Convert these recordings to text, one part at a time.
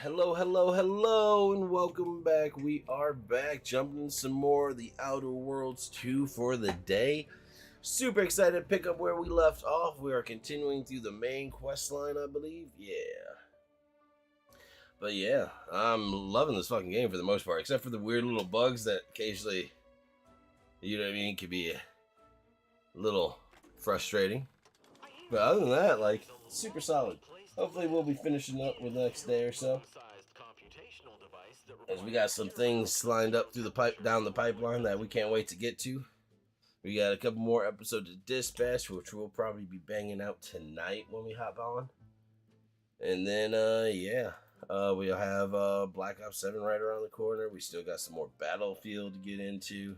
Hello, hello, hello, and welcome back. We are back, jumping in some more of the Outer Worlds 2 for the day. Super excited to pick up where we left off. We are continuing through the main quest line, I believe. Yeah. But yeah, I'm loving this fucking game for the most part, except for the weird little bugs that occasionally, you know what I mean, can be a little frustrating. But other than that, like, super solid. Hopefully we'll be finishing up with the next day or so, as we got some things lined up through the down the pipeline that we can't wait to get to. We got a couple more episodes of Dispatch, which we'll probably be banging out tonight when we hop on. And then yeah, we'll have Black Ops 7 right around the corner. We still got some more Battlefield to get into.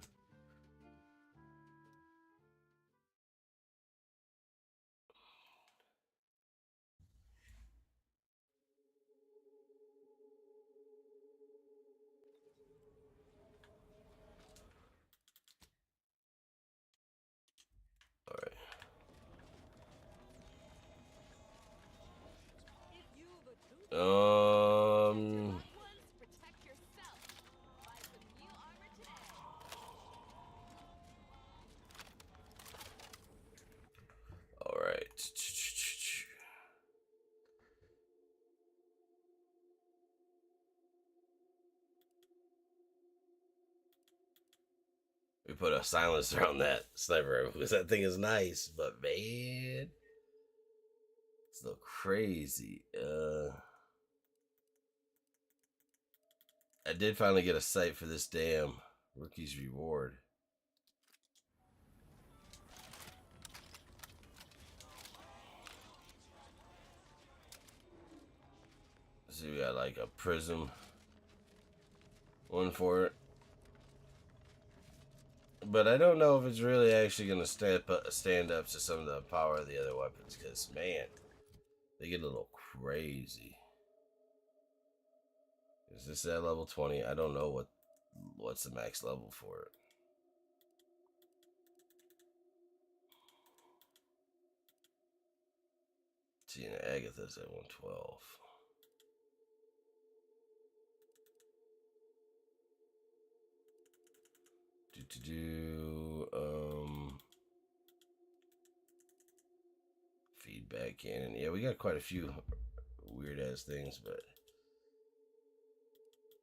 Um. All right. We put a silencer on that sniper because that thing is nice, but man, it's so crazy. I did finally get a sight for this damn rookie's reward. So we got like a prism one for it. But I don't know if it's really actually going to stand up to some of the power of the other weapons, because, man, they get a little crazy. Is this at level 20? I don't know what's the max level for it. Tina Agatha's at 112. Feedback cannon. Yeah, we got quite a few weird ass things, but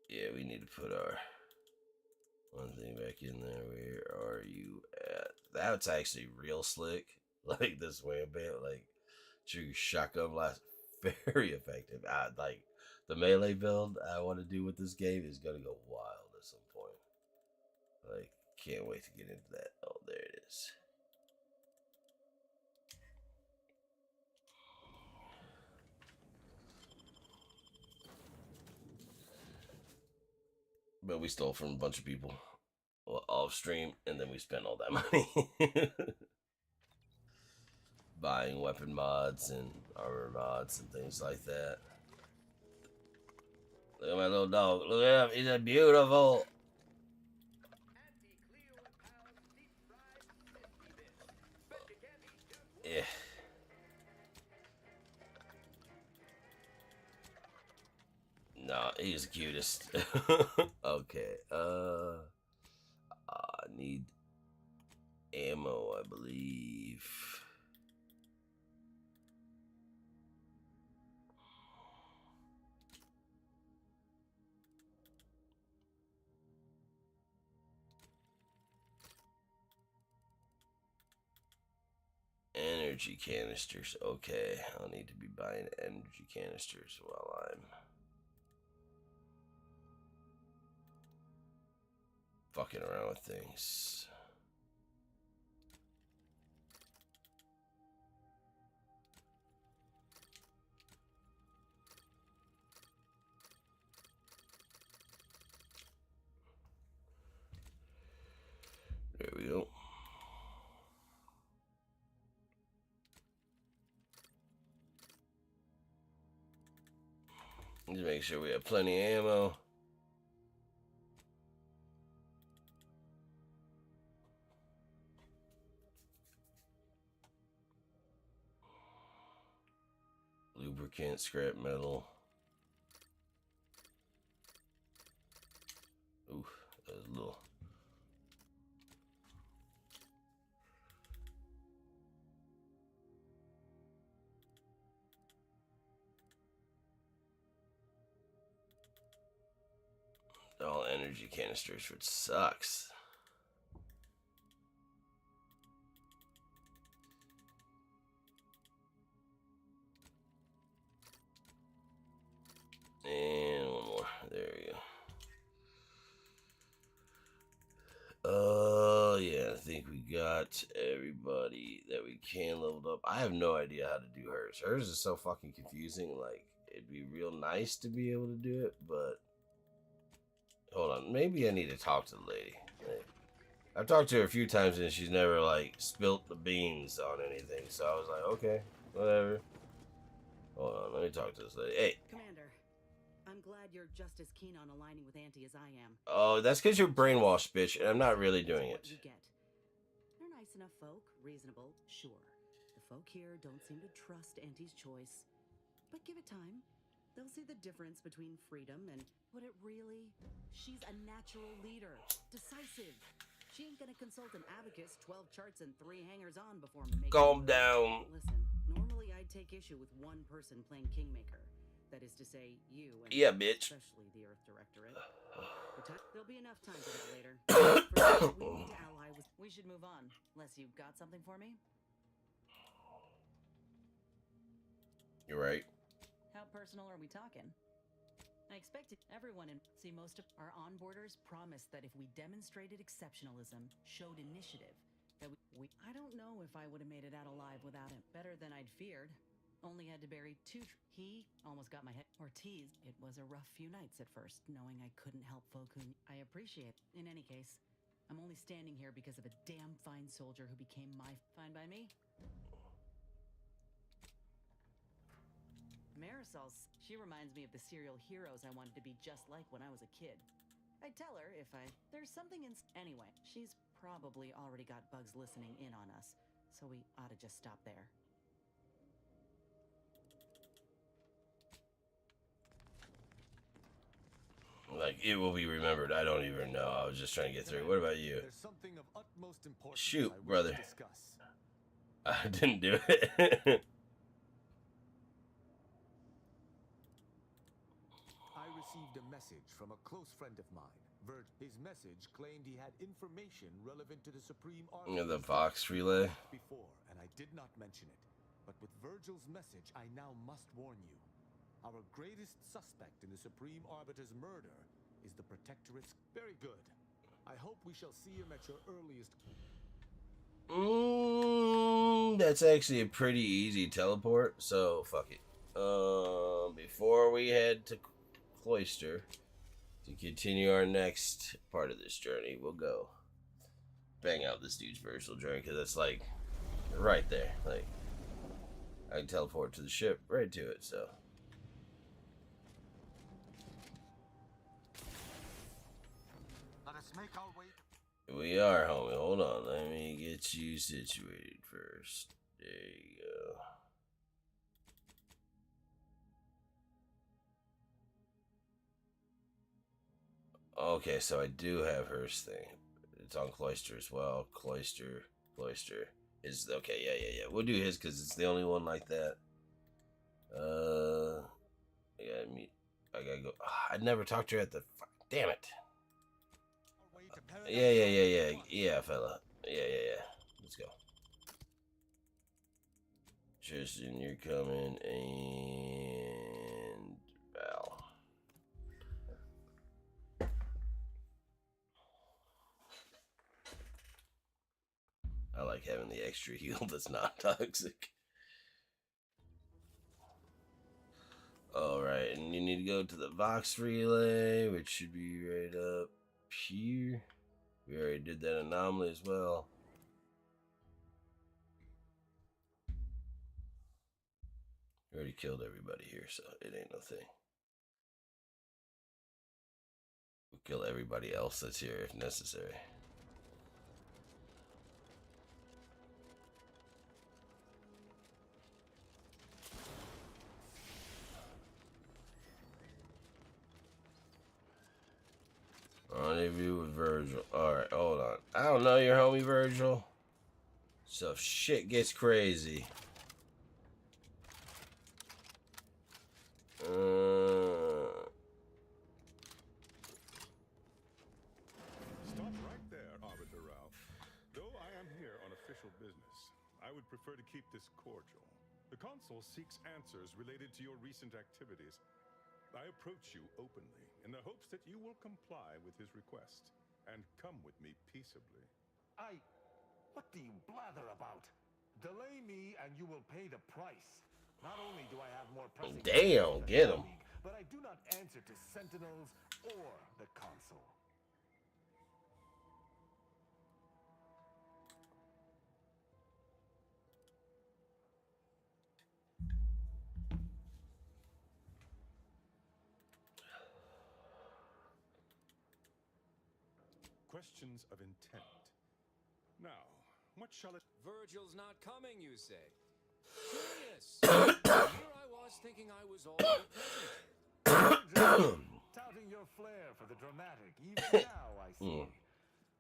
yeah, we need to put our one thing back in there. Where are you at? That's actually real slick. Like this wham bam, like true shotgun blast, very effective. I like the melee build I want to do with this game is gonna go wild at some point. Like, can't wait to get into that. Oh, there it is. But we stole from a bunch of people off stream, and then we spent all that money buying weapon mods and armor mods and things like that. Look at my little dog. Look at him. He's a beautiful. Yeah. No, he's the cutest. Okay. I need ammo, I believe. Energy canisters. Okay, I'll need to be buying energy canisters while I'm fucking around with things. There we go. Just make sure we have plenty of ammo. Lubricant, scrap metal. All energy canisters, which sucks. And one more. There we go. Oh, yeah. I think we got everybody that we can leveled up. I have no idea how to do hers. Hers is so fucking confusing. Like, it'd be real nice to be able to do it, but... Hold on. Maybe I need to talk to the lady. Like, I've talked to her a few times, and she's never, like, spilt the beans on anything. So I was like, okay, whatever. Hold on. Let me talk to this lady. Hey. Commander, I'm glad you're just as keen on aligning with Auntie as I am. Oh, that's because you're brainwashed, bitch, and I'm not really doing it. They're nice enough folk, reasonable, sure. The folk here don't seem to trust Auntie's choice. But give it time. They'll see the difference between freedom and what it really... She's a natural leader. Decisive. She ain't gonna consult an abacus, 12 charts, and 3 hangers-on before making... Calm down. Listen, normally I'd take issue with one person playing Kingmaker. That is to say, you and yeah, bitch. Especially the Earth Directorate. There'll be enough time for that later. First, we need to ally with... We should move on, unless you've got something for me. You're right. How personal are we talking? I expected everyone and see most of our onboarders promised that if we demonstrated exceptionalism, showed initiative, that we I don't know if I would have made it out alive without him. Better than I'd feared. Only had to bury 2. He almost got my head. Ortiz, it was a rough few nights at first, knowing I couldn't help folk who I appreciate. In any case, I'm only standing here because of a damn fine soldier who became my fine by me. Marisol, she reminds me of the serial heroes I wanted to be just like when I was a kid. I'd tell her if there's something in... Anyway, she's probably already got bugs listening in on us, so we ought to just stop there. Like, it will be remembered. I don't even know. I was just trying to get through. What about you? Shoot, brother. I didn't do it. I received a message from a close friend of mine. His message claimed he had information relevant to the Supreme Army. The Vox relay. Before, and I did not mention it. But with Virgil's message, I now must warn you. Our greatest suspect in the Supreme Arbiter's murder is the Protectorate's... Very good. I hope we shall see him at your earliest... That's actually a pretty easy teleport, so fuck it. Before we head to Cloister to continue our next part of this journey, we'll go bang out this dude's virtual journey, because it's like right there. Like, I can teleport to the ship right to it, so... Make our way. We are, homie. Hold on. Let me get you situated first. There you go. Okay, so I do have hers thing. It's on Cloister as well. Cloister is... Okay, yeah. We'll do his because it's the only one like that. I gotta go. I'd never talked to her at the... Damn it. Yeah, fella. Yeah. Let's go. Tristan, you're coming, and Val. I like having the extra heal that's not toxic. Alright, and you need to go to the Vox relay, which should be right up here. We already did that anomaly as well. We already killed everybody here, so it ain't no thing. We'll kill everybody else that's here if necessary. Rendezvous with Virgil. Alright, hold on. I don't know your homie Virgil. So if shit gets crazy. prefer to keep this cordial. The Consul seeks answers related to your recent activities. I approach you openly in the hopes that you will comply with his request and come with me peaceably. What do you blather about? Delay me and you will pay the price. Not only do I have more pressing Damn, than get him. colleague, but I do not answer to Sentinels or the Consul. Questions of intent. Now, what shall it... Virgil's not coming, you say? Curious. Here I was thinking I was already present. Virgil, touting your flair for the dramatic, even now I see.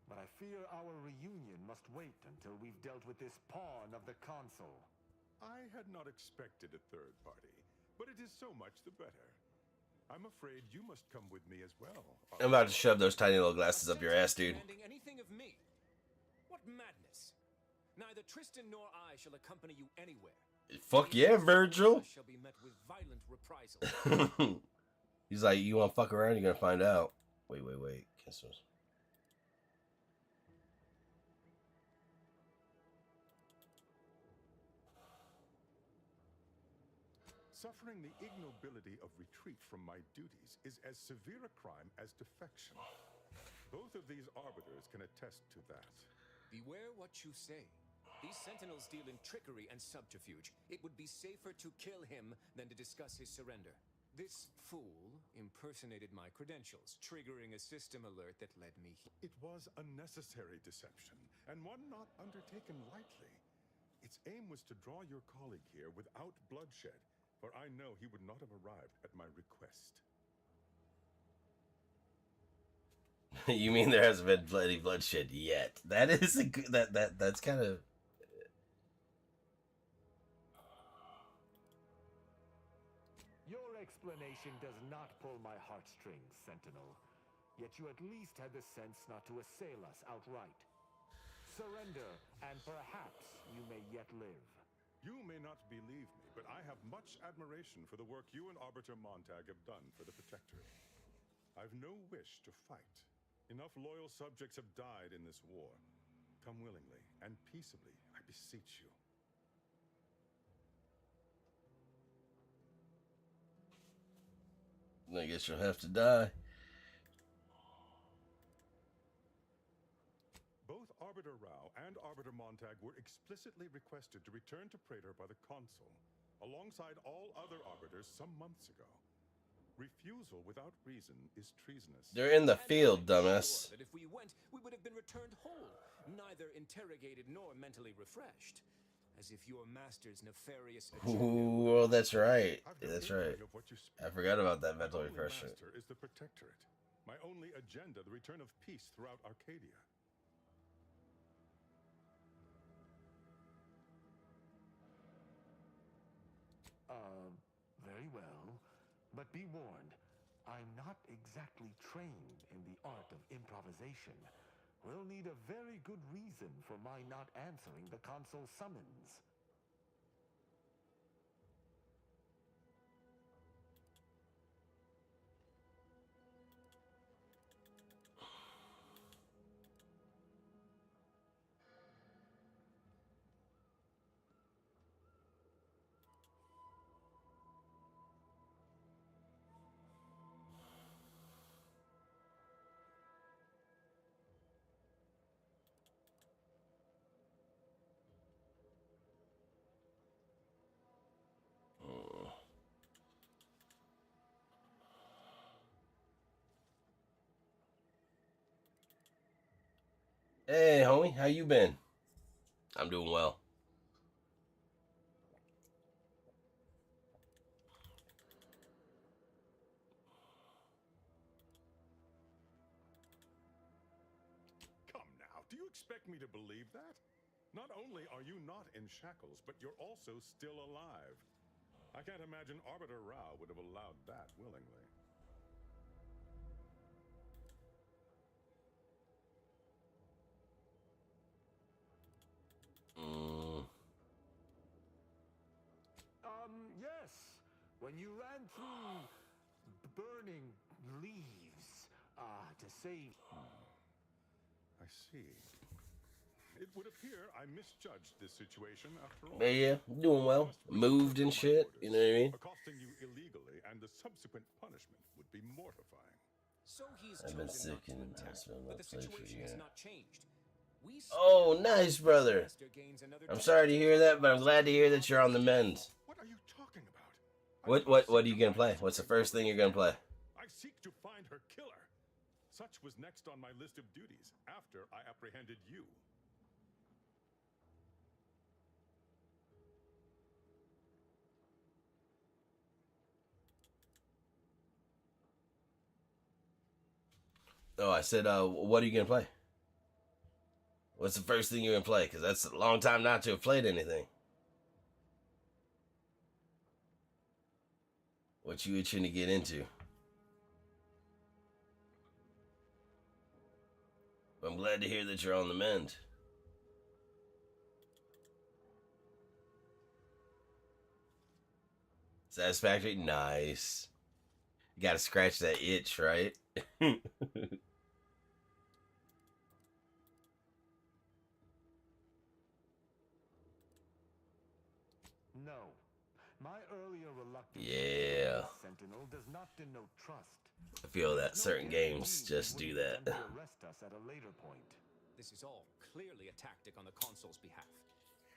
But I fear our reunion must wait until we've dealt with this pawn of the Consul. I had not expected a third party, but it is so much the better. I'm afraid you must come with me as well. I'm about to shove those tiny little glasses up your ass, dude. Demanding anything of me? What madness! Neither Tristan nor I shall accompany you anywhere. Fuck yeah, Virgil. Shall be met with violent reprisal. He's like, you want to fuck around? You're gonna find out. Wait. Kisses. Suffering the ignobility of retreat from my duties is as severe a crime as defection. Both of these arbiters can attest to that. Beware what you say. These sentinels deal in trickery and subterfuge. It would be safer to kill him than to discuss his surrender. This fool impersonated my credentials, triggering a system alert that led me here. It was a necessary deception, and one not undertaken lightly. Its aim was to draw your colleague here without bloodshed, for I know he would not have arrived at my request. You mean there hasn't been bloody bloodshed yet? That is a good, that's kind of... Your explanation does not pull my heartstrings, Sentinel. Yet you at least had the sense not to assail us outright. Surrender, and perhaps you may yet live. You may not believe me, but I have much admiration for the work you and Arbiter Montag have done for the Protectorate. I've no wish to fight. Enough loyal subjects have died in this war. Come willingly and peaceably, I beseech you. I guess you'll have to die. Both Arbiter Rao and Arbiter Montag were explicitly requested to return to Praetor by the Consul, alongside all other Arbiters some months ago. Refusal without reason is treasonous. They're in the And field, I'm dumbass. sure that if we went, we would have been returned whole, neither interrogated nor mentally refreshed. As if your master's nefarious agenda Ooh, well, that's right. I've no That's right. inkling of what you speak. I forgot about that My mental only refreshment. master is the Protectorate. My only agenda, the return of peace throughout Arcadia. Very well. But be warned, I'm not exactly trained in the art of improvisation. We'll need a very good reason for my not answering the Consul's summons. Hey, homie, how you been? I'm doing well. Come now, do you expect me to believe that? Not only are you not in shackles, but you're also still alive. I can't imagine Arbiter Rao would have allowed that willingly. when you ran through burning leaves to save. I see. It would appear I misjudged this situation after all. But yeah, doing I well. must Moved and reconsider my shit. orders. You know what I mean? Accosting you illegally and the subsequent punishment would be mortifying. So he's I've been chosen sick not to in the attack, hospital, but not the played for a situation has year. not changed. We Oh, spare nice, this brother. master gains another I'm chance sorry to to hear that, but I'm fight glad to hear that you're on the mend. What are you talking about? I do not What are seek you to gonna find play? the What's the Supreme first thing you're Order. gonna play? I seek to find her killer. Such was next on my list of duties after I apprehended you. Oh, I said, what are you gonna play? What's the first thing you're gonna play? Because that's a long time not to have played anything. What you itching to get into? I'm glad to hear that you're on the mend. Satisfactory? Nice. You gotta scratch that itch, right? No. My earlier reluctance Yeah. to Sentinel does not denote trust. I feel that There's no certain games guarantee just he do wouldn't that. attempt to arrest us at a later point. This is all clearly a tactic on the consul's behalf.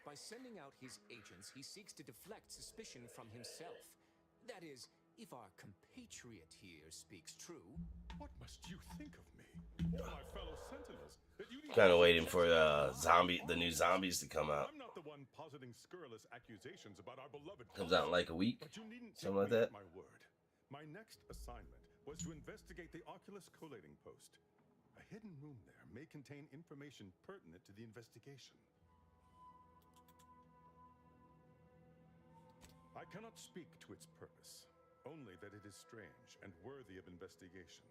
By sending out his agents, he seeks to deflect suspicion from himself. That is, if our compatriot here speaks true. What must you think of me? Or my fellow sentinels? That you Kind of waiting for the new zombies to come out. I'm not the one positing scurrilous accusations about our beloved Comes out in like a week, But you needn't take something like me that. at my word. My next assignment was to investigate the Oculus collating post. A hidden room there may contain information pertinent to the investigation. I cannot speak to its purpose, only that it is strange and worthy of investigation.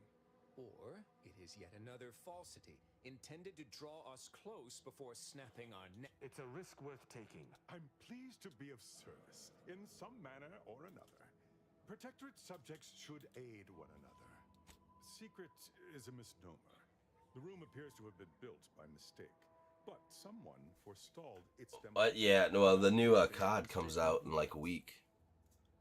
Or it is yet another falsity, intended to draw us close before snapping our neck. It's a risk worth taking. I'm pleased to be of service, in some manner or another. Protectorate subjects should aid one another. Secret is a misnomer. The room appears to have been built by mistake, but someone forestalled its demolition. But yeah, well, the new COD comes out in like a week.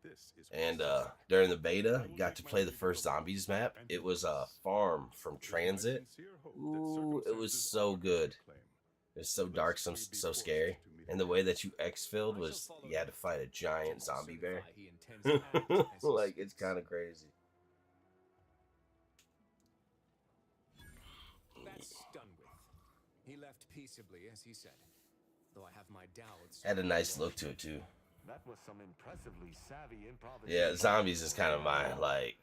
This is And precisely during the beta, got to play the first zombies map. It was a farm from Transit. Ooh, it was so good. It was so dark, so scary. And the way that you exfilled was you had to fight a giant zombie bear. He intends to act as he Like, it's speaks. kind of crazy. That's done with. He left peaceably, as he said. Though I have my doubts. Had a nice look to it too. That was some impressively savvy improvisation. Yeah, zombies is kind of my like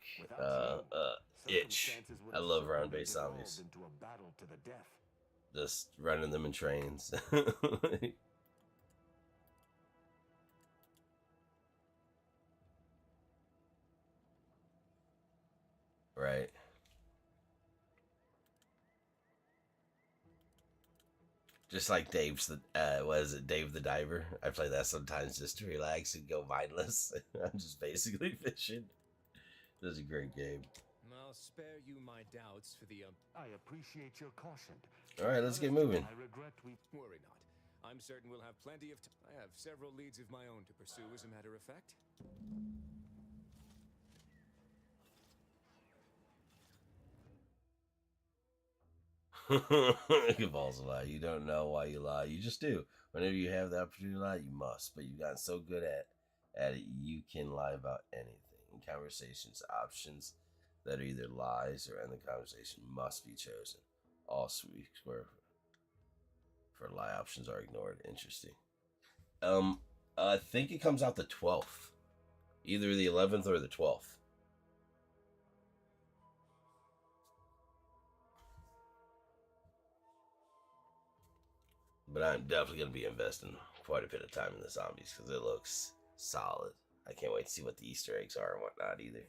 itch. I love round-based zombies. Into a battle to the death. Just running them in trains. Right. Just like Dave's what is it, Dave the Diver? I play that sometimes just to relax and go mindless. I'm just basically fishing. This is a great game. I'll spare you my doubts for the I appreciate your caution. Alright, let's get moving. I regret we. Worry not. I'm certain we'll have plenty of time. I have several leads of my own to pursue, as a matter of fact. Balls a lie. You don't know why you lie. You just do. Whenever you have the opportunity to lie, you must. But you've gotten so good at it, you can lie about anything. In conversations, options that are either lies or end the conversation must be chosen. All sweet square for lie options are ignored. Interesting. I think it comes out the 12th. Either the 11th or the 12th. But I'm definitely going to be investing quite a bit of time in the zombies because it looks solid. I can't wait to see what the Easter eggs are and whatnot either.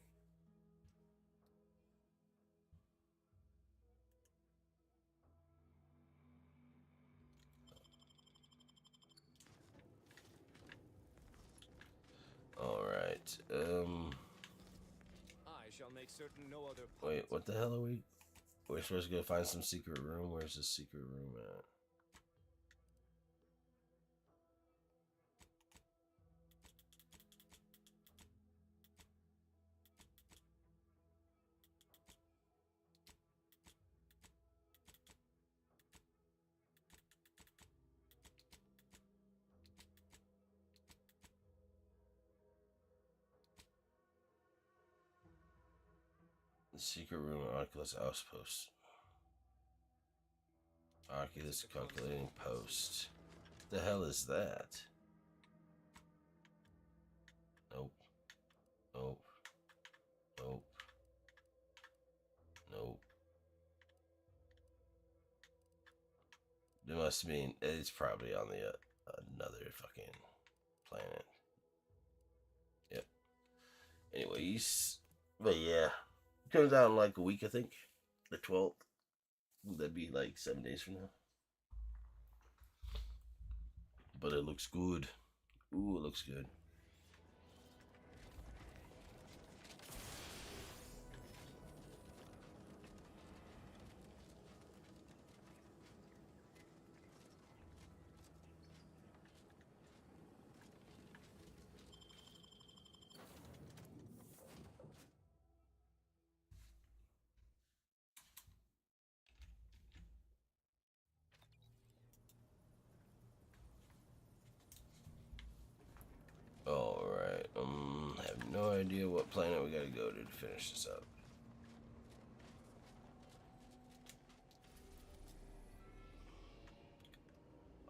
Alright. Alright, I shall make certain no other wait, what the hell are we? We're supposed to go find some secret room. Where's the secret room at? The secret room at Oculus Outpost. Oculus calculating post. The hell is that? Nope. Nope. Nope. Nope. It must mean it's probably on the another fucking planet. Yep. Anyways, but yeah, comes out in like a week, I think, the 12th. That'd be like 7 days from now. But it looks good. Ooh, it looks good. Alright, I have no idea what planet we gotta go to finish this up.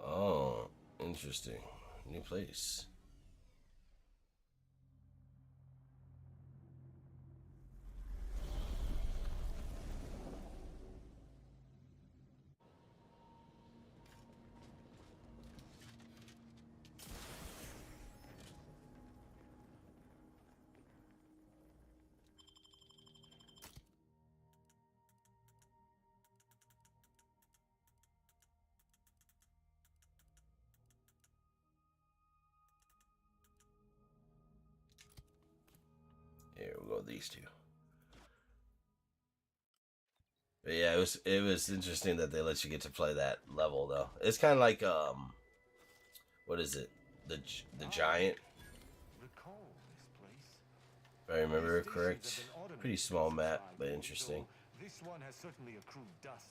Oh, interesting. New place. Here, we'll go with these two. But yeah, it was interesting that they let you get to play that level though. It's kind of like what is it? The giant. If I remember correct. Pretty small map, but interesting. This one has certainly accrued dust.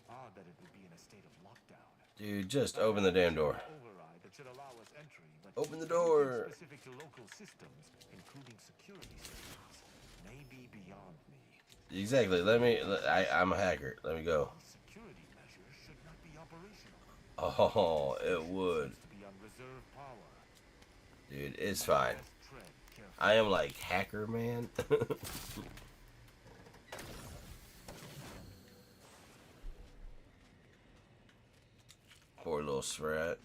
Odd that it would be in a state of lockdown. Dude, just open the damn door. Override that should allow us entry, but Open the door. specific to local systems, including security systems, may be beyond me. Exactly. I'm a hacker. Let me go. Security measures should not be operational. Oh, it would. To be on reserve power. Dude, it's fine. Tread carefully. I am like hacker man. Poor little Sprat.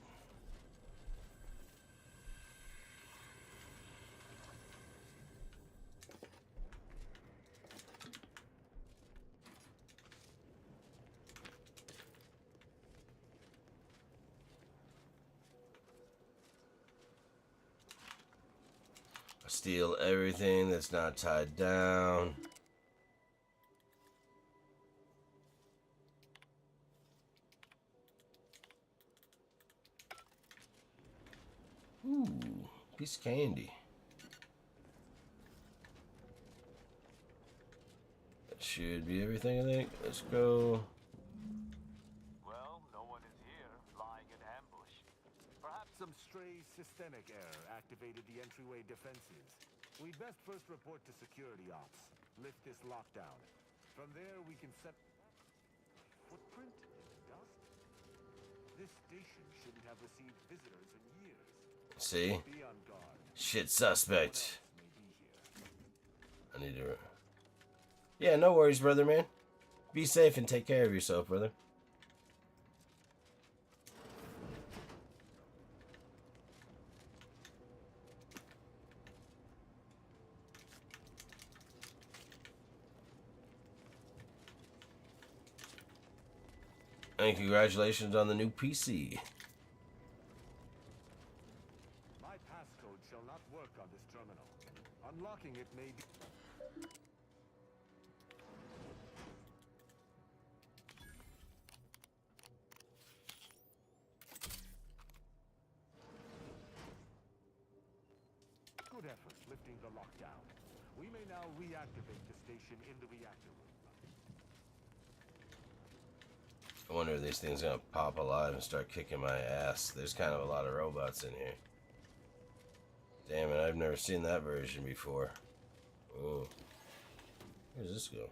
Steal everything that's not tied down. Ooh, piece of candy. That should be everything, I think. Let's go. Well, no one is here, lying in ambush. Perhaps some stray systemic error activated the entryway defenses. We'd best first report to security ops. Lift this lockdown. From there, we can set... Footprint in the dust? This station shouldn't have received visitors in years. See? Be on guard. Shit suspect. May be here. I need to... Yeah, no worries, brother, man. Be safe and take care of yourself, brother. And congratulations on the new PC. My passcode passcode shall not work on this terminal. Unlocking it may be... Good effort lifting the lockdown. We may now reactivate the station in the reactor room. I wonder if these things are gonna pop alive and start kicking my ass. There's kind of a lot of robots in here. Damn it, I've never seen that version before. Oh. Where does this go?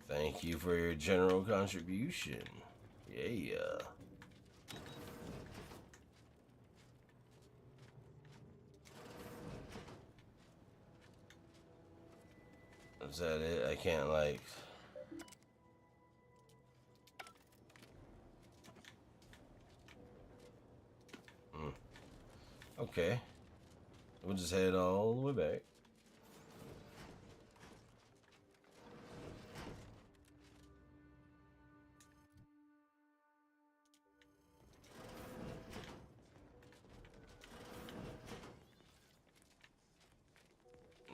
Thank you for your general contribution. Yeah. Is that it? I can't like... Okay. We'll just head all the way back.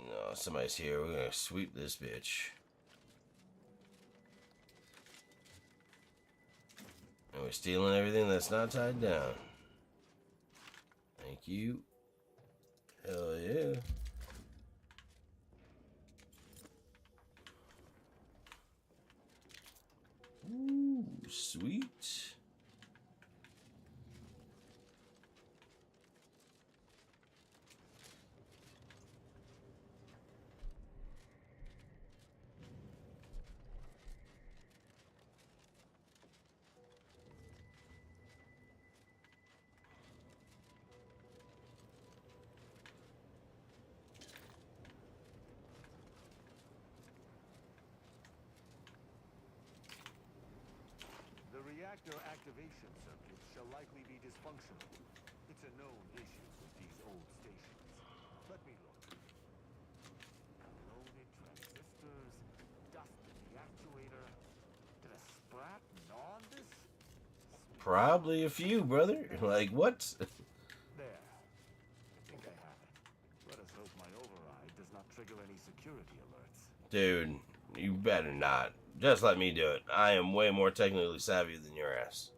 No, somebody's here. We're gonna sweep this bitch. And we're stealing everything that's not tied down. Thank you. Hell yeah. Ooh, sweet. The reactor activation circuit shall likely be dysfunctional. It's a known issue with these old stations. Let me look. Loaded transistors, dust in the actuator. Did a sprat gnaw on this? Probably a few, brother. Like, what? There. I think I have it. Let us hope my override does not trigger any security alerts. Dude, you better not. Just let me do it. I am way more technically savvy than your ass.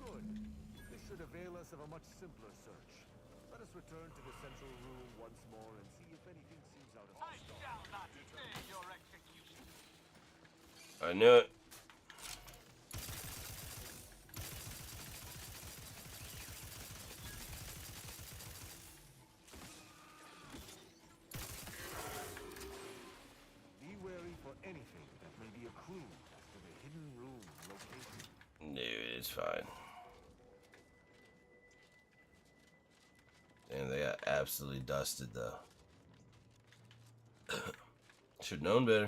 Good. This should avail us of a much simpler search. Let us return to the central room once more and see if anything seems out of I stock. shall not stay your execution. I knew it. Be wary for anything that may be a clue as to the hidden room location. Dude, it's fine. And they got absolutely dusted, though. Should known better.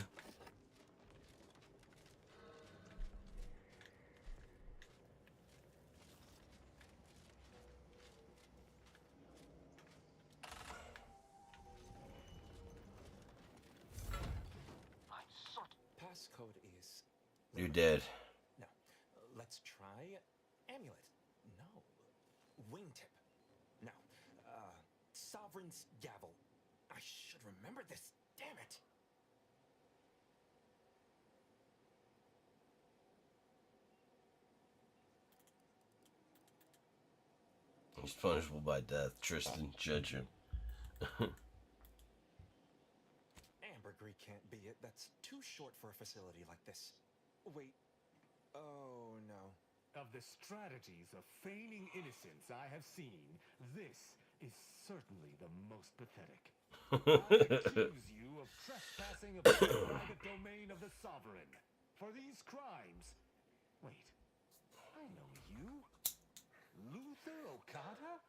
I'm certain. Passcode is... You're dead. No. Let's try amulet. No. Wingtip. No. Sovereign's gavel. I should remember this. Damn it. He's punishable by death. Tristan, judge him. Ambergris can't be it. That's too short for a facility like this. Wait. Oh, no. Of the strategies of feigning innocence I have seen, this is certainly the most pathetic. I accuse you of trespassing upon the private domain of the Sovereign. For these crimes... Wait, I know you. Luther Okada?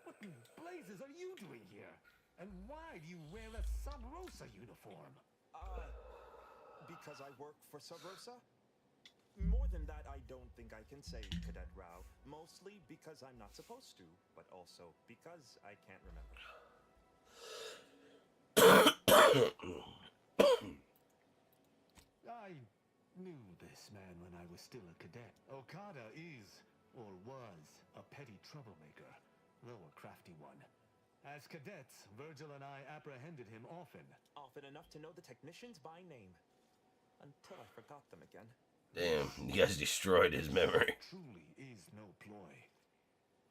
What in blazes are you doing here? And why do you wear a Sub Rosa uniform? Because I work for Sub Rosa? More More than that, I don't think I can say, Cadet Rao. Mostly because I'm not supposed to, but also because I can't remember. I knew this man when I was still a cadet. Okada is, or was, a petty troublemaker, though a crafty one. As cadets, Virgil and I apprehended him often. Often enough to know the technicians by name. Until I forgot them again. Damn, you guys destroyed his memory. Truly is no ploy.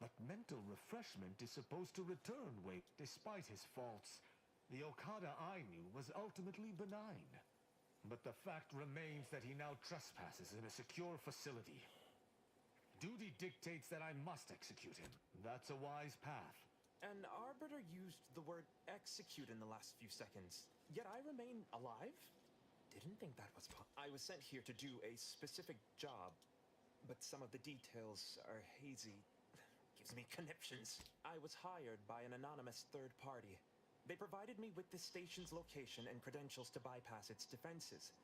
But mental refreshment is supposed to return weight. Despite his faults, the Okada I knew was ultimately benign. But the fact remains that he now trespasses in a secure facility. Duty dictates that I must execute him. That's a wise path. An arbiter used the word execute in the last few seconds. Yet I remain alive? Didn't think that was possible. I was sent here to do a specific job, but some of the details are hazy. Gives me conniptions. I was hired by an anonymous third party. They provided me with the station's location and credentials to bypass its defenses.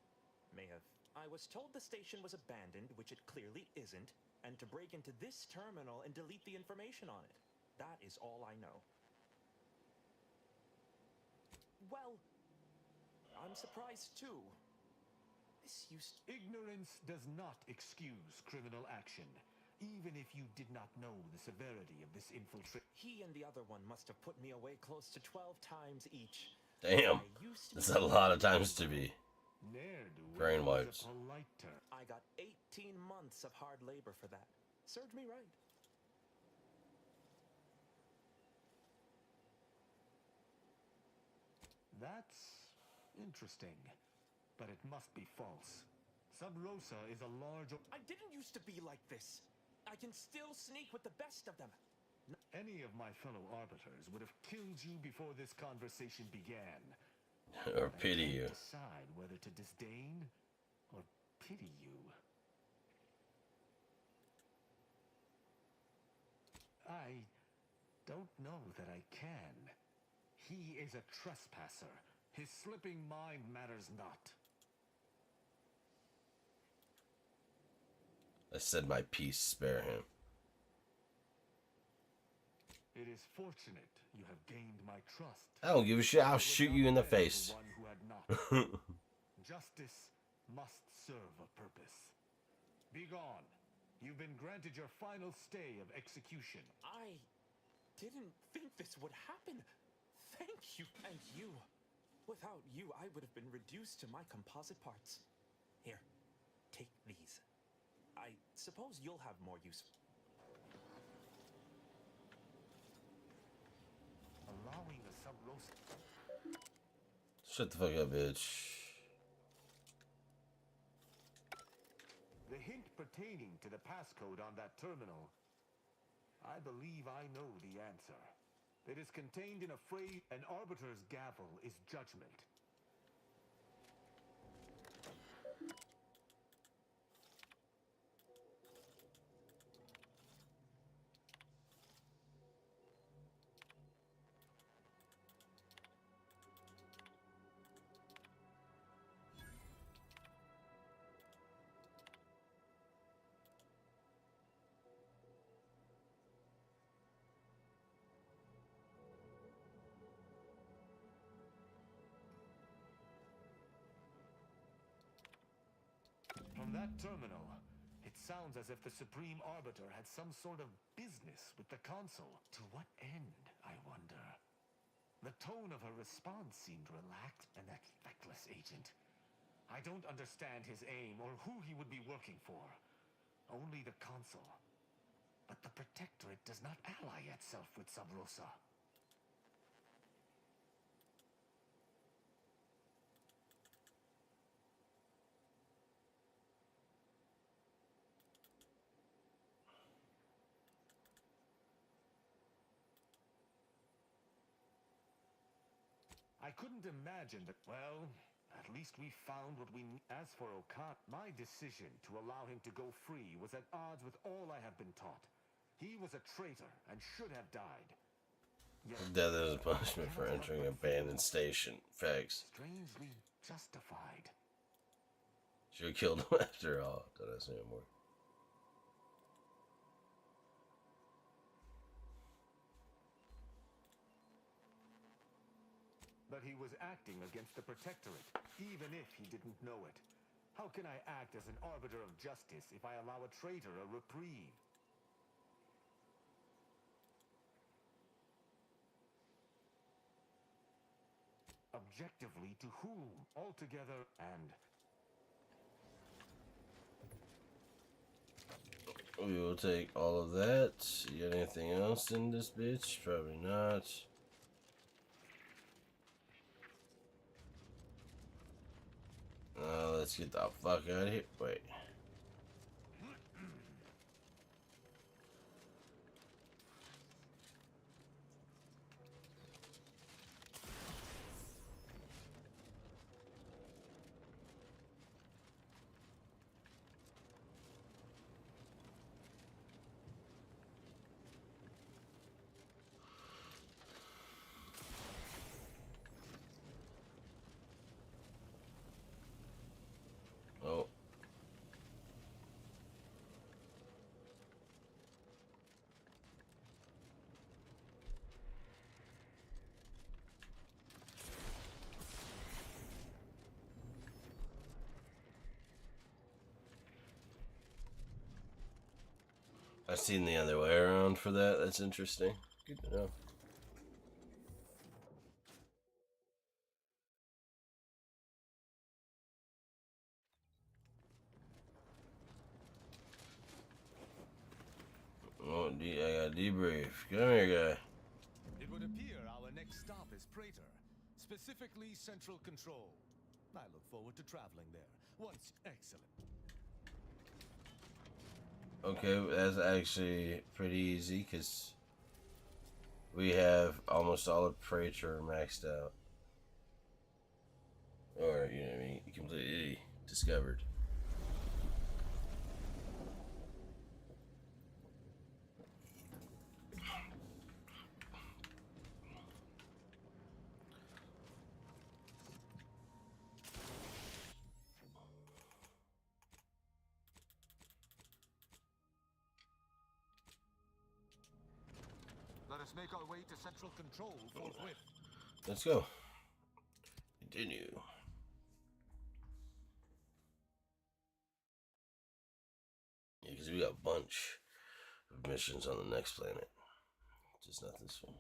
May have. I was told the station was abandoned, which it clearly isn't, and to break into this terminal and delete the information on it. That is all I know. Well, I'm surprised too. This used... Ignorance does not excuse criminal action, even if you did not know the severity of this infiltration. He and the other one must have put me away close to 12 times each. Damn, that's a lot of times to be brain wipes. I got 18 months of hard labor for that. Served me right. That's interesting, but it must be false. Sub Rosa is a large... I didn't used to be like this. I can still sneak with the best of them. Any of my fellow arbiters would have killed you before this conversation began. Or pity you. Decide whether to disdain or pity you. I don't know that I can. He is a trespasser. His slipping mind matters not. I said my piece, spare him. It is fortunate you have gained my trust. I don't give a shit, I'll shoot you in the face. One who had not. Justice must serve a purpose. Be gone. You've been granted your final stay of execution. I didn't think this would happen. Thank you. And you. Without you, I would have been reduced to my composite parts. Here, take these. I suppose you'll have more use. Allowing the sub-roast... Shut the fuck up, bitch. The hint pertaining to the passcode on that terminal, I believe I know the answer. It is contained in a phrase, an arbiter's gavel is judgment. From that terminal, it sounds as if the Supreme Arbiter had some sort of business with the Consul. To what end, I wonder? The tone of her response seemed relaxed, and that feckless agent. I don't understand his aim or who he would be working for. Only the Consul. But the Protectorate does not ally itself with Sub Rosa. I couldn't imagine that. Well, at least we found what we need. As for Okada, my decision to allow him to go free was at odds with all I have been taught. He was a traitor and should have died. Yet, Death is a punishment for entering an abandoned station. Facts. strangely justified. Should have killed him after all. Don't ask me anymore. But he was acting against the Protectorate, even if he didn't know it. How can I act as an arbiter of justice if I allow a traitor a reprieve? Objectively to whom? Altogether and... We will take all of that. You got anything else in this bitch? Probably not. Let's get the fuck out of here. Wait. Oh. I've seen the other way around for that. That's interesting. Good to know. Oh, I got debrief. Come here, guy. It would appear our next stop is Praetor, specifically Central Control. I look forward to traveling there. Once excellent. Okay, that's actually pretty easy because we have almost all of Praetor maxed out. Or, you know what I mean, completely discovered. Let us make our way to Central Control forthwith. Let's go. Continue. Yeah, because we got a bunch of missions on the next planet. Just not this one.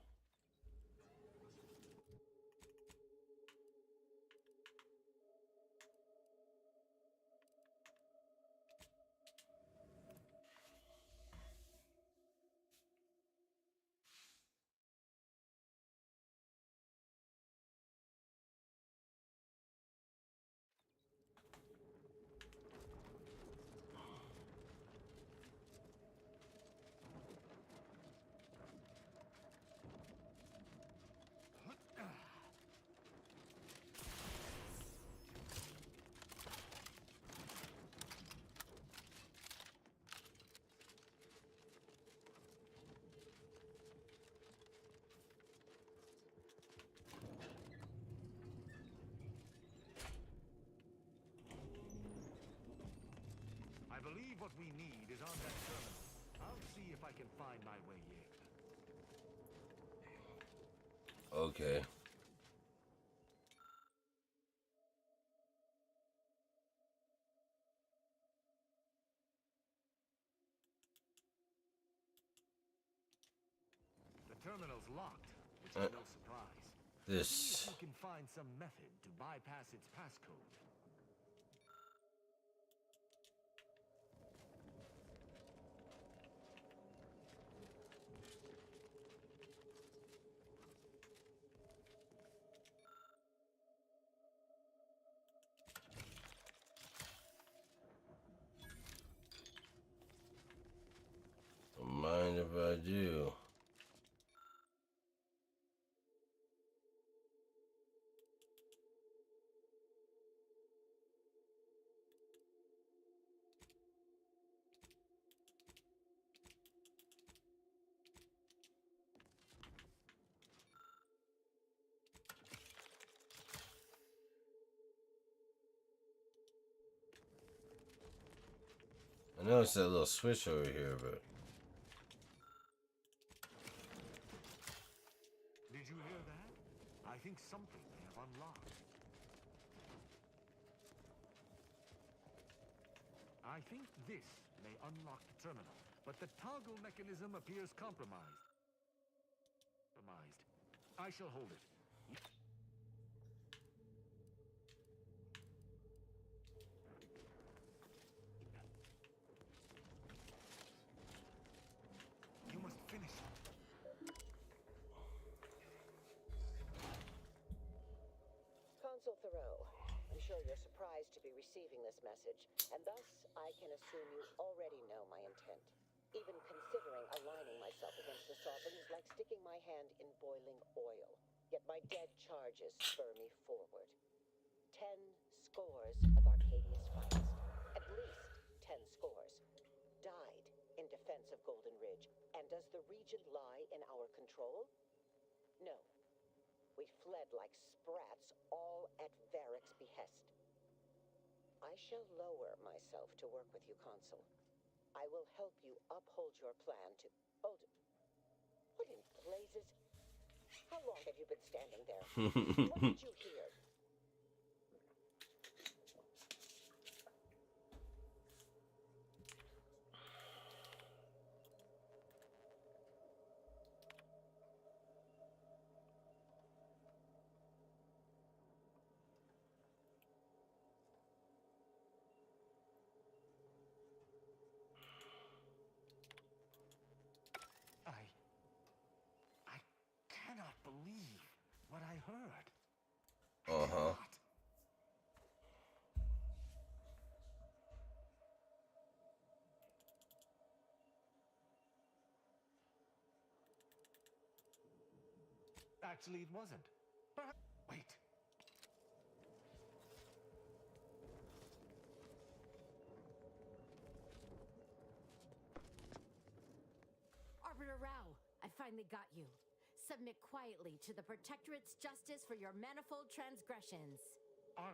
I believe what we need is on that terminal. I'll see if I can find my way in. Okay. The terminal's locked, which is no surprise. See This. if you can find some method to bypass its passcode. Don't mind if I do. I noticed that little switch over here, but Did you hear that? I think something may have unlocked. I think this may unlock the terminal, but the toggle mechanism appears compromised. I shall hold it. You must finish it. Consul Thoreau, I'm sure you're surprised to be receiving this message, and thus I can assume you already know my intent. Even considering aligning myself against the Sovereign is like sticking my hand in boiling oil. Yet my dead charges spur me forward. 10 scores of Arcadia's finest, at least 10 scores, died in defense of Golden Ridge. And does the region lie in our control? No. We fled like sprats, all at Varric's behest. I shall lower myself to work with you, Consul. I will help you uphold your plan to... Hold it. What in blazes? How long have you been standing there? What did you hear? I cannot believe what I heard. uh-huh. Actually, it wasn't. Perhaps. Wait. Arbiter Rao, I finally got you. Submit quietly to the Protectorate's justice for your manifold transgressions. Are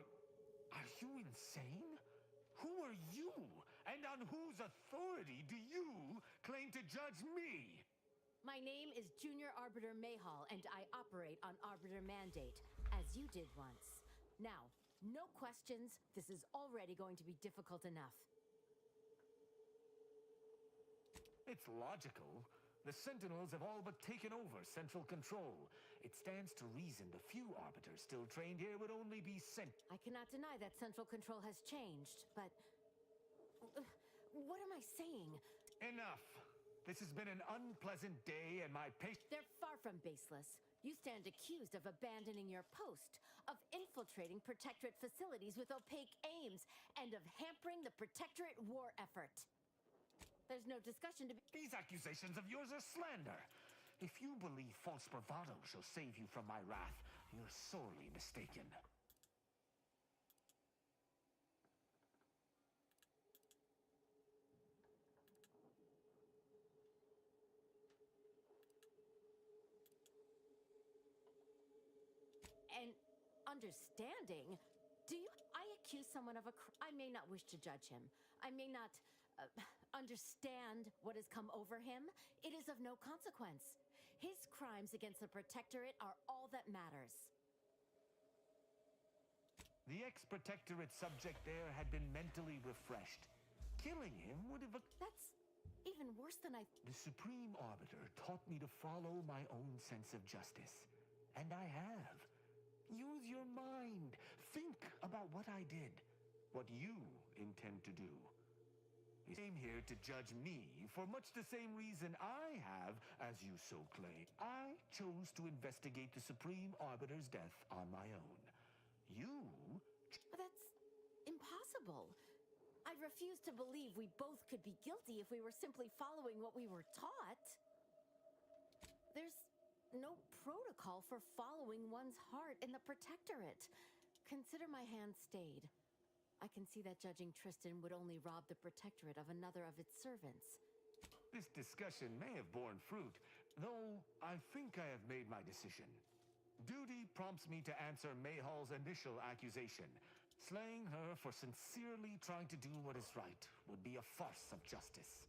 you insane? Who are you? And on whose authority do you claim to judge me? My name is Junior Arbiter Mayhall, and I operate on Arbiter Mandate, as you did once. Now, no questions. This is already going to be difficult enough. It's logical. The Sentinels have all but taken over central control. It stands to reason the few arbiters still trained here would only be sent. I cannot deny that central control has changed, but... what am I saying? Enough! This has been an unpleasant day, and my patience... They're far from baseless. You stand accused of abandoning your post, of infiltrating Protectorate facilities with opaque aims, and of hampering the Protectorate war effort. There's no discussion to be... These accusations of yours are slander. If you believe false bravado shall save you from my wrath, you're sorely mistaken. And understanding? Do you... I accuse someone of a... I may not wish to judge him. I may not understand what has come over him. It is of no consequence. His crimes against the Protectorate are all that matters. The ex-Protectorate subject there had been mentally refreshed. Killing him would have... That's even worse than I... The Supreme Arbiter taught me to follow my own sense of justice. And I have. Use your mind. Think about what I did. What you intend to do. He came here to judge me for much the same reason I have, as you so claim. I chose to investigate the Supreme Arbiter's death on my own. You... That's impossible. I refuse to believe we both could be guilty if we were simply following what we were taught. There's no protocol for following one's heart in the Protectorate. Consider my hand stayed. I can see that judging Tristan would only rob the Protectorate of another of its servants. This discussion may have borne fruit, though I think I have made my decision. Duty prompts me to answer Mayhall's initial accusation. Slaying her for sincerely trying to do what is right would be a farce of justice.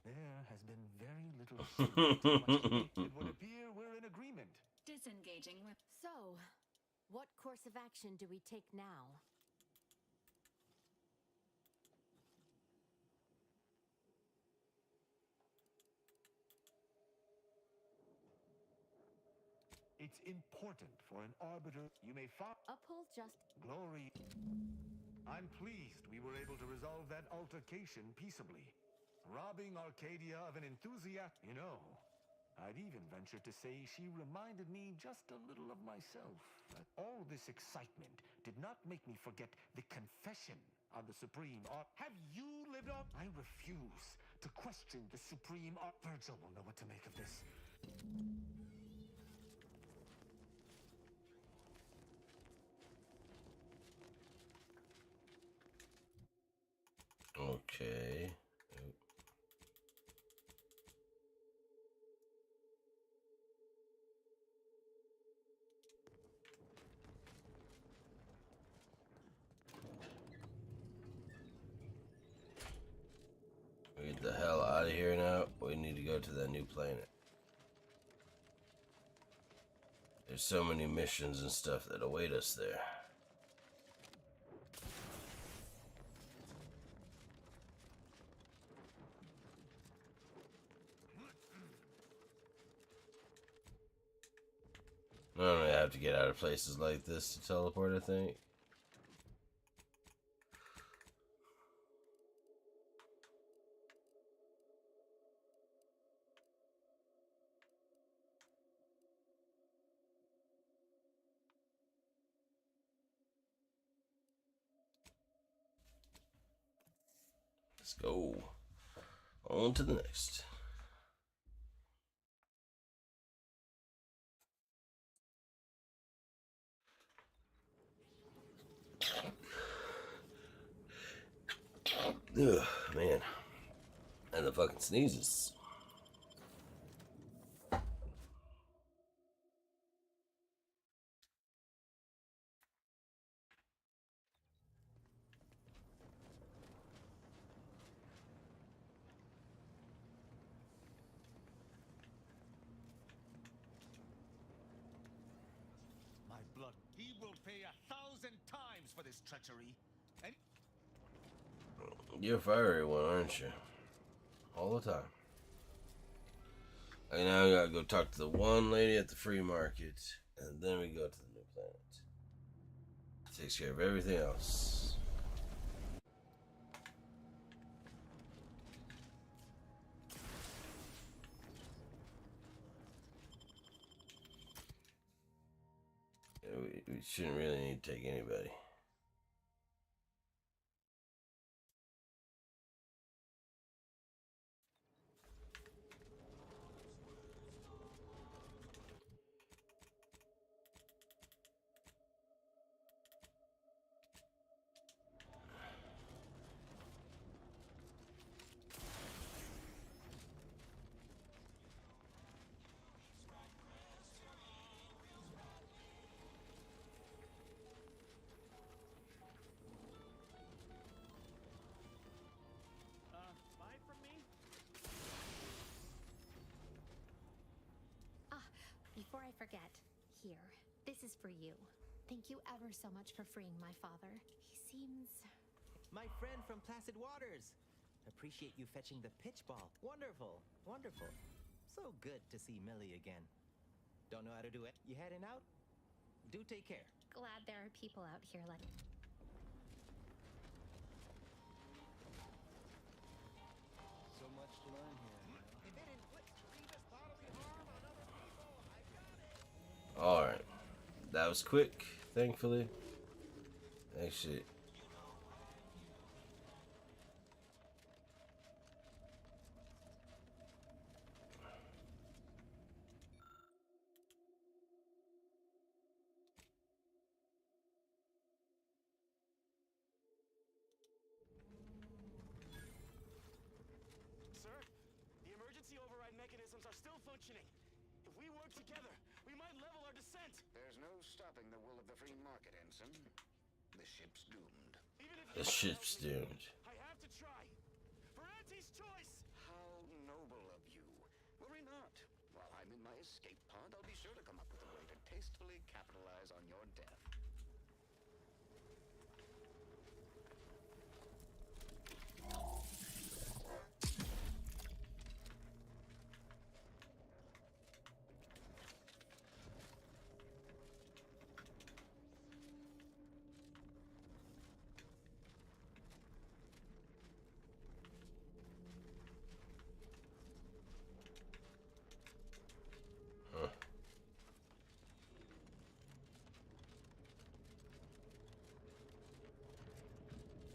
There has been very little shade to much debate. It would appear we're in agreement. Disengaging with. So, what course of action do we take now? It's important for an arbiter. You may find Uphold just. glory. I'm pleased we were able to resolve that altercation peaceably. Robbing Arcadia of an enthusiast, you know, I'd even venture to say she reminded me just a little of myself. All this excitement did not make me forget the confession of the Supreme Art. Have you lived up? I refuse to question the Supreme Art. Virgil will know what to make of this. Okay. We get the hell out of here now. We need to go to that new planet. There's so many missions and stuff that await us there. I don't really have to get out of places like this to teleport, I think. Let's go. On to the next. Ugh, man. And the fucking sneezes. My blood. He will pay 1,000 times for this treachery. And You're a fiery one, aren't you? All the time. And now I gotta go talk to the one lady at the free market, and then we go to the new planet. Takes care of everything else. Yeah, we shouldn't really need to take anybody. Buy from me? Before I forget, here, this is for you. Thank you ever so much for freeing my father. He seems... My friend from Placid Waters. Appreciate you fetching the pitch ball. Wonderful, wonderful. So good to see Millie again. Don't know how to do it? You heading out? Do take care. glad there are people out here like... So much to learn here, you know? If it inflicts grievous bodily harm on other people, I got it. Alright. That was quick, thankfully. Actually. Sir, the emergency override mechanisms are still functioning. If we work together, we might level sent. There's no stopping the will of the free market, Ensign. The ship's doomed. Even if The ship's doomed. I have to try. For Auntie's choice. How noble of you. Worry not. While I'm in my escape pod, I'll be sure to come up with a way to tastefully capitalize on your death.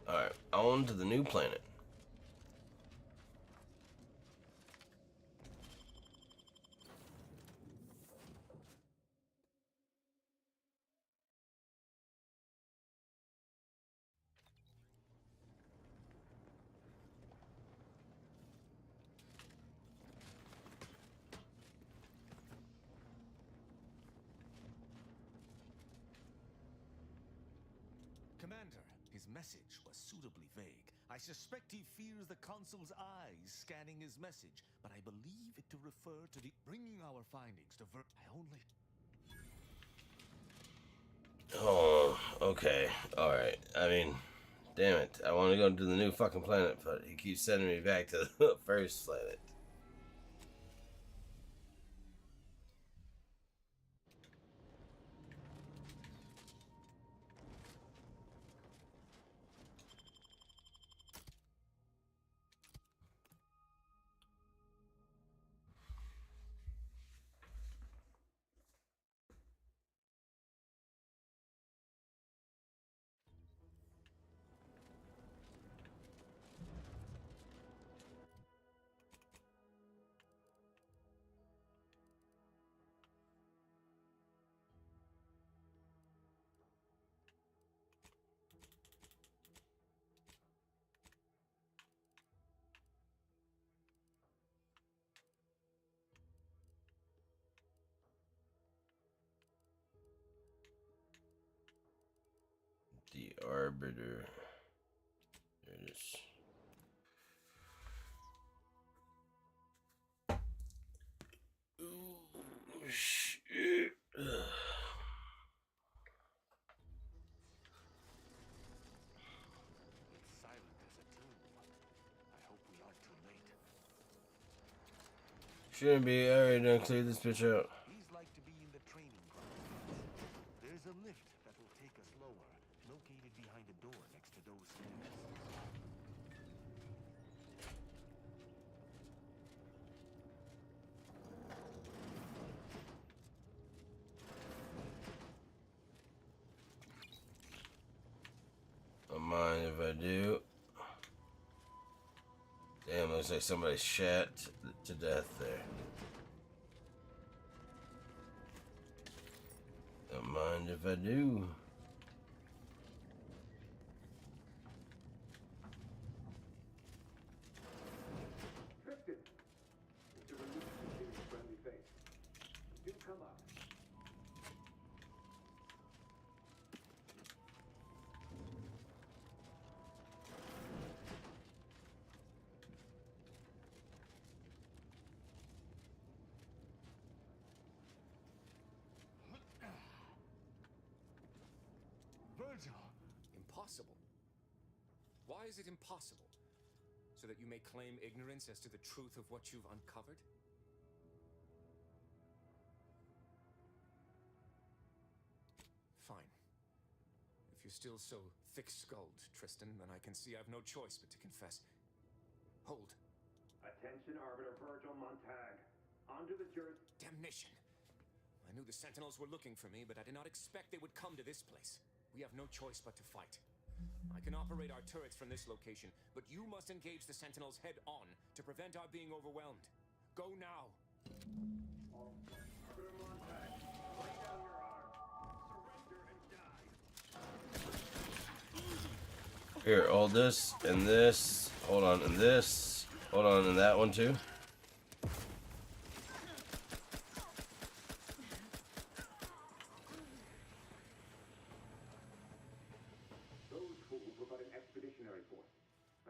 Alright, on to the new planet. Commander, his message was suitably vague. I suspect he fears the Consul's eyes scanning his message, but I believe it to refer to the bringing our findings to I only... Oh, okay. Alright. I mean, damn it. I want to go to the new fucking planet, but he keeps sending me back to the first planet. The Arbiter. There it is. Ooh, shit. It's silent as a tomb. I hope we aren't too late. Shouldn't be. I already done cleared this bitch out. These like to be in the training grounds. There's a lift that will take us lower, located behind a door next to those stairs. Don't mind if I do. Damn, looks like somebody shot to death there. Don't mind if I do. Tristan! Mr. Menace is his friendly face. Do come up. Virgil! Impossible. Why is it impossible? So that you may claim ignorance as to the truth of what you've uncovered? Fine. If you're still so thick-skulled, Tristan, then I can see I've no choice but to confess. Hold. Attention, Arbiter Virgil Montag. Onto the jury. Damnation! I knew the Sentinels were looking for me, but I did not expect they would come to this place. We have no choice but to fight. I can operate our turrets from this location, but you must engage the Sentinels head-on to prevent our being overwhelmed. Go now! Arbiter Montag, lay down your arm. Surrender and die. Here, hold this and this. Hold on, and this. Hold on, and that one too.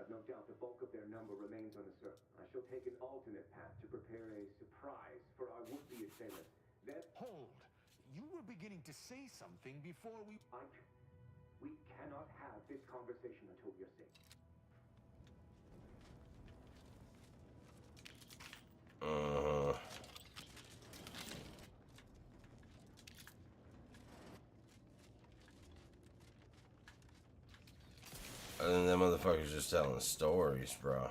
I've no doubt the bulk of their number remains on the surface. I shall take an alternate path to prepare a surprise for our would-be assailants. Then... Hold! You were beginning to say something before we... We cannot have this conversation until we are safe. And then them motherfuckers just telling stories, bro.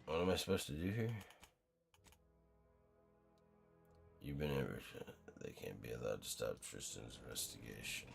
What am I supposed to do here? You've been everything. They can't be allowed to stop Tristan's investigation.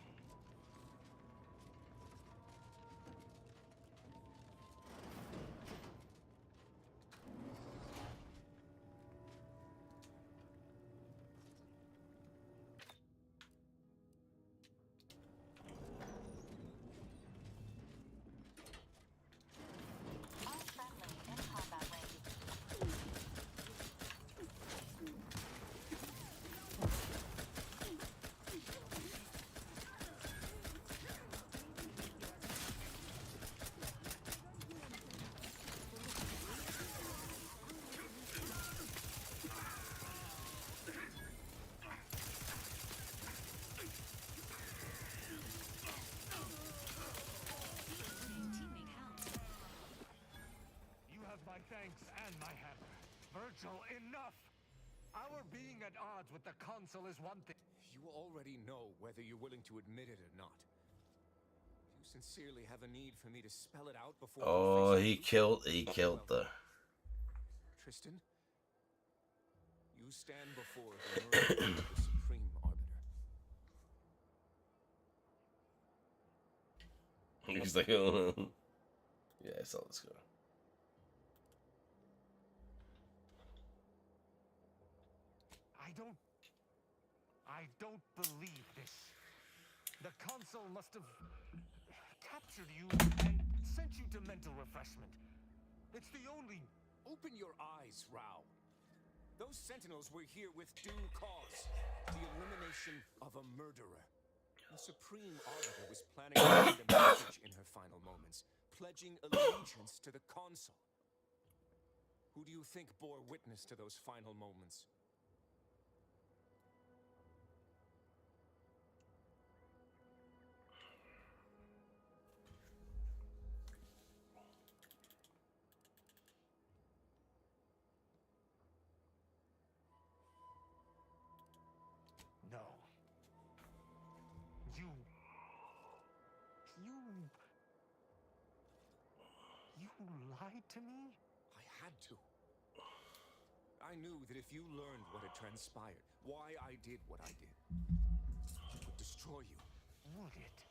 My thanks and my hammer. Virgil, enough! Our being at odds with the Consul is one thing. You already know whether you're willing to admit it or not. You sincerely have a need for me to spell it out before... Oh, he killed the... Tristan, you stand before the murder of the Supreme Arbiter. He's like, oh. Yeah, I saw this go. I don't believe this. The Consul must have captured you and sent you to mental refreshment. It's the only... Open your eyes, Rao. Those sentinels were here with due cause. The elimination of a murderer. The Supreme Arbiter was planning to send a message in her final moments, pledging allegiance to the Consul. Who do you think bore witness to those final moments? No. You lied to me? I had to. I knew that if you learned what had transpired, why I did what I did, it would destroy you. Would it?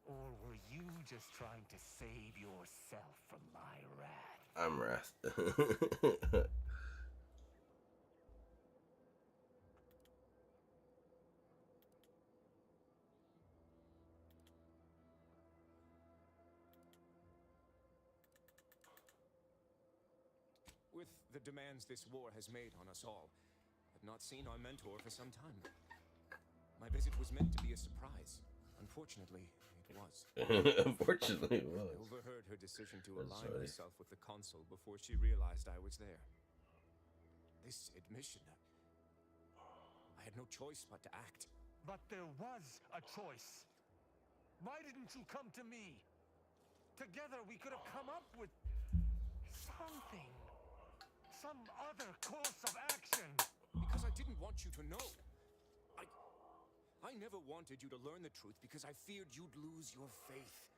Or were you just trying to save yourself from my wrath? I'm wrath. With the demands this war has made on us all, I've not seen our mentor for some time. My visit was meant to be a surprise. Unfortunately, it was. Unfortunately, it was. I overheard her decision to align herself with the Consul before she realized I was there. This admission, I had no choice but to act. But there was a choice. Why didn't you come to me? Together we could have come up with something. Some other course of action. Because I didn't want you to know. I never wanted you to learn the truth because I feared you'd lose your faith.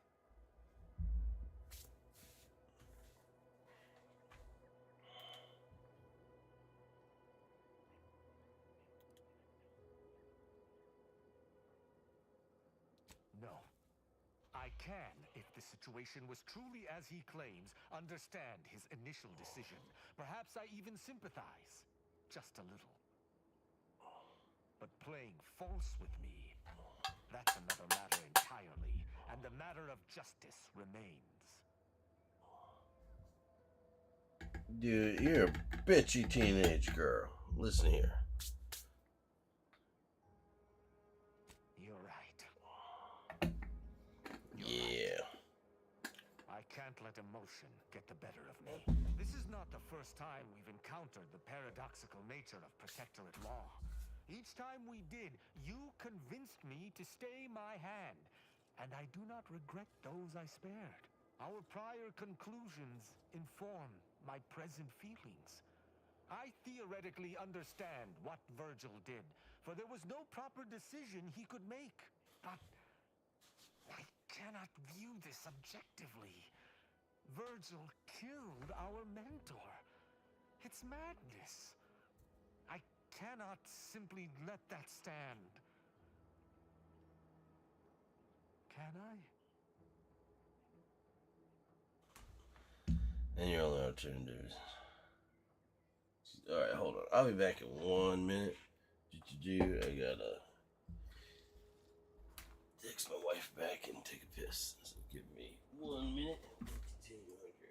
No. I can, if the situation was truly as he claims, understand his initial decision. Perhaps I even sympathize. Just a little. But playing false with me, that's another matter entirely, and the matter of justice remains. Dude, you're a bitchy teenage girl. Listen here. You're right. Yeah. I can't let emotion get the better of me. This is not the first time we've encountered the paradoxical nature of protectorate law. Each time we did, you convinced me to stay my hand, and I do not regret those I spared. Our prior conclusions inform my present feelings. I theoretically understand what Virgil did, for there was no proper decision he could make. But I cannot view this objectively. Virgil killed our mentor. It's madness. I cannot simply let that stand. Can I? And you're only on turn, dude. Alright, hold on. I'll be back in 1 minute. I gotta text my wife back and take a piss. So give me 1 minute. Continue on here.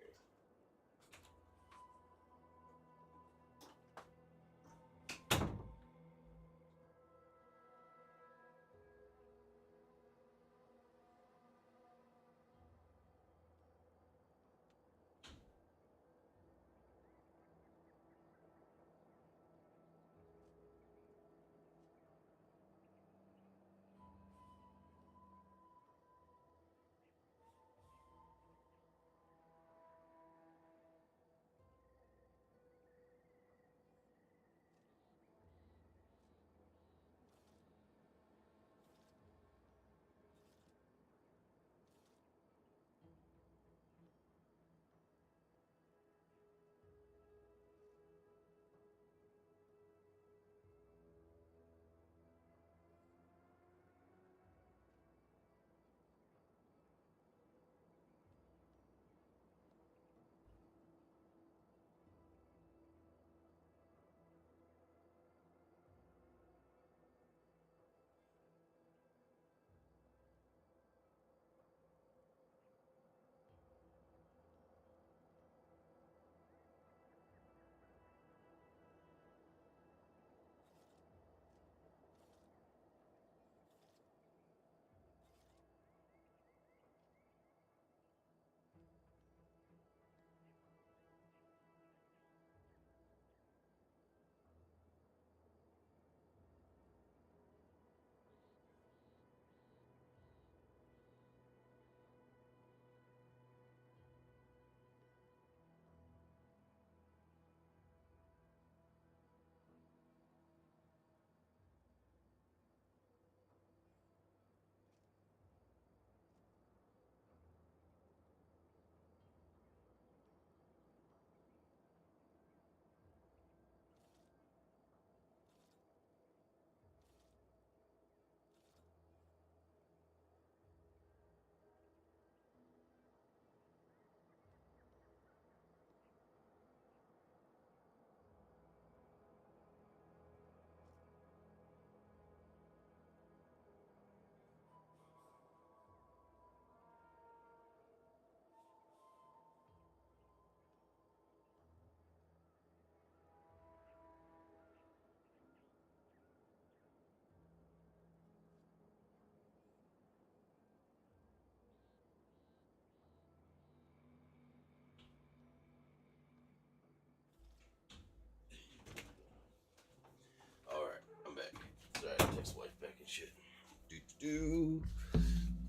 Alright, I'm back. Sorry, I text wife back and shit.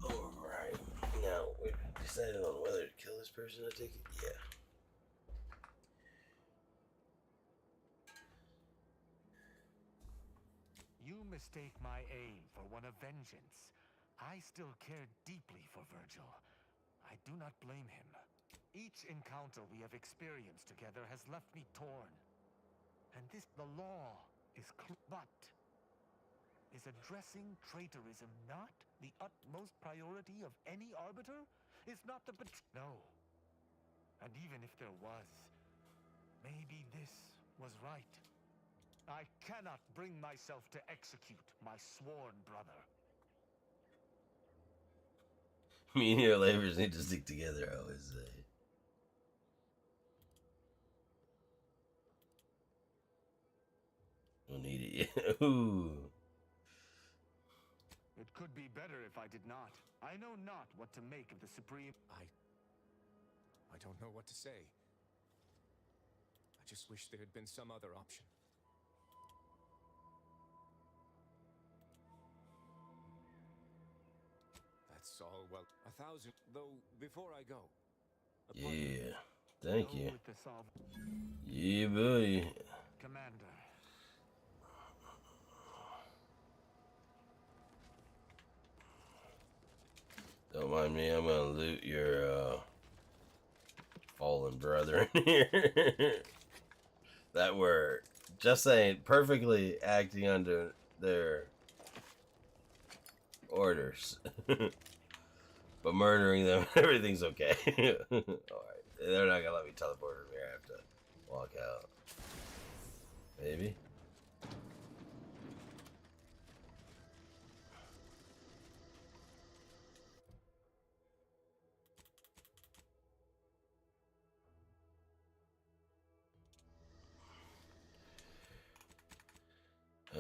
Alright. Now, we decided on whether to kill this person, I take it? Yeah. You mistake my aim for one of vengeance. I still care deeply for Virgil. I do not blame him. Each encounter we have experienced together has left me torn. And the law is but is addressing traitorism not the utmost priority of any arbiter? Is not the no. And even if there was, maybe this was right. I cannot bring myself to execute my sworn brother. Me and your labors need to stick together, I always say. Ooh. It could be better if I did not. I know not what to make of the Supreme. I don't know what to say. I just wish there had been some other option. That's all well. 1,000. Though, before I go. Yeah. Thank you. With the solve. Yeah, boy. Commander. Don't mind me, I'm gonna loot your fallen brethren here. That were just saying perfectly acting under their orders. But murdering them, everything's okay. Alright. They're not gonna let me teleport from here. I have to walk out. Maybe.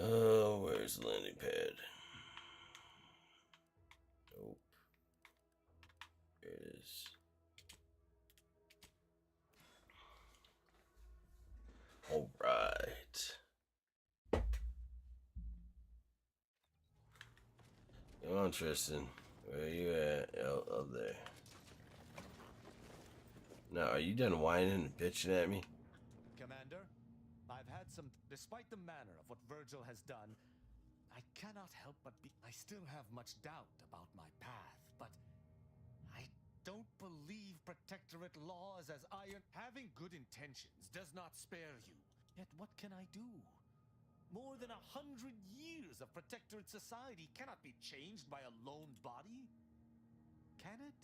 Oh, where's the landing pad? Nope. There it is. All right. Come on, Tristan. Where are you at? Oh, up there. Now, are you done whining and bitching at me? Commander, I've had some. Despite the manner of what Virgil has done, I cannot help but be. I still have much doubt about my path, but I don't believe Protectorate laws as iron. Having good intentions does not spare you. Yet what can I do? More than 100 years of Protectorate society cannot be changed by a lone body. Can it?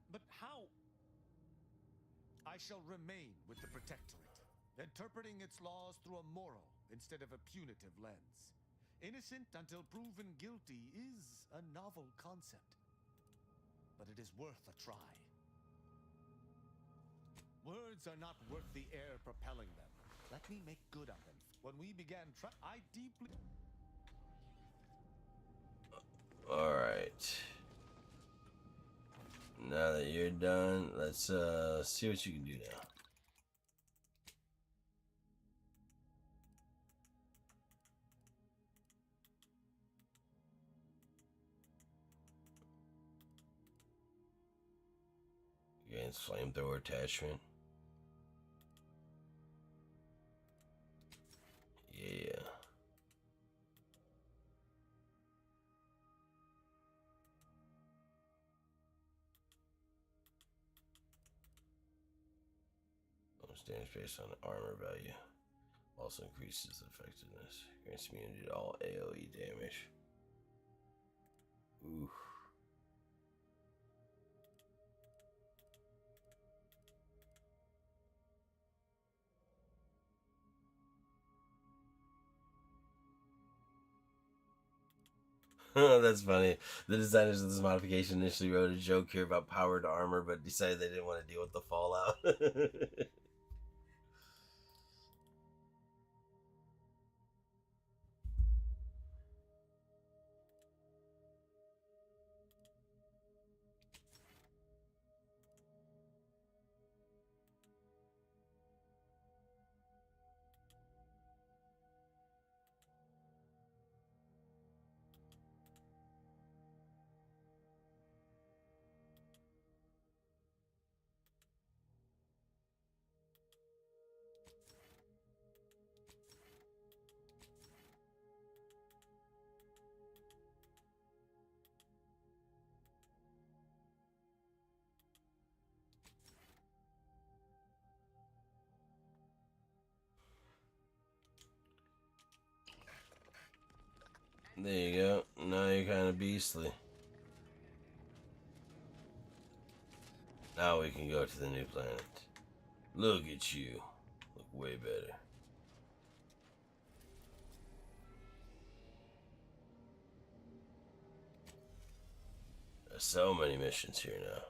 But how? I shall remain with the Protectorate, interpreting its laws through a moral instead of a punitive lens. Innocent until proven guilty is a novel concept, but it is worth a try. Words are not worth the air propelling them. Let me make good on them. When we began I deeply... Alright. Now that you're done, let's see what you can do now. Against flamethrower attachment. Yeah. Damage based on armor value. Also increases effectiveness. Grants immunity to all AoE damage. Ooh. That's funny. The designers of this modification initially wrote a joke here about powered armor, but decided they didn't want to deal with the fallout. There you go. Now you're kind of beastly. Now we can go to the new planet. Look at you. Look way better. There's so many missions here now.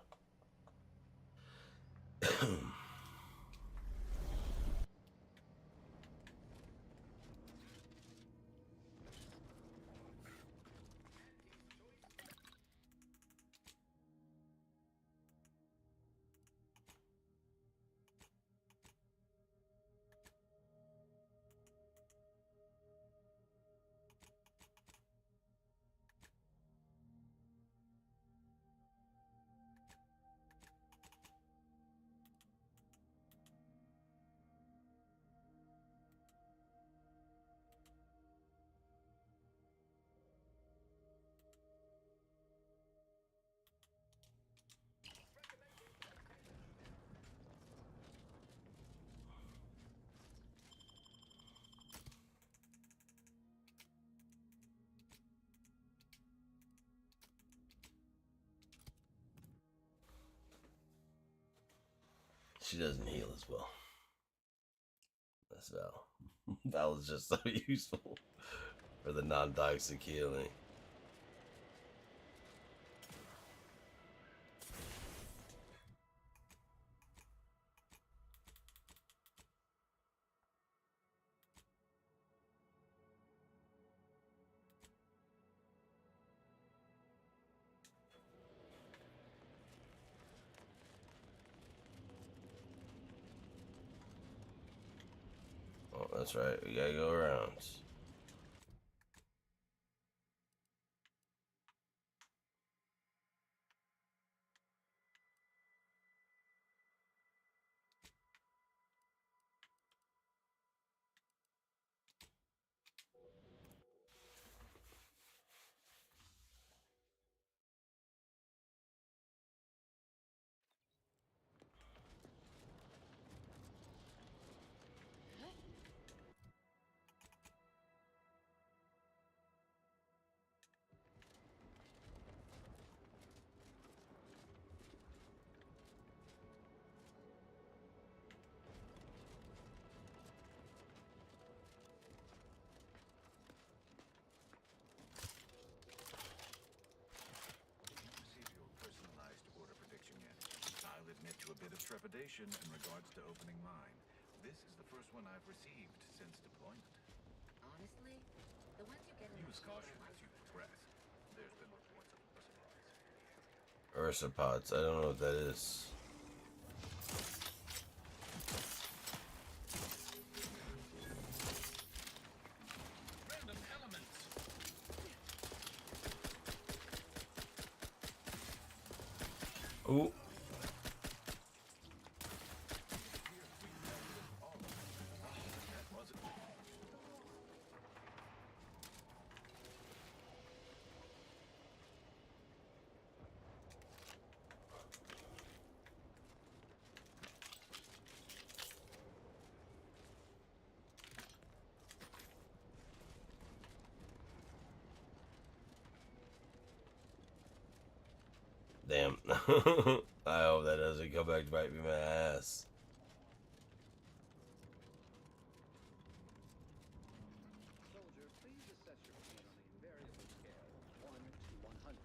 She doesn't heal as well. That's Val. Val is just so useful for the non-toxic healing. Oh, that's right. We gotta go around. I'll admit to a bit of trepidation in regards to opening mine. This is the first one I've received since deployment. Honestly, the ones you get in Use the caution as you progress. There's been reports of supplies. Ursopods. I don't know what that is. Random elements. Ooh. Damn. I hope that doesn't come back to bite me in my ass. Soldier, please assess your pain on a variable scale, 1 to 100.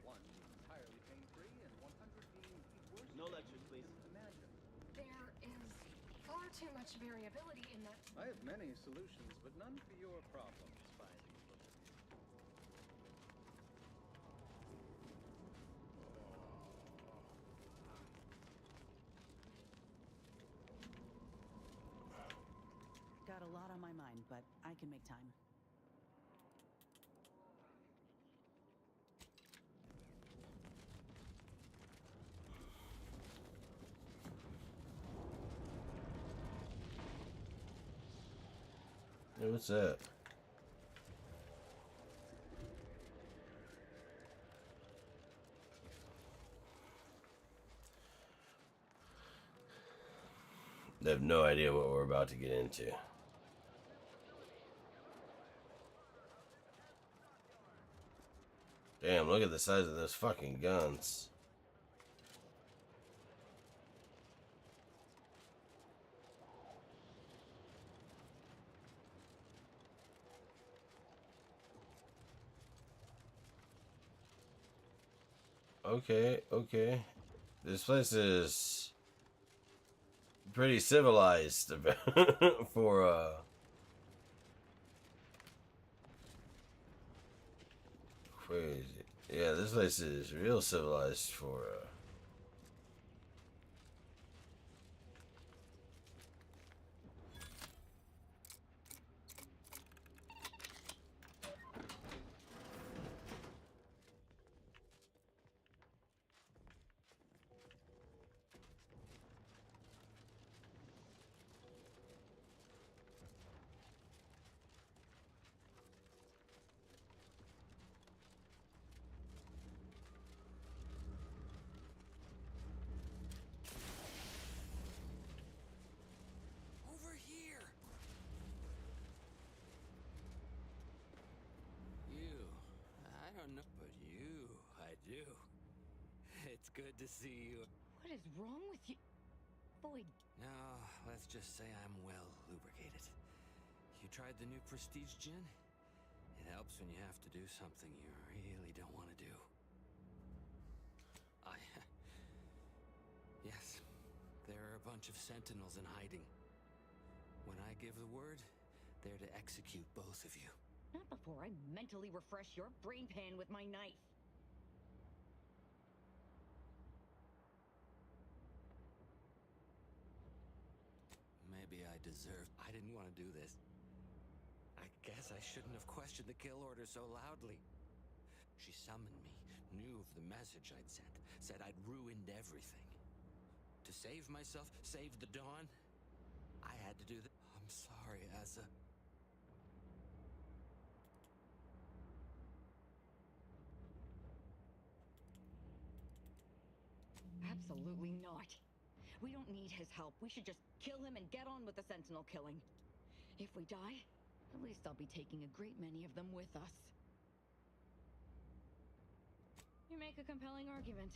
1 being entirely pain-free, and 100 being the worst. No lectures, please. Imagine. There is far too much variability in that. I have many solutions, but none for your problems, fine people. Got a lot on my mind, but I can make time. Hey, what's that? They have no idea what we're about to get into. Damn, look at the size of those fucking guns. Okay, okay. This place is pretty civilized for crazy. Yeah, this place is real civilized for Over here! You. I don't know, but you, I do. It's good to see you. What is wrong with you? Boyd. Now, let's just say I'm well lubricated. You tried the new Prestige gin? It helps when you have to do something you really don't want to do. Yes, there are a bunch of sentinels in hiding. When I give the word, they're to execute both of you. Not before I mentally refresh your brain pan with my knife. Maybe I deserved. I didn't want to do this. I guess I shouldn't have questioned the kill order so loudly. She summoned me, knew of the message I'd sent, said I'd ruined everything. To save myself, save the Dawn, I had to do that. I'm sorry, Asa. Absolutely not. We don't need his help. We should just kill him and get on with the Sentinel killing. If we die, at least I'll be taking a great many of them with us. You make a compelling argument.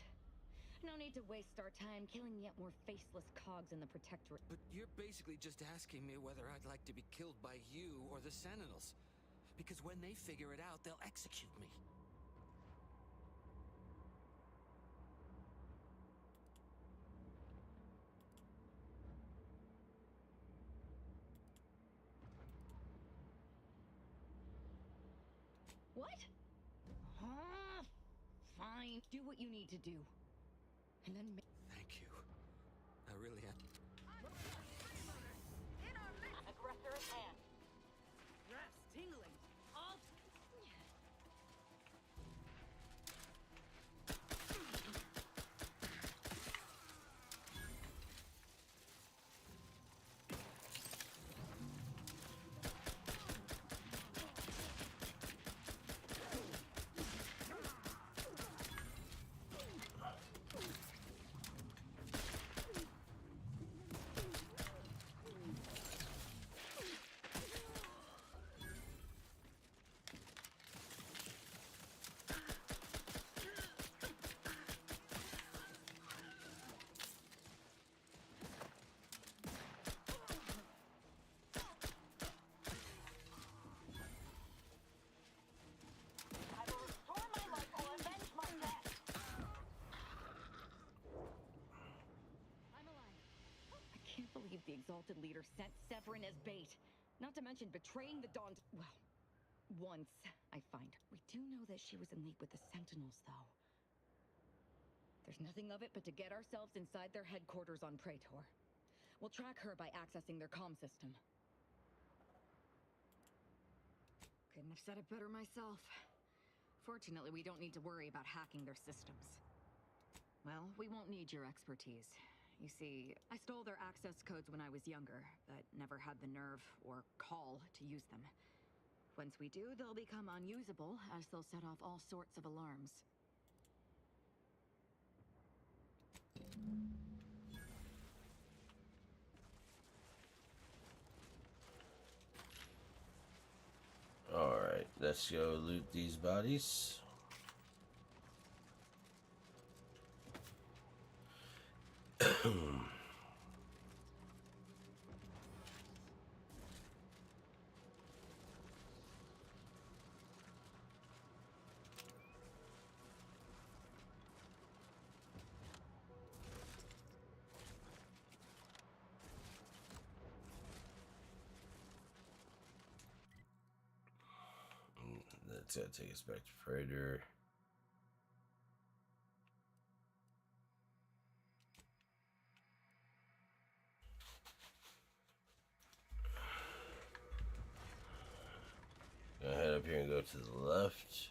No need to waste our time killing yet more faceless cogs in the Protectorate. But you're basically just asking me whether I'd like to be killed by you or the Sentinels. Because when they figure it out, they'll execute me. What? Fine. Do what you need to do. And then Thank you. I really have. Aggressor at hand. Reps tingling. All. The Exalted Leader sent Severin as bait. Not to mention betraying the Dawn. Well, once, I find. We do know that she was in league with the Sentinels, though. There's nothing of it but to get ourselves inside their headquarters on Praetor. We'll track her by accessing their comm system. Couldn't have said it better myself. Fortunately, we don't need to worry about hacking their systems. Well, we won't need your expertise. You see, I stole their access codes when I was younger, but never had the nerve or call to use them. Once we do, they'll become unusable, as they'll set off all sorts of alarms. Alright, let's go loot these bodies. That's gonna take us back to Praetor. Gonna head up here and go to the left.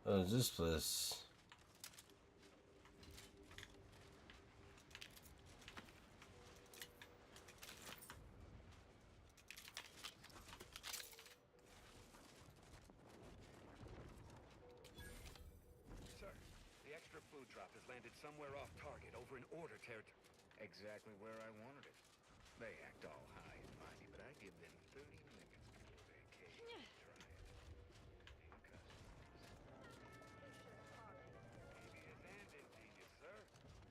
Oh, is this place? landed somewhere off target over in Order territory. Exactly where I wanted it. They act all high and mighty, but I give them 30 minutes before they cave and try it. In customs. Devious and ingenious, sir.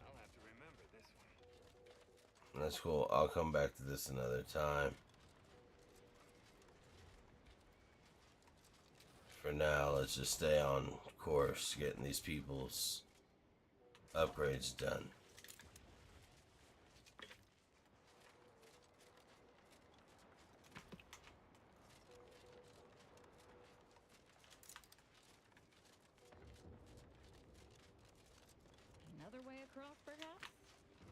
I'll have to remember this one. That's cool. I'll come back to this another time. For now, let's just stay on course, getting these people's upgrades done. Another way across, perhaps?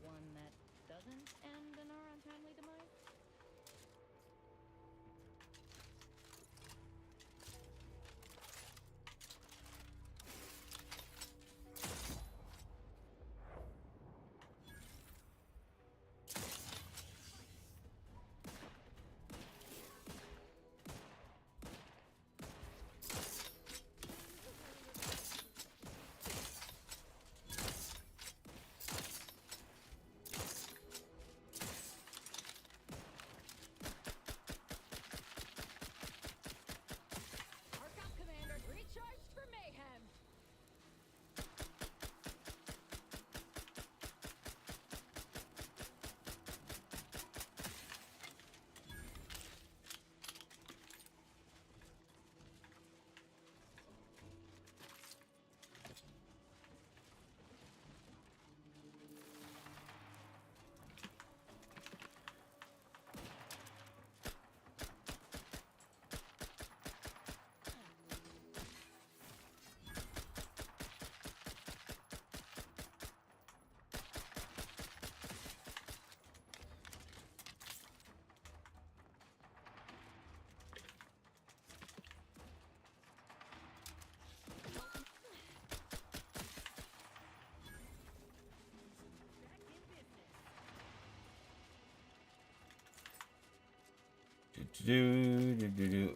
One that doesn't end in our untimely demise?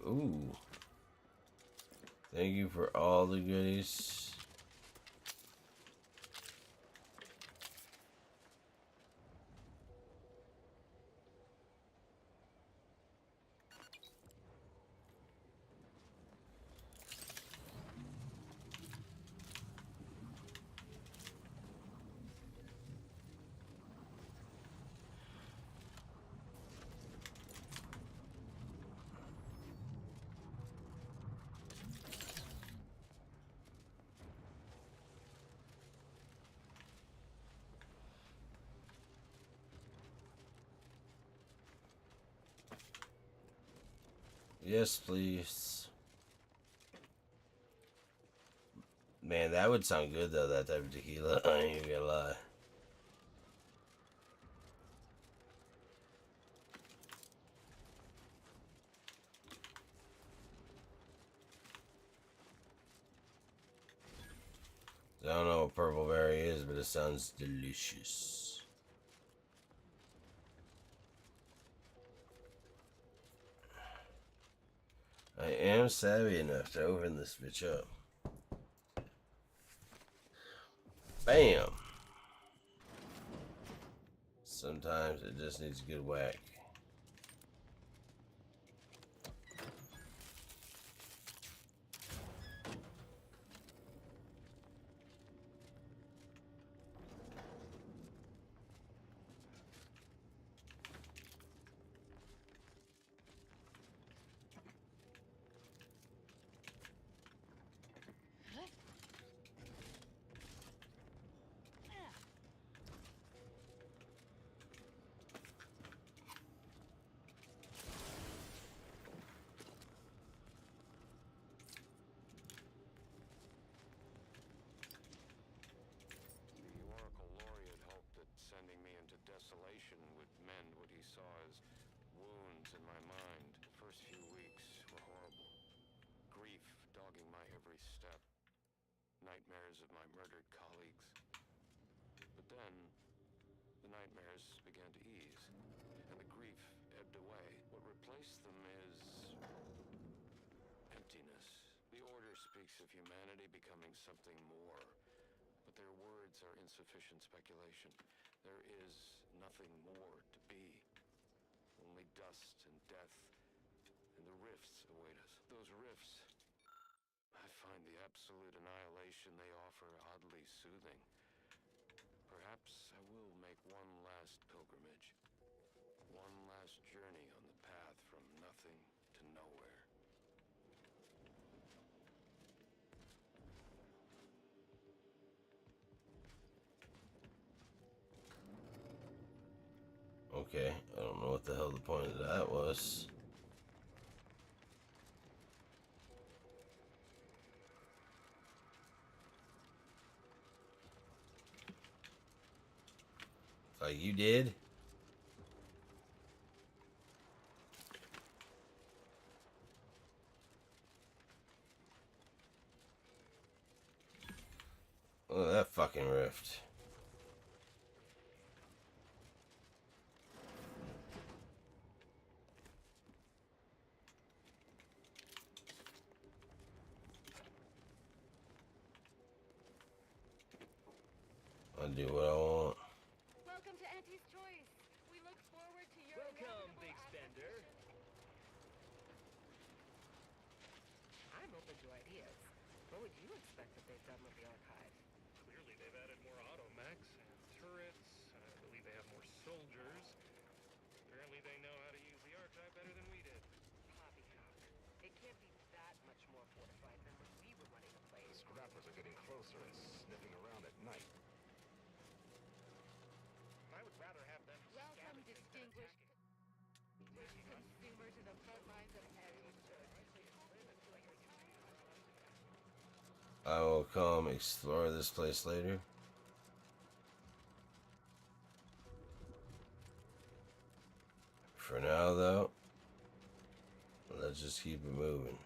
Ooh. Thank you for all the goodies. Yes, please. Man, that would sound good though, that type of tequila. I ain't even gonna lie. I don't know what purple berry is, but it sounds delicious. I am savvy enough to open this bitch up. Bam! Sometimes it just needs a good whack. Desolation would mend what he saw as wounds in my mind. The first few weeks were horrible. Grief dogging my every step. Nightmares of my murdered colleagues. But then, the nightmares began to ease, and the grief ebbed away. What replaced them is emptiness. The Order speaks of humanity becoming something more, but Their words are insufficient speculation. There is nothing more to be. Only dust and death, and the rifts await us. Those rifts, I find the absolute annihilation they offer oddly soothing. Perhaps I will make one last pilgrimage. One last journey on the path from nothing to nowhere. Okay, I don't know what the hell the point of that was. Like you did? Oh, that fucking rift. I'll do what I want. Welcome to Auntie's Choice. We look forward to your Welcome, big spender. I'm open to ideas. What would you expect that they've done with the archive? Clearly, they've added more automechs and turrets. I believe they have more soldiers. Apparently, they know how to use the archive better than we did. Poppycock. It can't be that much more fortified than when we were running the place. The scrappers are getting closer and sniffing around at night. I would rather have them Welcome, scavenging than distinguished attacking. consumer, to the front lines of Auntie's Choice. I will come explore this place later. For now, though, let's just keep it moving.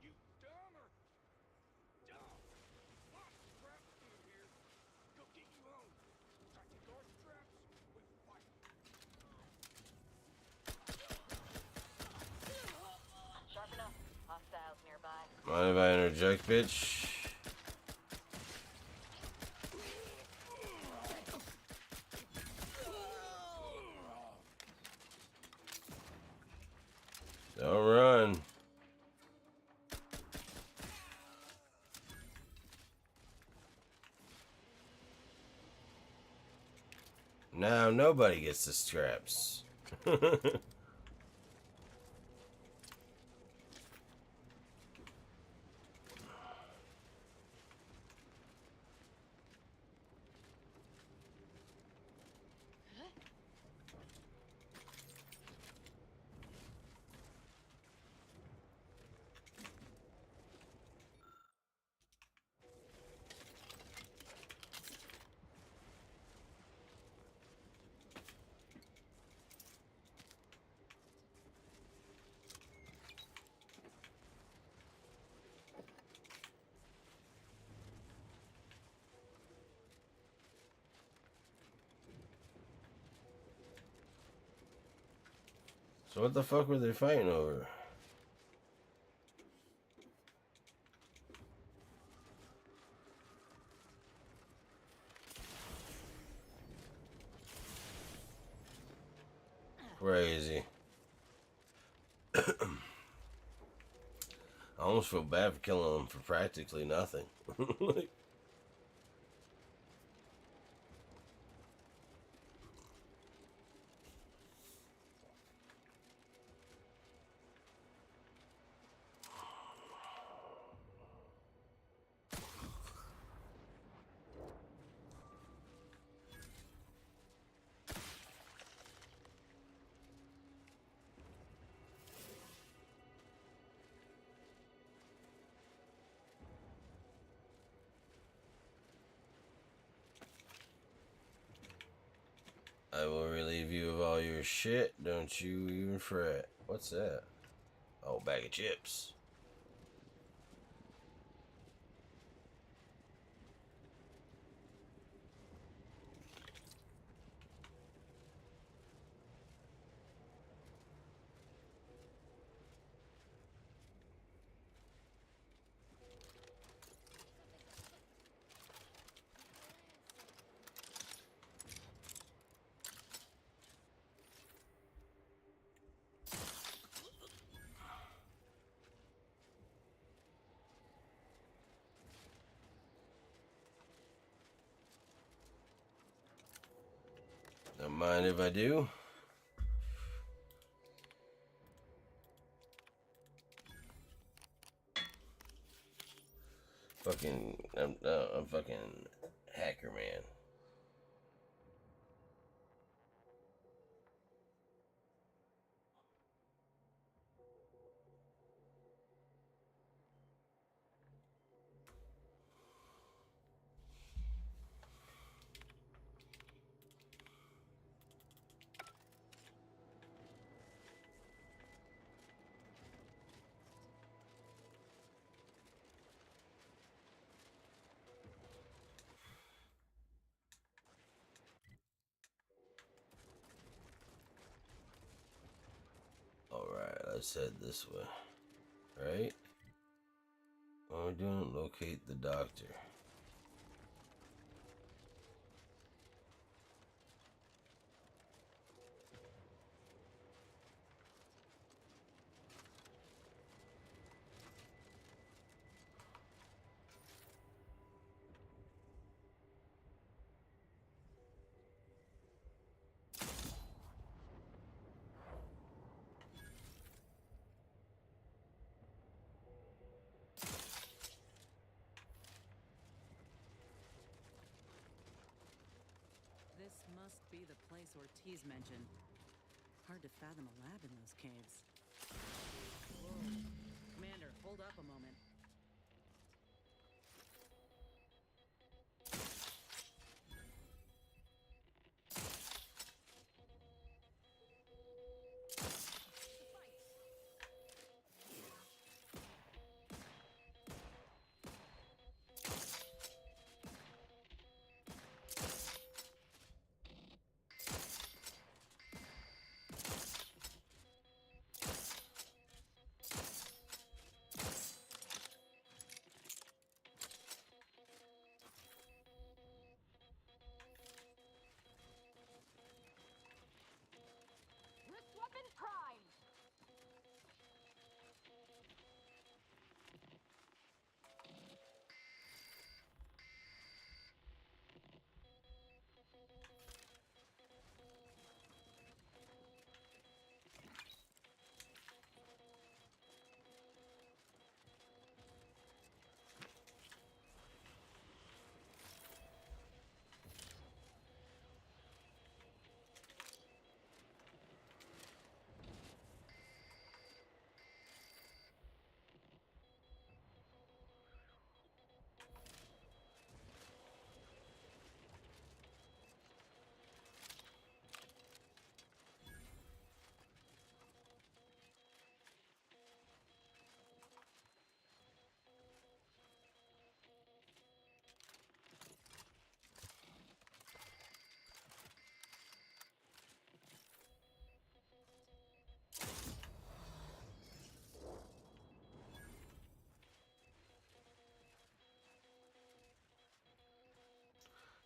You dumber! Dumb! Lots of crap to do here. Go get you home. Track the guard straps with fire. Sharp enough. Hostiles nearby. Mind if I interject, bitch? Don't run. Now nobody gets the scraps. So what the fuck were they fighting over? Crazy. I almost feel bad for killing them for practically nothing. Like, all your shit. Don't you even fret. What's that? Oh, bag of chips. Don't mind if I do. I'm fucking hacker man. Alright, let's head this way. Right? What we're doing, locate the doctor. This must be the place Ortiz mentioned. Hard to fathom a lab in those caves. Whoa. Commander, hold up a moment. Wrist weapon prime!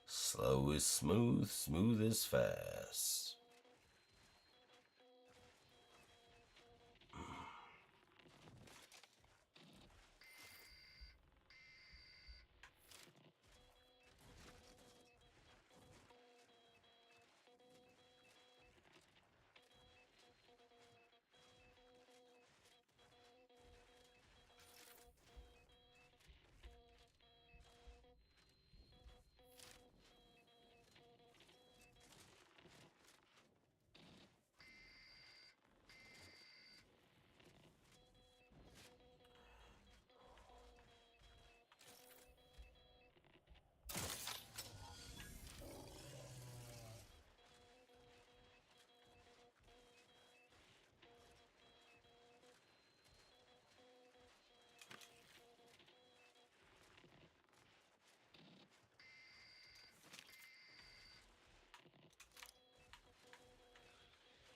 Slow is smooth, smooth is fast.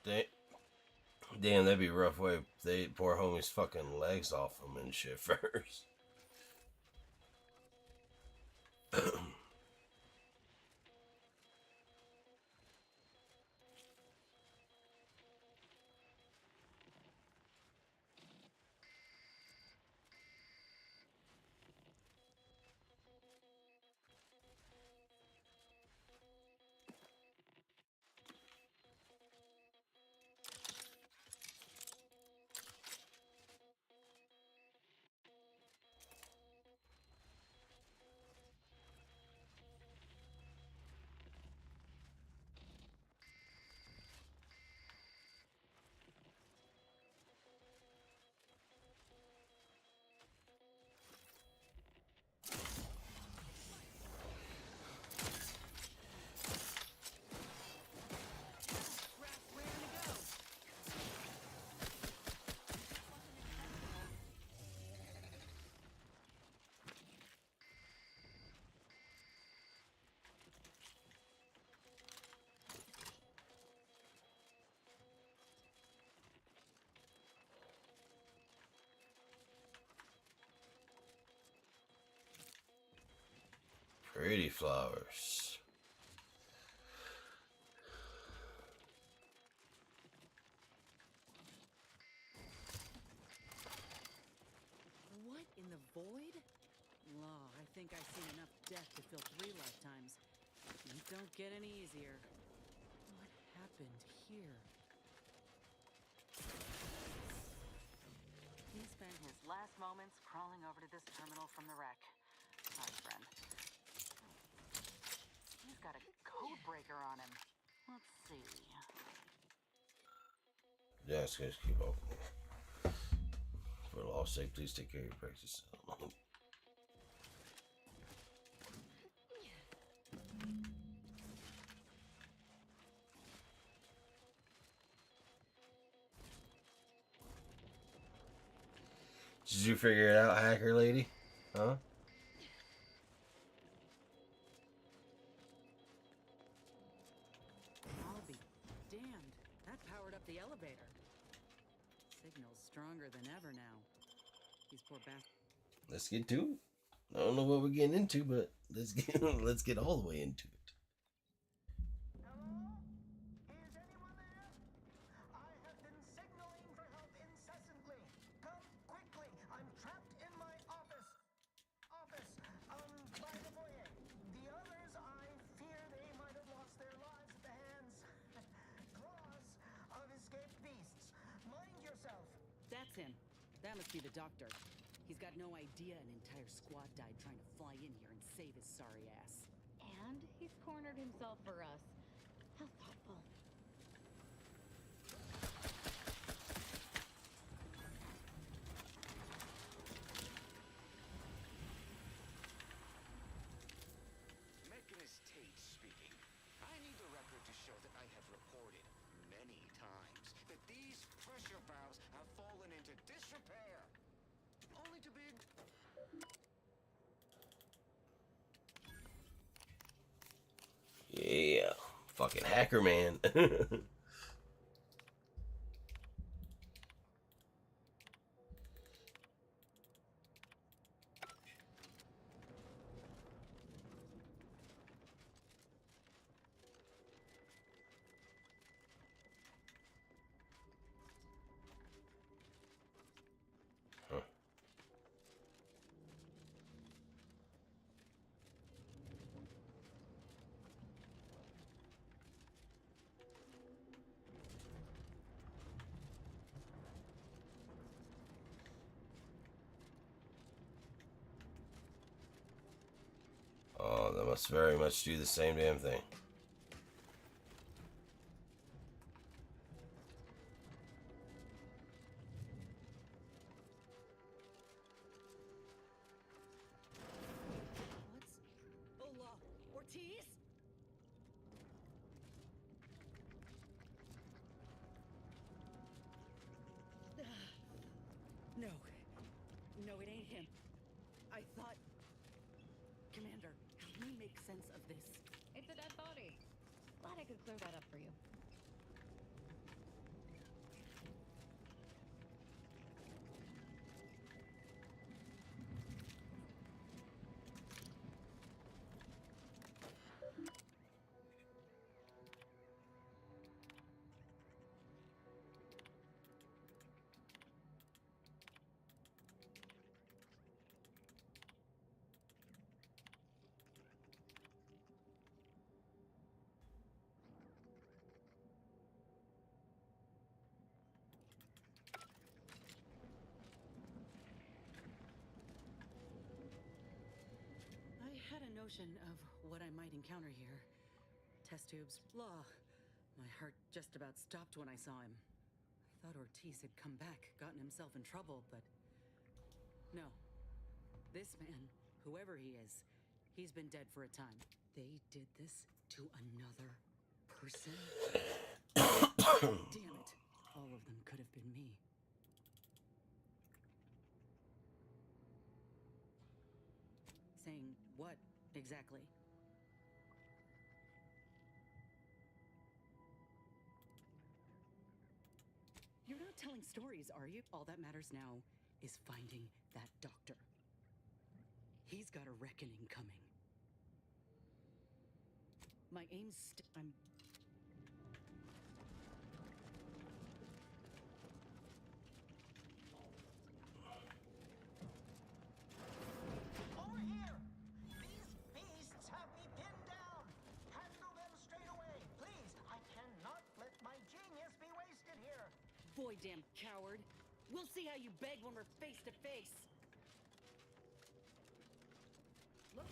Damn, that'd be a rough way. They poor homie's fucking legs off him and shit first. Pretty flowers. What in the void? Law, I think I've seen enough death to fill 3 lifetimes. These don't get any easier. What happened here? He spent his last moments crawling over to this terminal from the wreck. Sorry, friend. He's got a code breaker on him. Let's see. Yeah, let's just keep up. For law's sake, please take care of your practice. Did you figure it out, hacker lady? Huh? I'll be damned. That powered up the elevator. Signal's stronger than ever now. These poor bastards. Let's get to it. I don't know what we're getting into, but let's get all the way into it. That's him. That must be the doctor. He's got no idea an entire squad died trying to fly in here and save his sorry ass. And he's cornered himself for us. How thoughtful. Menace speaking. I need the record to show that I have reported many times that these pressure valves have fallen into disrepair. Only to be... Yeah, fucking hacker man. Oh, that must very much do the same damn thing. What's... Ola? Ortiz? No. No, it ain't him. I thought... Commander, help me make sense of this. It's a dead body. Glad I could clear that up for you. notion of what I might encounter here. Test tubes, blah. My heart just about stopped when I saw him. I thought Ortiz had come back, gotten himself in trouble, but... No. This man, whoever he is, he's been dead for a time. They did this to another person? Damn it. All of them could have been me. Saying what, exactly? You're not telling stories, are you? All that matters now is finding that doctor. He's got a reckoning coming. My aim's I'm... Over here! These beasts have me pinned down! Handle them straight away, please! I cannot let my genius be wasted here! Boy, damn coward. We'll see how you beg when we're face to face. Look.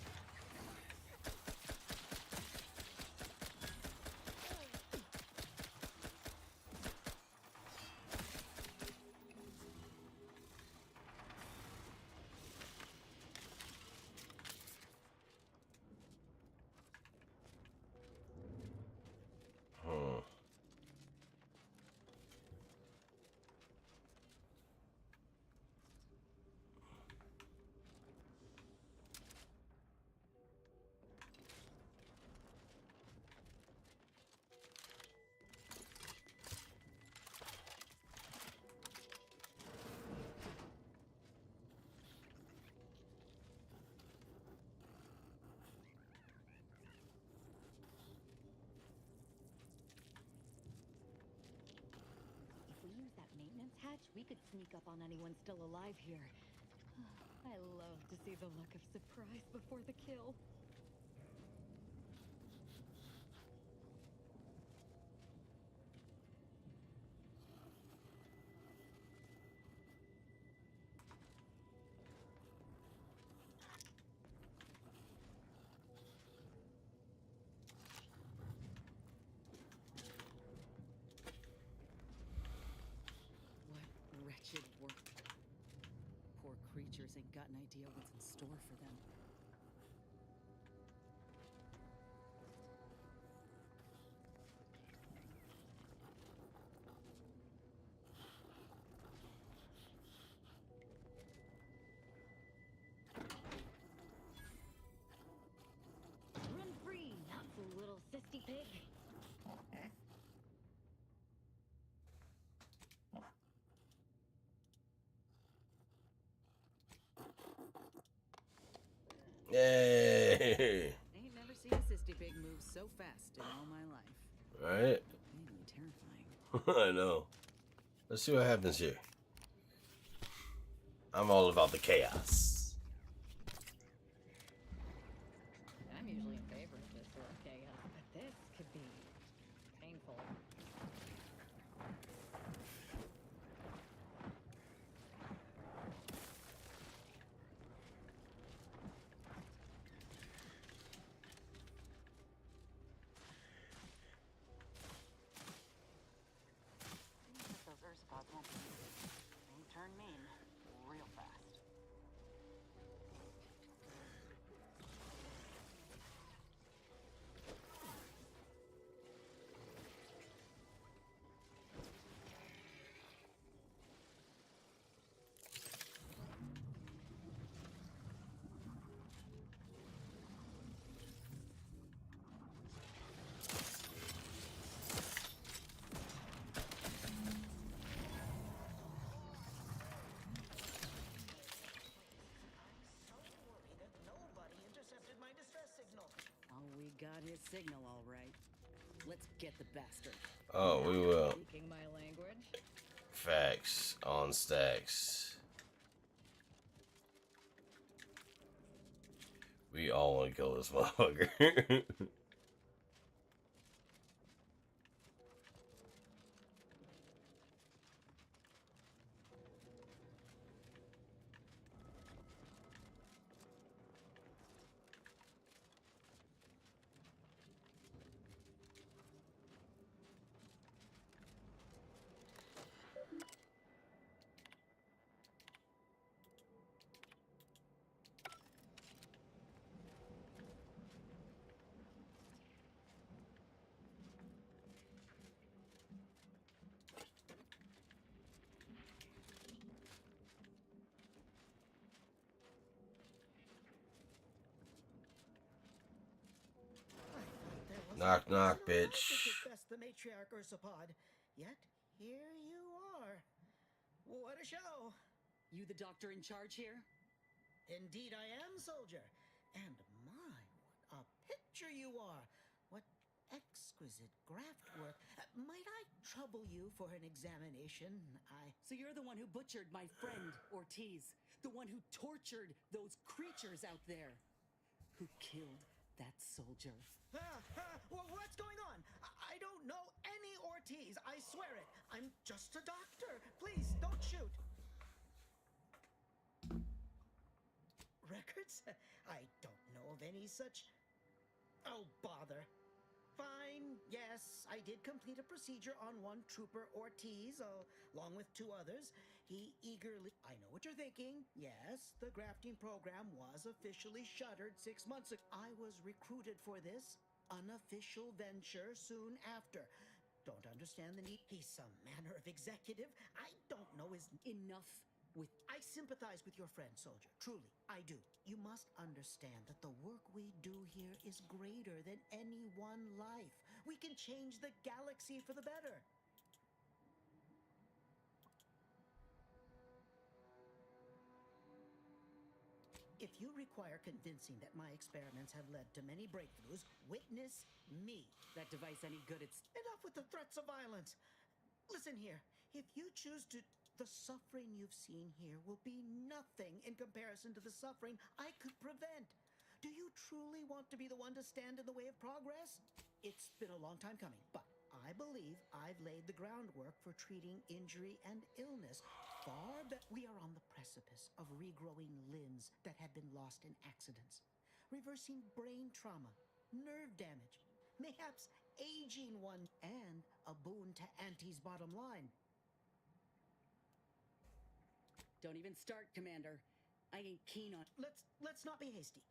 Maintenance hatch, we could sneak up on anyone still alive here. I love to see the look of surprise before the kill. Wretched work. Poor creatures ain't got an idea what's in store for them. Run free, you little sissy pig. Yay! Ain't never seen a cysty pig move so fast in all my life. Right? Vaguely terrifying. I know. Let's see what happens here. I'm all about the chaos. I'm usually in favor of this sort of chaos, but this could be painful. Those Ursapods won't be easy. They turn mean real fast. We got his signal all right. Let's get the bastard. Oh, we will. Speaking my language. Facts on stacks. We all want to kill this motherfucker. Knock, knock, To bitch. confess the matriarch Ursapod. Yet, here you are. What a show! You the doctor in charge here? Indeed I am, soldier. And my, what a picture you are! What exquisite graft work. Might I trouble you for an examination? So you're the one who butchered my friend, Ortiz. The one who tortured those creatures out there. Who killed that soldier. What's going on? I don't know any Ortiz. I swear it. I'm just a doctor. Please, don't shoot. Records? I don't know of any such... Oh, bother. Fine, yes, I did complete a procedure on one Trooper Ortiz, along with 2 others. He eagerly... I know what you're thinking. Yes, the grafting program was officially shuttered 6 months ago. I was recruited for this unofficial venture soon after. Don't understand the need. He's some manner of executive. I don't know his... Enough with... I sympathize with your friend, soldier. Truly, I do. You must understand that the work we do here is greater than any one life. We can change the galaxy for the better. If you require convincing that my experiments have led to many breakthroughs, witness me. That device any good? It's... Enough with the threats of violence. Listen here. If you choose to... The suffering you've seen here will be nothing in comparison to the suffering I could prevent. Do you truly want to be the one to stand in the way of progress? It's been a long time coming, but I believe I've laid the groundwork for treating injury and illness. We are on the precipice of regrowing limbs that have been lost in accidents, reversing brain trauma, nerve damage, mayhaps aging one, and a boon to Auntie's bottom line. Don't even start, Commander. I ain't keen on... Let's not be hasty.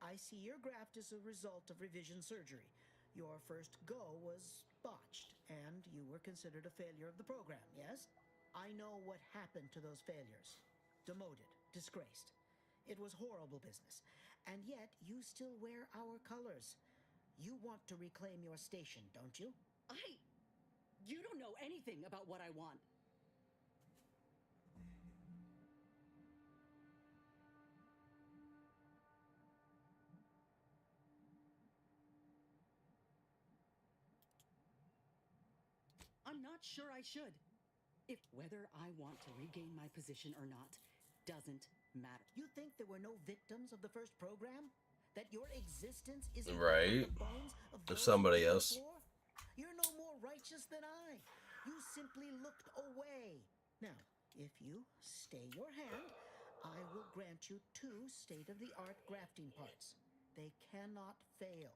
I see your graft is a result of revision surgery. Your first go was botched, and you were considered a failure of the program, yes? I know what happened to those failures. Demoted, disgraced. It was horrible business. And yet, you still wear our colors. You want to reclaim your station, don't you? You don't know anything about what I want. I'm not sure I should. If whether I want to regain my position or not doesn't matter. You think there were no victims of the first program? That your existence is Right. the bones of Of somebody else. before? You're no more righteous than I. You simply looked away. Now, if you stay your hand, I will grant you 2 state-of-the-art grafting parts. They cannot fail.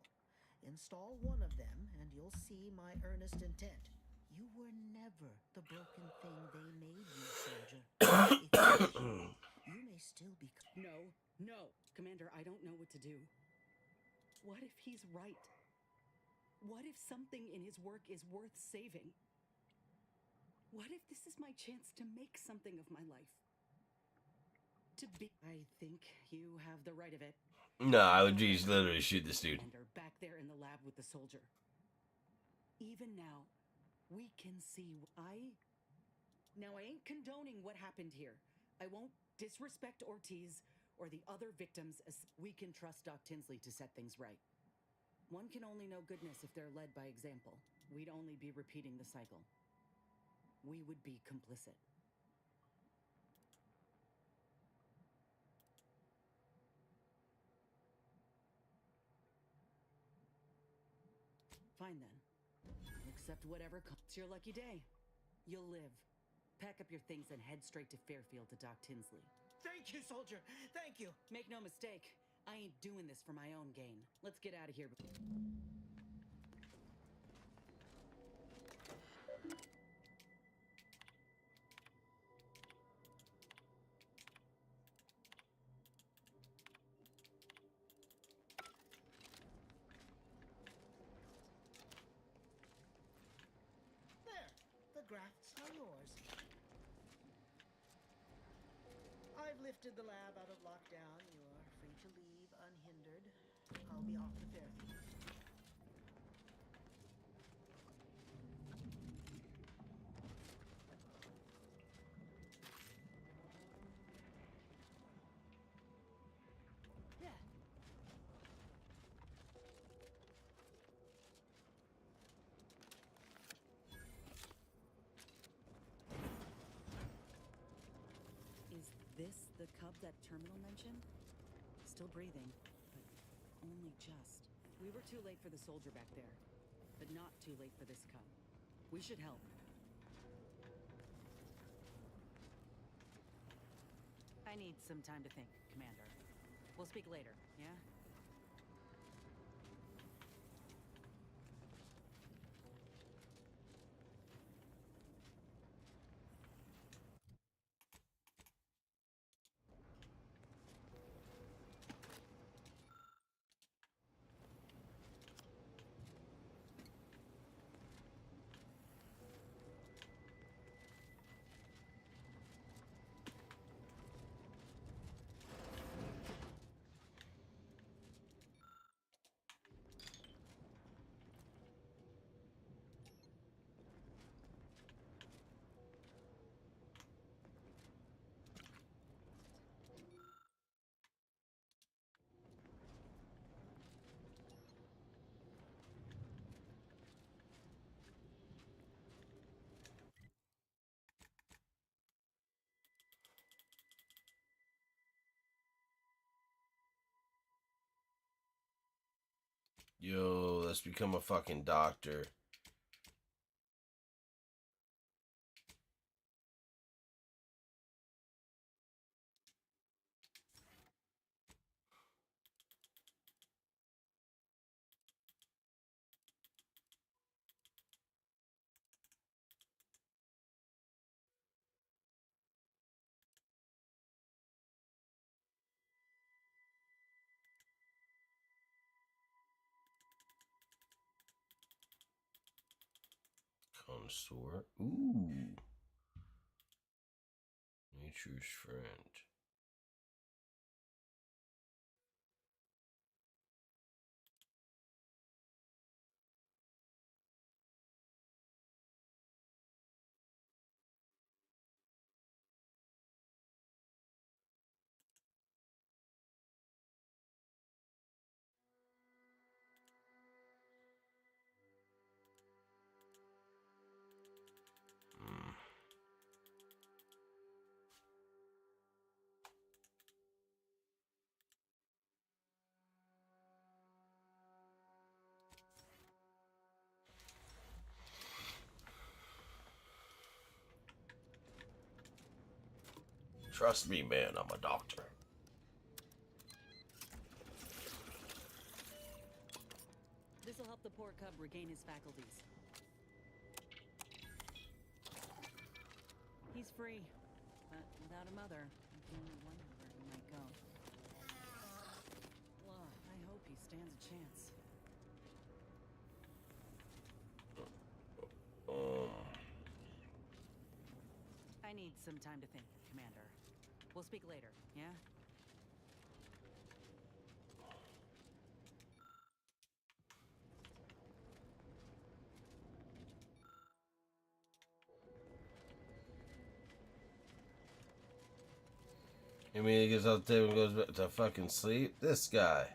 Install one of them, and you'll see my earnest intent. You were never the broken thing they made you, soldier. If you may still be... No. Commander, I don't know what to do. What if he's right? What if something in his work is worth saving? What if this is my chance to make something of my life? I think you have the right of it. No, I would just literally shoot this dude. Commander, back there in the lab with the soldier. Even now, we can see... Now, I ain't condoning what happened here. I won't disrespect Ortiz or the other victims as we can trust Doc Tinsley to set things right. One can only know goodness if they're led by example. We'd only be repeating the cycle. We would be complicit. Fine then. I'll accept whatever comes. It's your lucky day. You'll live. Pack up your things and head straight to Fairfield to Doc Tinsley. Thank you, soldier. Thank you. Make no mistake, I ain't doing this for my own gain. Let's get out of here. There. The grafts are yours. I've lifted the lab out of lockdown. You are free to leave unhindered. I'll be off to Fairfield. The cub that Terminal mentioned? Still breathing, but only just. We were too late for the soldier back there, but not too late for this cub. We should help. I need some time to think, Commander. We'll speak later, yeah? Yo, let's become a fucking doctor. Connoisseur. Ooh. Nature's friend. Trust me, man, I'm a doctor. This'll help the poor cub regain his faculties. He's free, but without a mother, I can only wonder where he might go. Well, I hope he stands a chance. I need some time to think, Commander. We'll speak later, yeah? I mean, he gets out there and goes back to fucking sleep. This guy.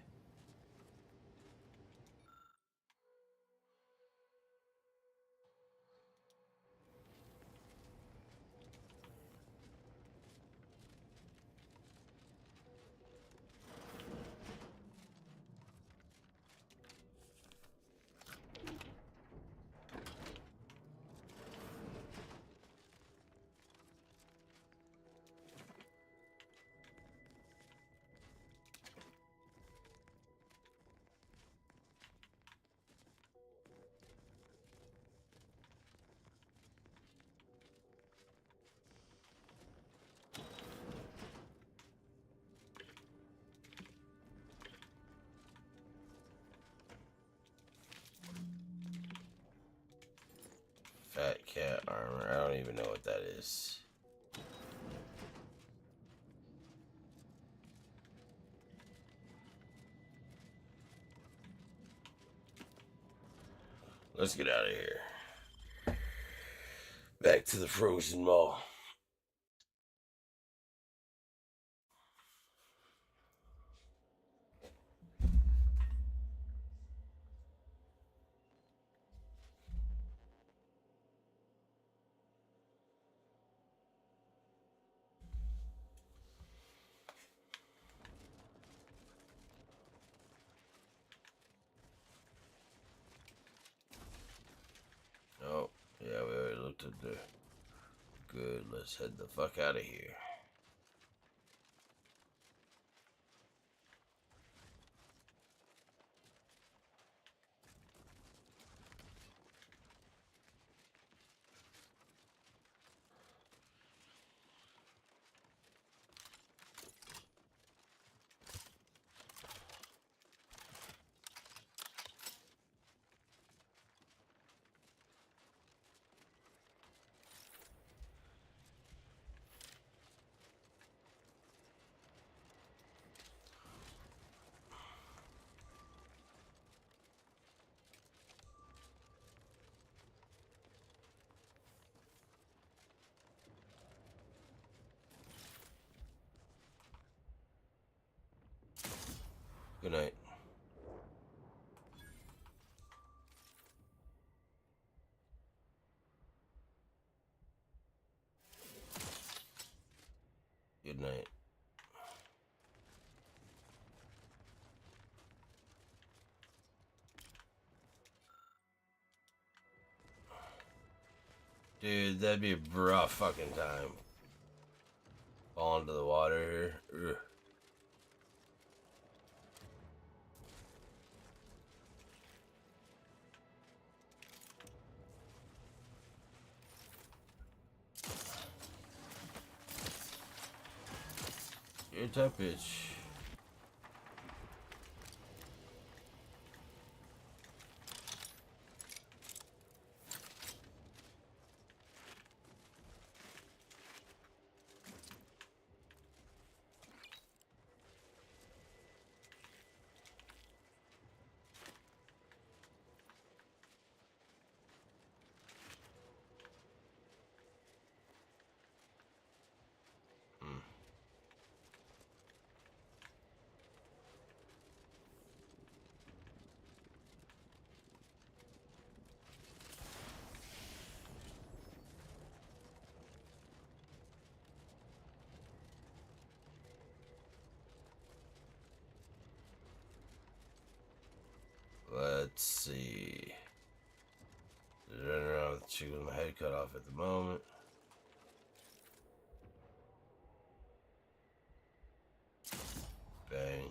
Fat cat armor. I don't even know what that is. Let's get out of here. Back to the frozen mall. water. Good, let's head the fuck out of here. Good night. Good night. Dude, that'd be a rough fucking time. Fall into the water here. Ugh. You're a tough bitch. Let's see. Just running around with the chicken with my head cut off at the moment. Bang.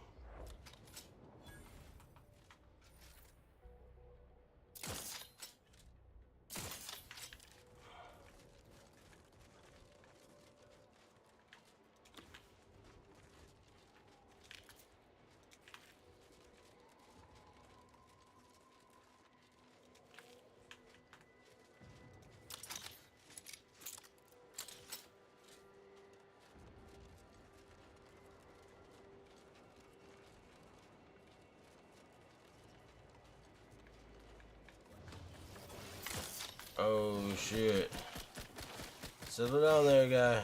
Oh shit. Settle down there, guy.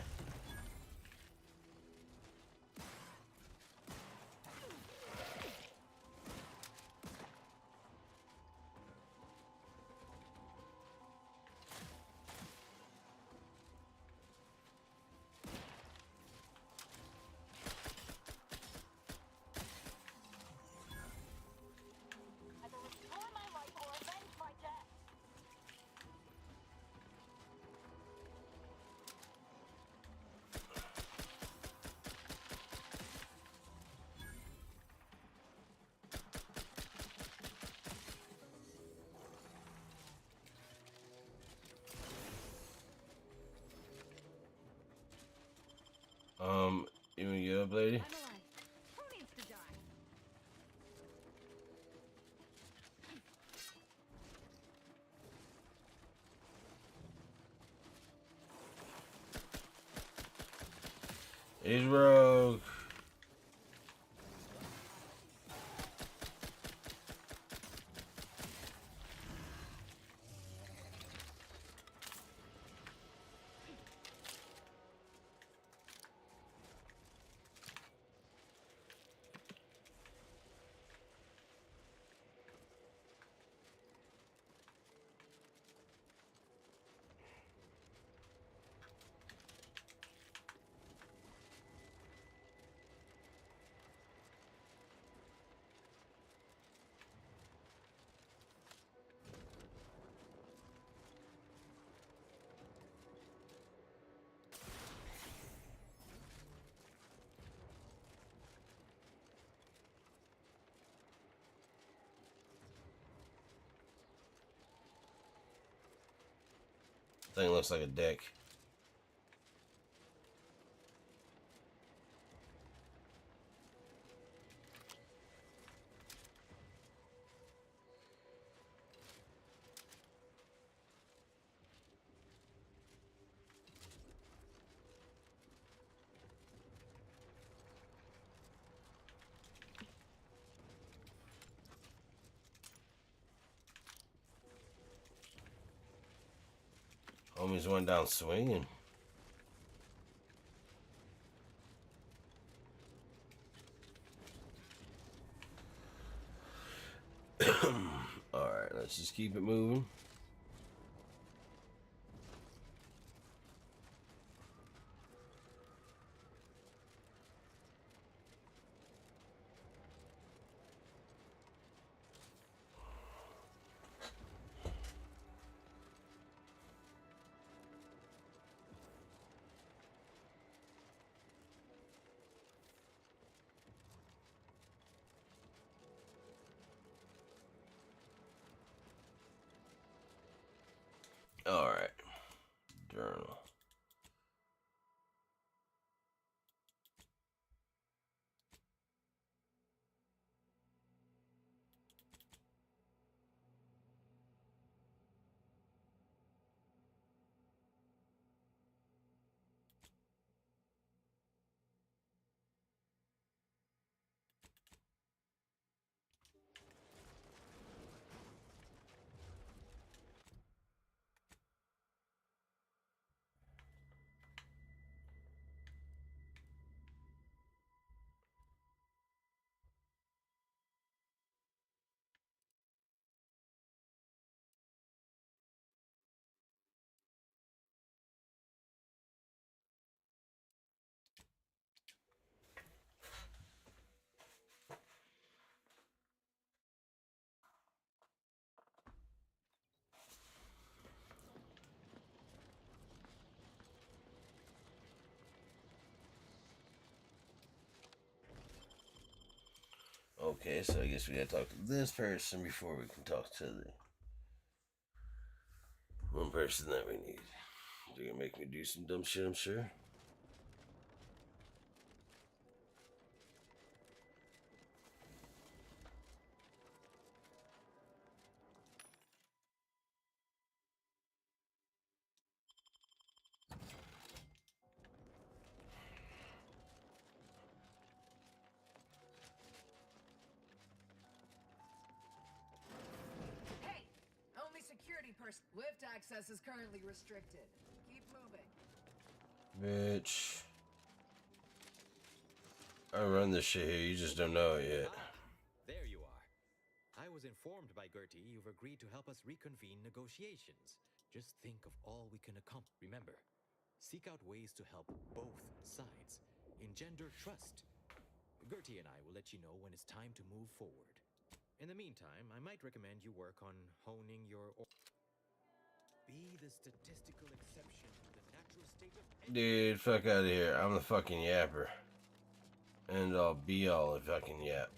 You wanna get up, lady? Who needs to die? He's rogue. thing looks like a dick. Homies went down swinging. Alright, let's just keep it moving. Alright. Journal. Okay, so I guess we gotta talk to this person before we can talk to the one person that we need. They're gonna make me do some dumb shit, I'm sure. Hey! Only security person. Lift access is currently restricted. Keep moving. Bitch. I run this shit here, you just don't know it yet. There you are. I was informed by Gertie you've agreed to help us reconvene negotiations. Just think of all we can accomplish. Remember, seek out ways to help both sides. Engender trust. Gertie and I will let you know when it's time to move forward. In the meantime, I might recommend you work on honing your... Be the statistical exception to the natural state of... Dude, fuck out of here. I'm the fucking yapper. And I'll be all if I can yap.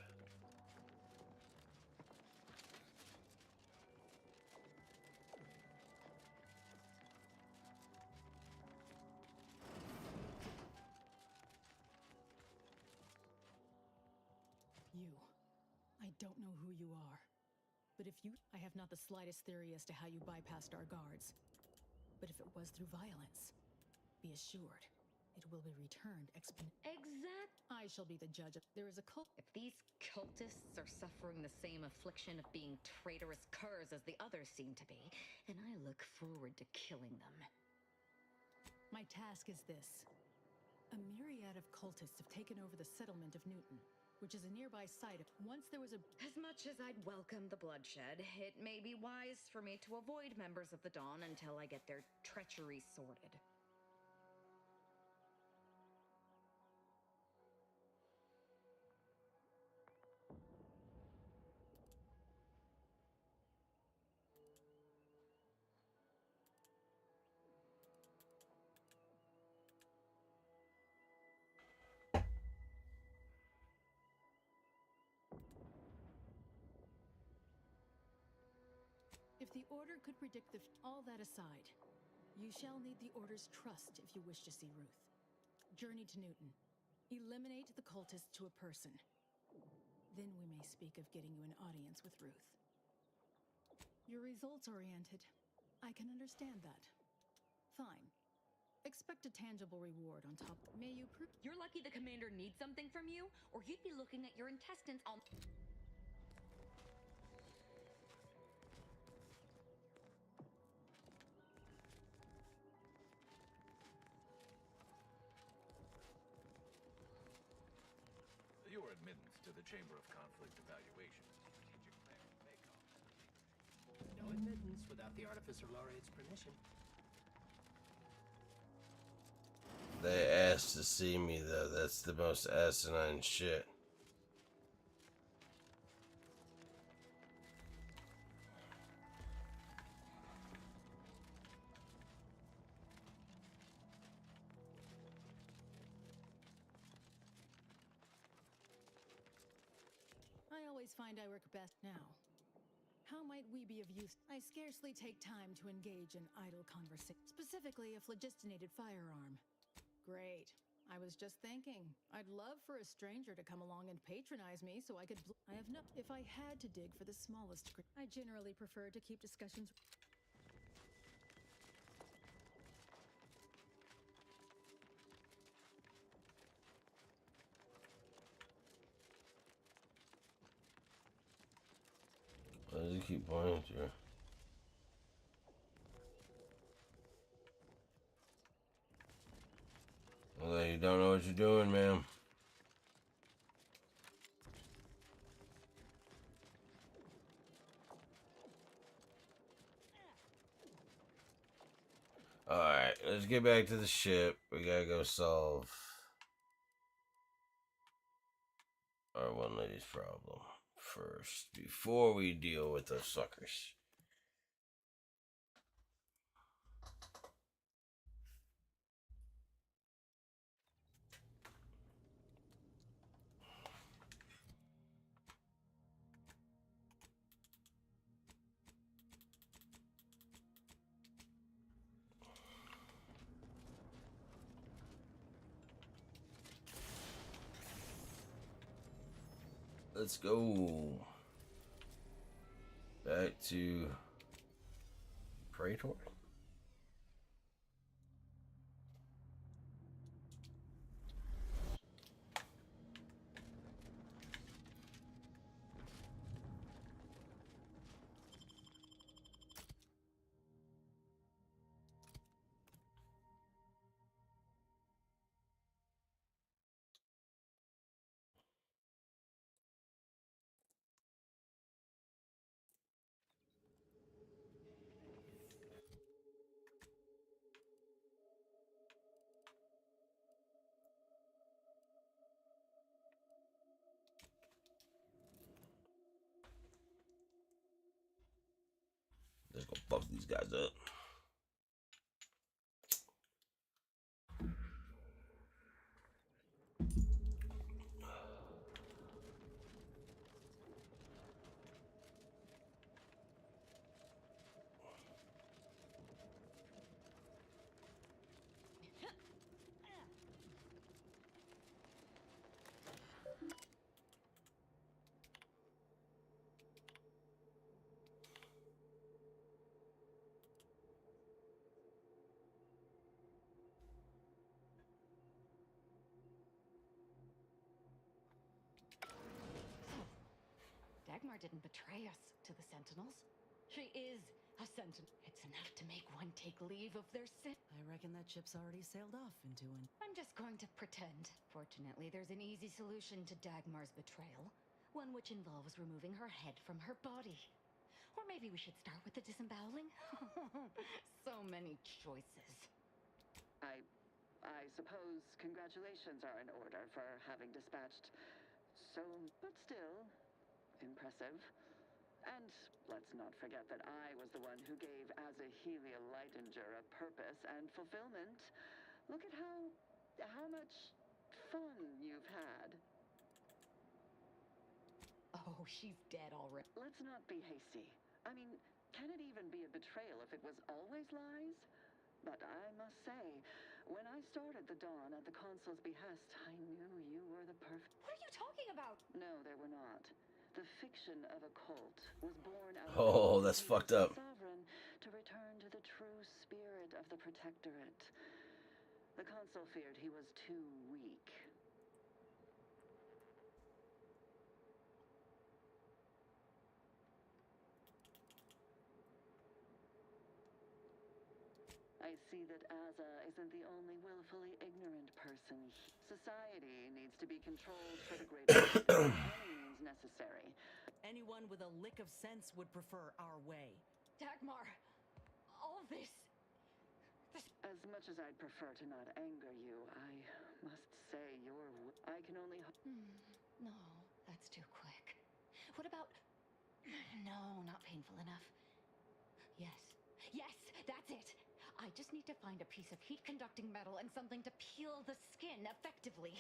You. I don't know who you are. But if you... I have not the slightest theory as to how you bypassed our guards. But if it was through violence, be assured, it will be returned Exact. I shall be the judge of... There is a cult... If these cultists are suffering the same affliction of being traitorous curs as the others seem to be, then I look forward to killing them. My task is this. A myriad of cultists have taken over the settlement of Newton, which is a nearby site. Once there was a... As much as I'd welcome the bloodshed, it may be wise for me to avoid members of the Dawn until I get their treachery sorted. If the Order could predict the... All that aside, You shall need the Order's trust if you wish to see Ruth. Journey to Newton. Eliminate the cultists to a person. Then we may speak of getting you an audience with Ruth. You're results-oriented. I can understand that. Fine. Expect a tangible reward on top. May you prove... You're lucky the commander needs something from you, or he'd be looking at your intestines all... Your admittance to the Chamber of Conflict Evaluation Strategic Plan may come. No admittance without the Artificer Laureate's permission. They asked to see me, though. That's the most asinine shit. I always find I work best now. How might we be of use? I scarcely take time to engage in idle conversation, specifically a phlogistinated firearm. Great. I was just thinking, I'd love for a stranger to come along and patronize me so I could I have no... If I had to dig for the smallest... I generally prefer to keep discussions... Why does he keep pointing to her? Well, you don't know what you're doing, ma'am. Alright, let's get back to the ship. We gotta go solve our one lady's problem first before we deal with those suckers. Let's go back to Praetor. Let's go fuck these guys up. Dagmar didn't betray us to the Sentinels. She is a Sentinel. It's enough to make one take leave of their sin. I reckon that ship's already sailed off into an... I'm just going to pretend. Fortunately, there's an easy solution to Dagmar's betrayal. One which involves removing her head from her body. Or maybe we should start with the disemboweling? So many choices. I suppose congratulations are in order for having dispatched so, but still, impressive. And let's not forget that I was the one who gave Azahelia Lightinger a purpose and fulfillment. Look at how much fun you've had. Oh, she's dead already. Let's not be hasty. I mean, can it even be a betrayal if it was always lies? But I must say, when I started the Dawn at the Consul's behest, I knew you were the perfect... What are you talking about? No, they were not. The fiction of a cult was born out of Oh, the that's need of fucked the up. sovereign to return to the true spirit of the Protectorate. The Consul feared he was too weak. I see that Aza isn't the only willfully ignorant person. Society needs to be controlled for the greater good by any means necessary. Anyone with a lick of sense would prefer our way. Dagmar, all this... As much as I'd prefer to not anger you, I must say I can only... No, that's too quick. What about... No, not painful enough. Yes. Yes, that's it. I just need to find a piece of heat-conducting metal and something to peel the skin effectively.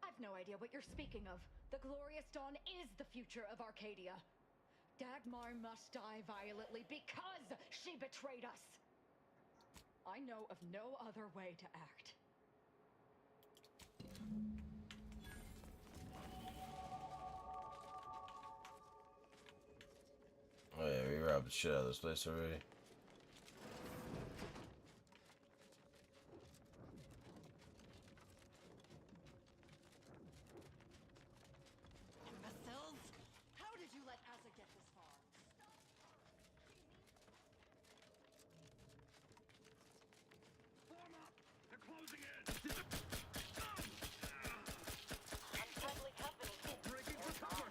I've no idea what you're speaking of. The Glorious Dawn is the future of Arcadia. Dagmar must die violently because she betrayed us. I know of no other way to act. Oh yeah, we robbed the shit out of this place already. Imbeciles! How did you let Aza get this far? Form up! They're closing in! Unfriendly company. Breaking for cover!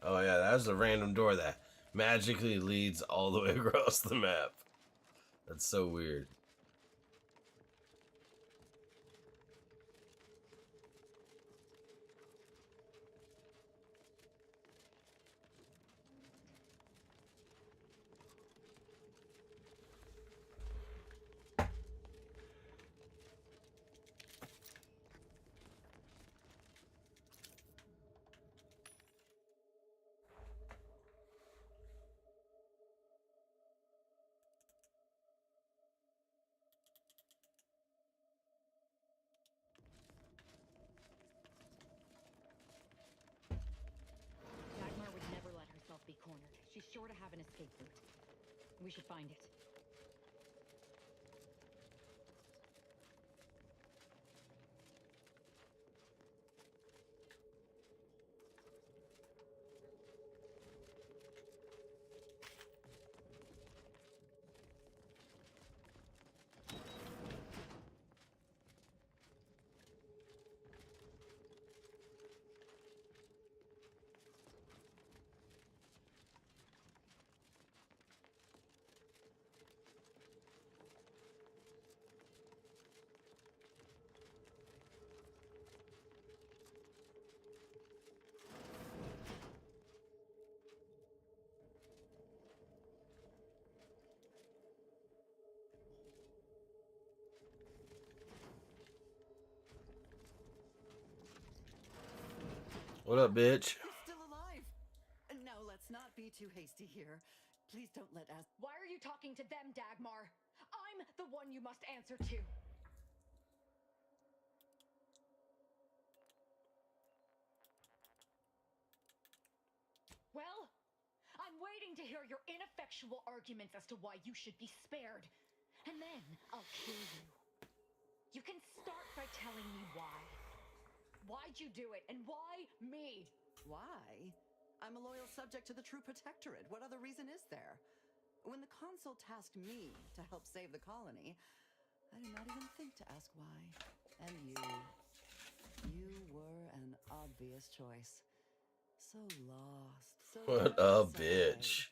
Oh yeah, that was a random door that magically leads all the way across the map. That's so weird. Dagmar would never let herself be cornered. She's sure to have an escape route. We should find it. What up, bitch? He's still alive. No, let's not be too hasty here. Please don't let us. Why are you talking to them, Dagmar? I'm the one you must answer to. Well, I'm waiting to hear your ineffectual arguments as to why you should be spared. And then I'll kill you. You can start by telling me why. Why'd you do it, and why me? Why? I'm a loyal subject to the true Protectorate. What other reason is there? When the consul tasked me to help save the colony, I did not even think to ask why. And you were an obvious choice. So lost, so What dark a inside. bitch.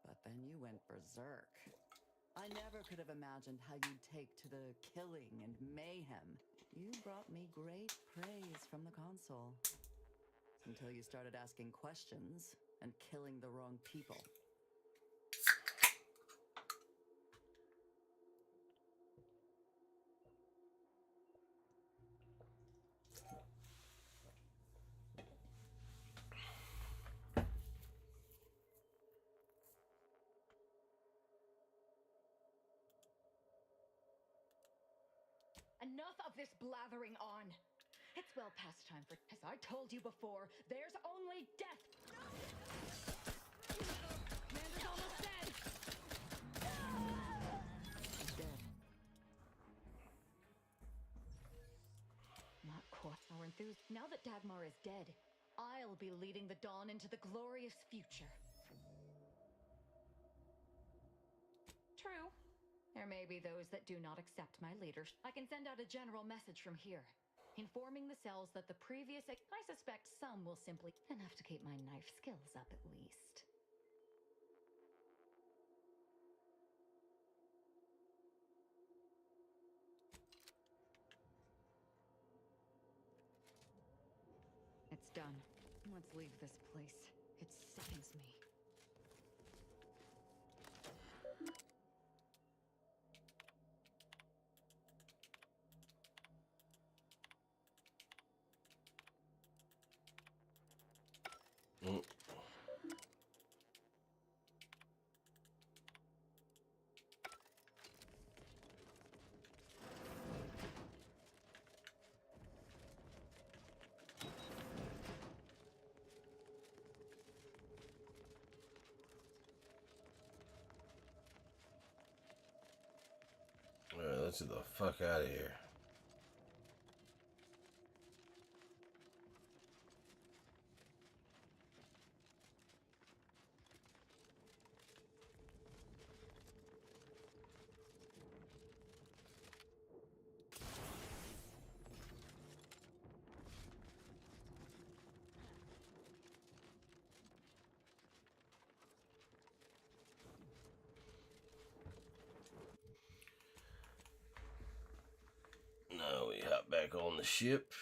But then you went berserk. I never could have imagined how you'd take to the killing and mayhem. You brought me great praise from the consul. Until you started asking questions and killing the wrong people. Enough of this blathering on. It's well past time for, as I told you before, there's only death. Commander's almost dead. He's dead. Not quite our enthused. Now that Dagmar is dead, I'll be leading the Dawn into the glorious future. True. There may be those that do not accept my leadership. I can send out a general message from here, informing the cells that the previous... I suspect some will simply... enough to keep my knife skills up at least. It's done. Let's leave this place. It sickens me. Alright, let's get the fuck out of here. Now we hop back on the ship.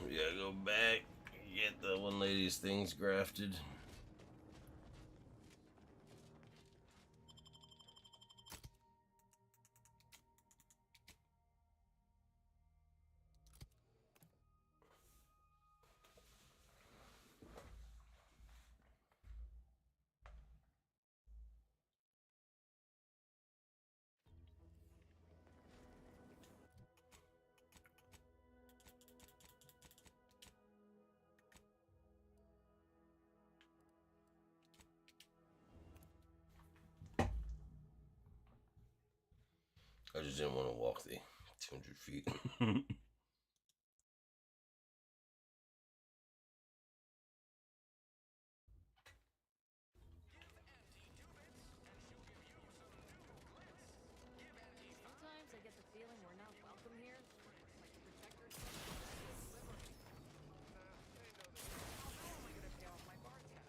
We gotta go back, get the one lady's things grafted. I just didn't want to walk the 200 feet. Sometimes I get the feeling we're not welcome here. Like the protectors delivery. How am I gonna pay off my bar tab?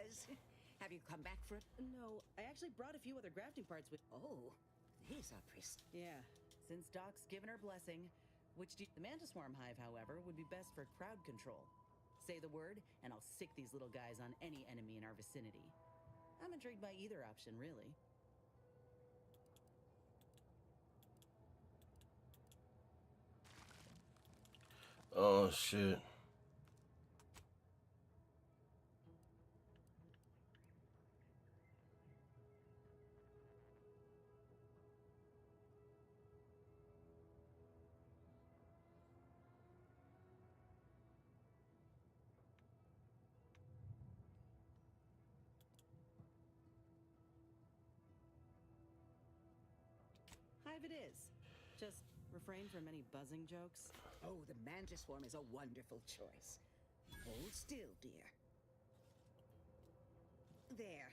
Inez, have you come back for it? No, I actually brought a few other grafting parts with. Oh, these are Yeah, since Doc's given her blessing, the Mantis Swarm hive, however, would be best for crowd control. Say the word, and I'll sick these little guys on any enemy in our vicinity. I'm intrigued by either option, really. Oh shit. Hive it is. Just refrain from any buzzing jokes. Oh, the Mantis Swarm is a wonderful choice. Hold still, dear. There.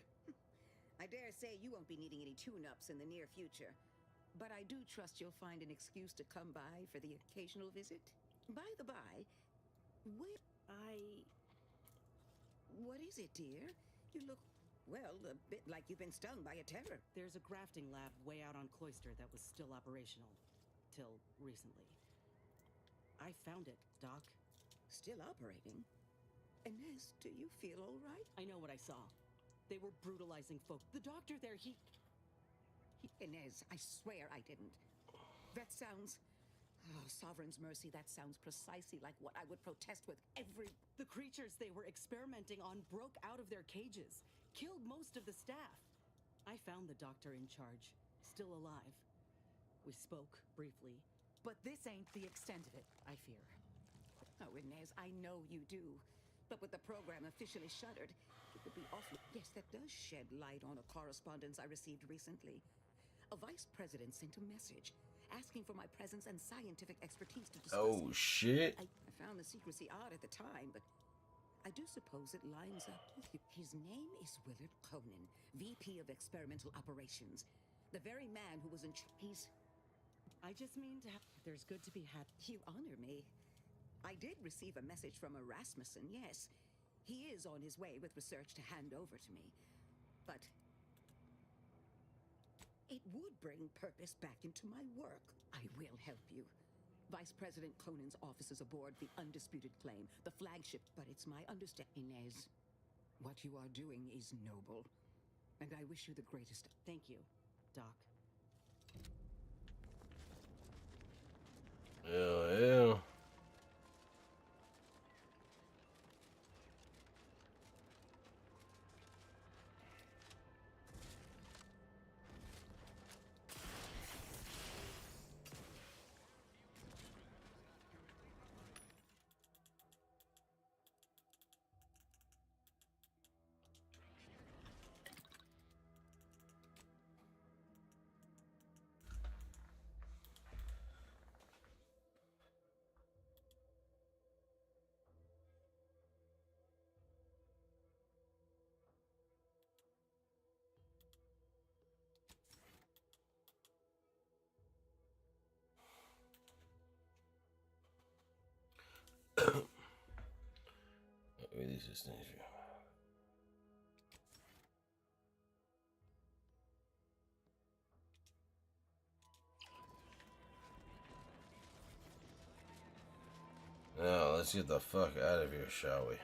I dare say you won't be needing any tune-ups in the near future. But I do trust you'll find an excuse to come by for the occasional visit. By the by, what is it, dear? You look, well, a bit like you've been stung by a terror. There's a grafting lab way out on Cloister that was still operational. Till recently. I found it, Doc. Still operating? Inez, do you feel all right? I know what I saw. They were brutalizing folk. The doctor there, he... Inez, I swear I didn't. That sounds... Oh, Sovereign's mercy, that sounds precisely like what I would protest with every... The creatures they were experimenting on broke out of their cages, killed most of the staff. I found the doctor in charge, still alive. We spoke briefly, but this ain't the extent of it, I fear. Oh, Inez, I know you do. But with the program officially shuttered, it would be awful. Yes, that does shed light on a correspondence I received recently. A vice president sent a message asking for my presence and scientific expertise to discuss. Oh shit. I found the secrecy odd at the time, but I do suppose it lines up with you. His name is Willard Conan, VP of Experimental Operations. The very man who was in charge. I just mean to have... There's good to be had. You honor me. I did receive a message from Erasmussen, yes. He is on his way with research to hand over to me. But it would bring purpose back into my work. I will help you. Vice President Conan's office is aboard the Undisputed Claim, the flagship, but it's my understanding, Inez, what you are doing is noble. And I wish you the greatest. Thank you, Doc. Yeah. Release this thing. Now, let's get the fuck out of here, shall we?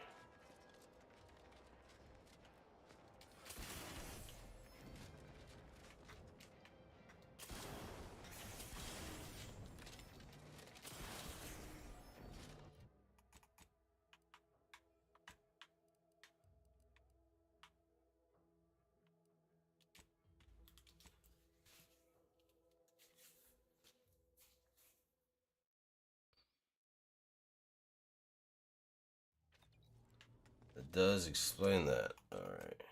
It does explain that. Alright.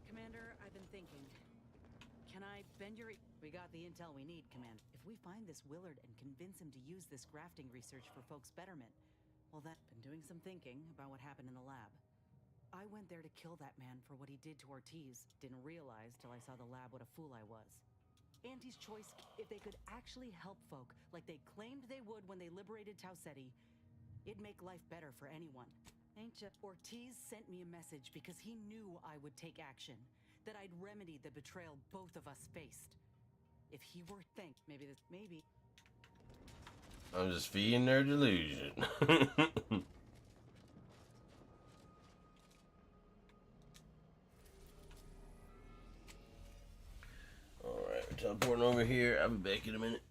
Commander, I've been thinking. Can I bend your... We got the intel we need, Commander. If we find this Willard and convince him to use this grafting research for folks' betterment, well, that... Been doing some thinking about what happened in the lab. I went there to kill that man for what he did to Ortiz. Didn't realize till I saw the lab what a fool I was. Auntie's choice, if they could actually help folk like they claimed they would when they liberated Tau Ceti, It'd make life better for anyone. Ain't ya? Ortiz sent me a message because he knew I would take action, that I'd remedy the betrayal both of us faced. If he were maybe. I'm just feeding their delusion. Alright, we're teleporting over here. I'll be back in a minute.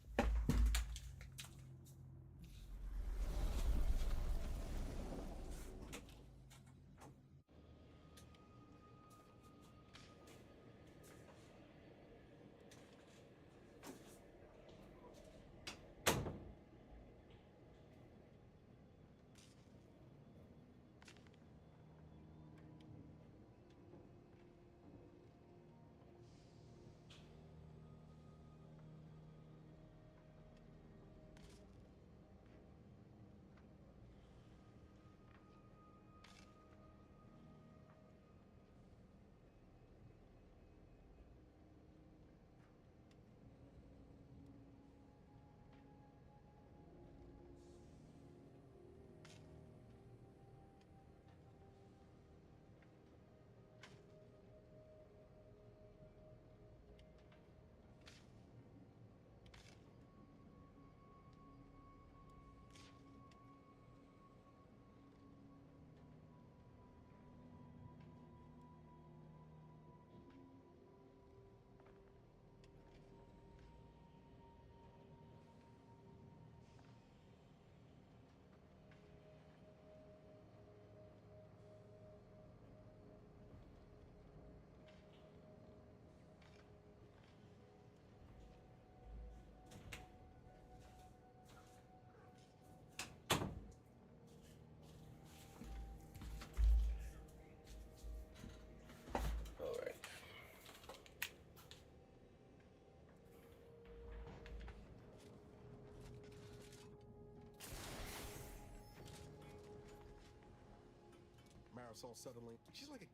Marisol suddenly, she's like,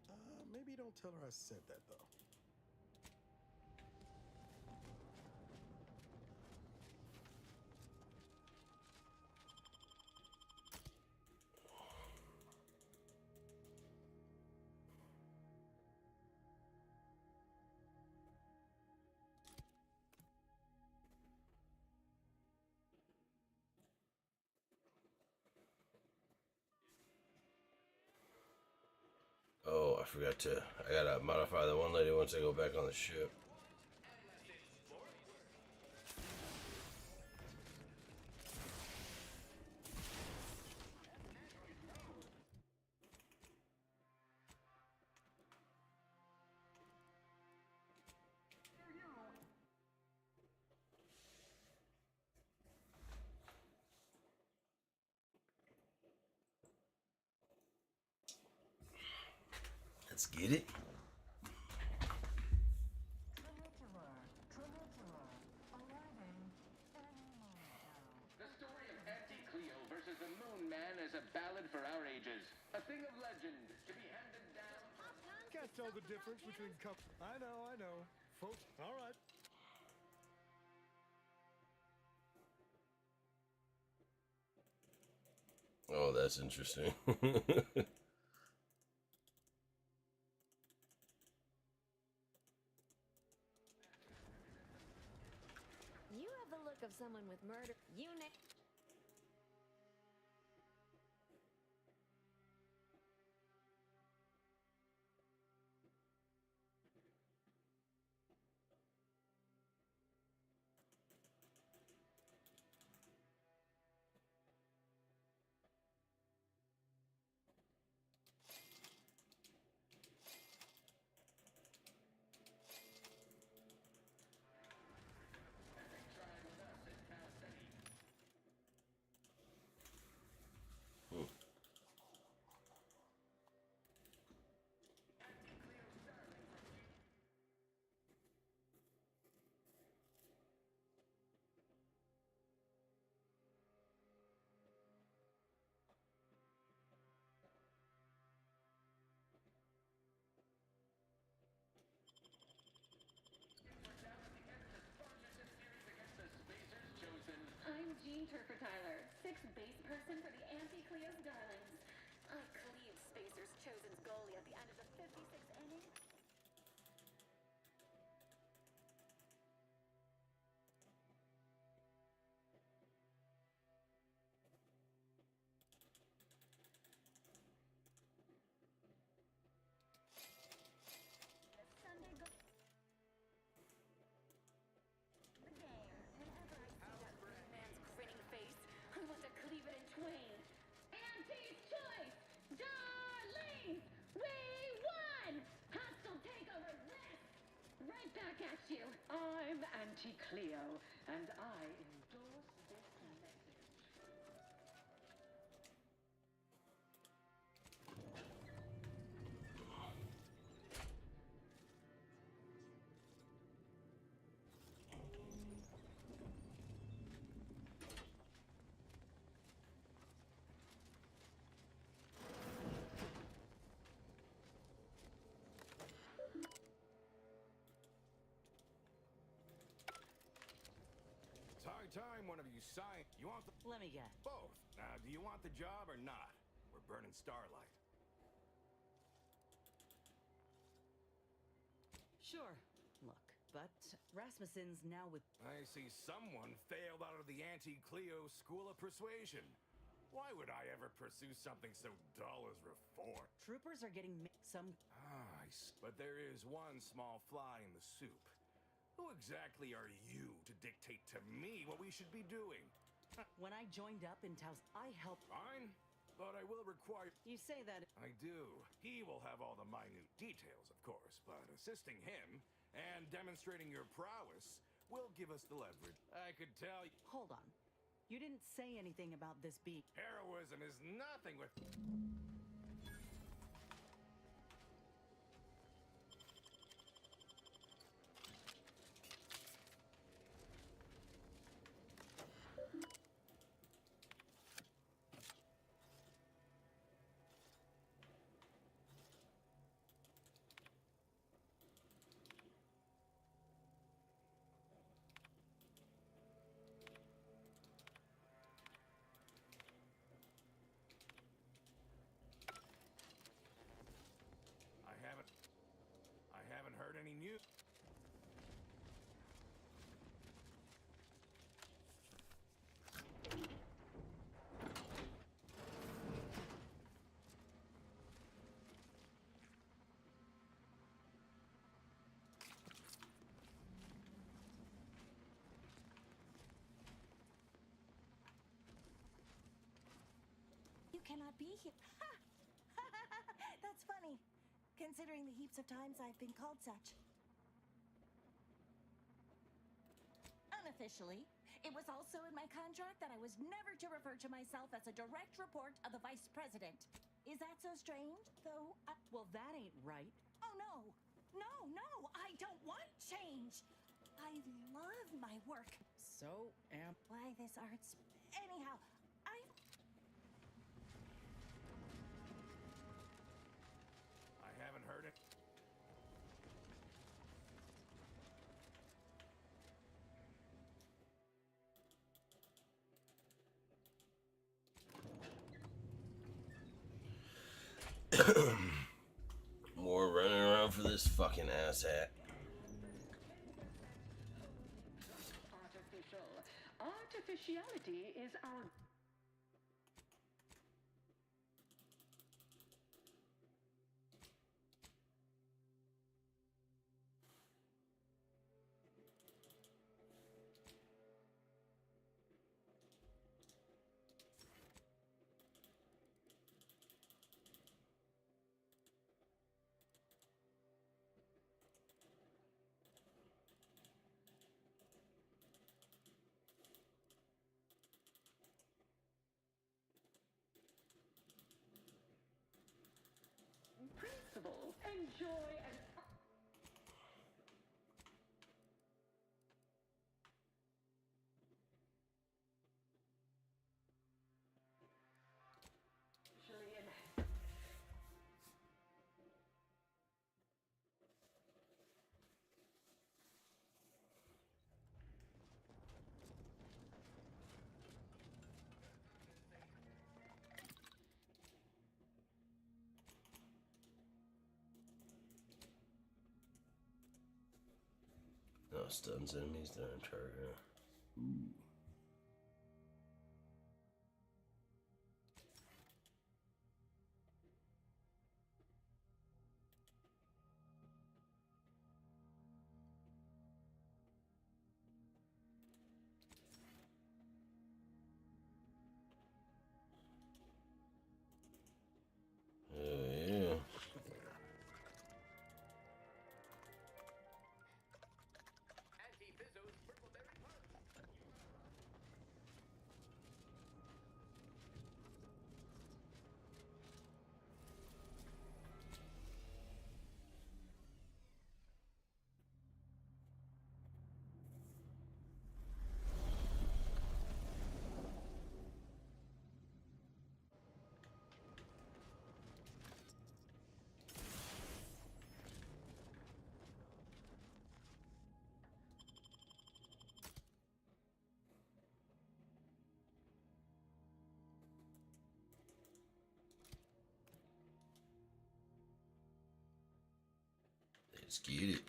maybe don't tell her I said that though. Oh, I forgot to. I gotta modify the one lady once I go back on the ship. Let's get it. The story of Anti-Cleo versus the Moon Man is a ballad for our ages. A thing of legend to be handed down. Can't tell the difference between cup. I know. Folks, all right. Oh, that's interesting. You have the look of someone with murder. base person for the anti-Cleo's darlings. I cleaved Spacer's chosen goalie at the end of the 56th inning. Sunday go. The game. Whenever I see that blue man's grinning face, I want to cleave it in twain. Auntie's choice! Darlings! We won! Hostile takeover this! Right back at you! I'm Auntie Cleo, and I endorse this message. It's high time one of you sign. You want the... Let me guess. Both. Now, do you want the job or not? We're burning starlight. Sure. Look, but Rasmussen's now with... I see someone failed out of the anti-Cleo School of Persuasion. Why would I ever pursue something so dull as reform? Troopers are getting some... But there is one small fly in the soup. Who exactly are you to dictate to me what we should be doing? When I joined up in Taos, I helped... Fine, but I will require... You say that... I do. He will have all the minute details, of course, but assisting him and demonstrating your prowess will give us the leverage. I could tell you... Hold on. You didn't say anything about this beat. Heroism is nothing with... I haven't heard any news. You cannot be here. That's funny, considering the heaps of times I've been called such. Unofficially, it was also in my contract that I was never to refer to myself as a direct report of the Vice President. Is that so strange, though? Well, that ain't right. Oh, no. No, I don't want change. I love my work. So am... Why this arts... Anyhow, I haven't heard it. More running around for this fucking asshat. Artificial. Artificiality is our... principle. Enjoy and... Actually, in... Stuns enemies that are target. Ooh. Yeah. Let's get it.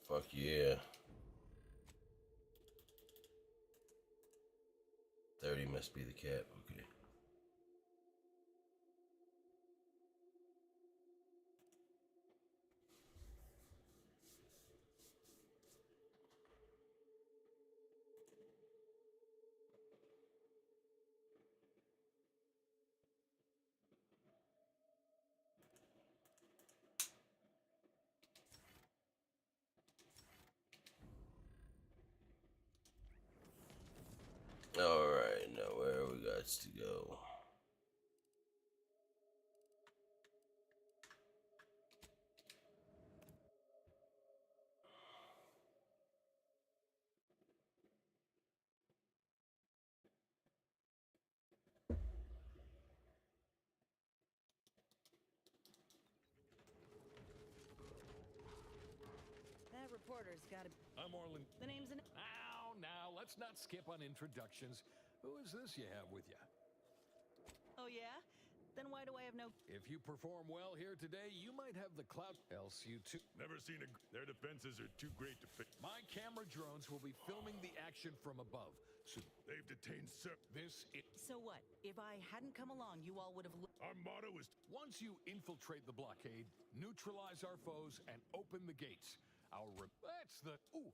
Fuck yeah. 30 must be the cap. Okay. Alright, now where we got to go? That reporter's got to. I'm Orland. The name's in. Now, let's not skip on introductions. Who is this you have with you? Oh yeah? Then why do I have no? If you perform well here today, you might have the clout. Else you too. Never seen a... Their defenses are too great to fit. My camera drones will be filming the action from above. So they've detained this is... So what? If I hadn't come along, you all would have. Our motto is... Once you infiltrate the blockade, neutralize our foes, and open the gates. That's the... Ooh.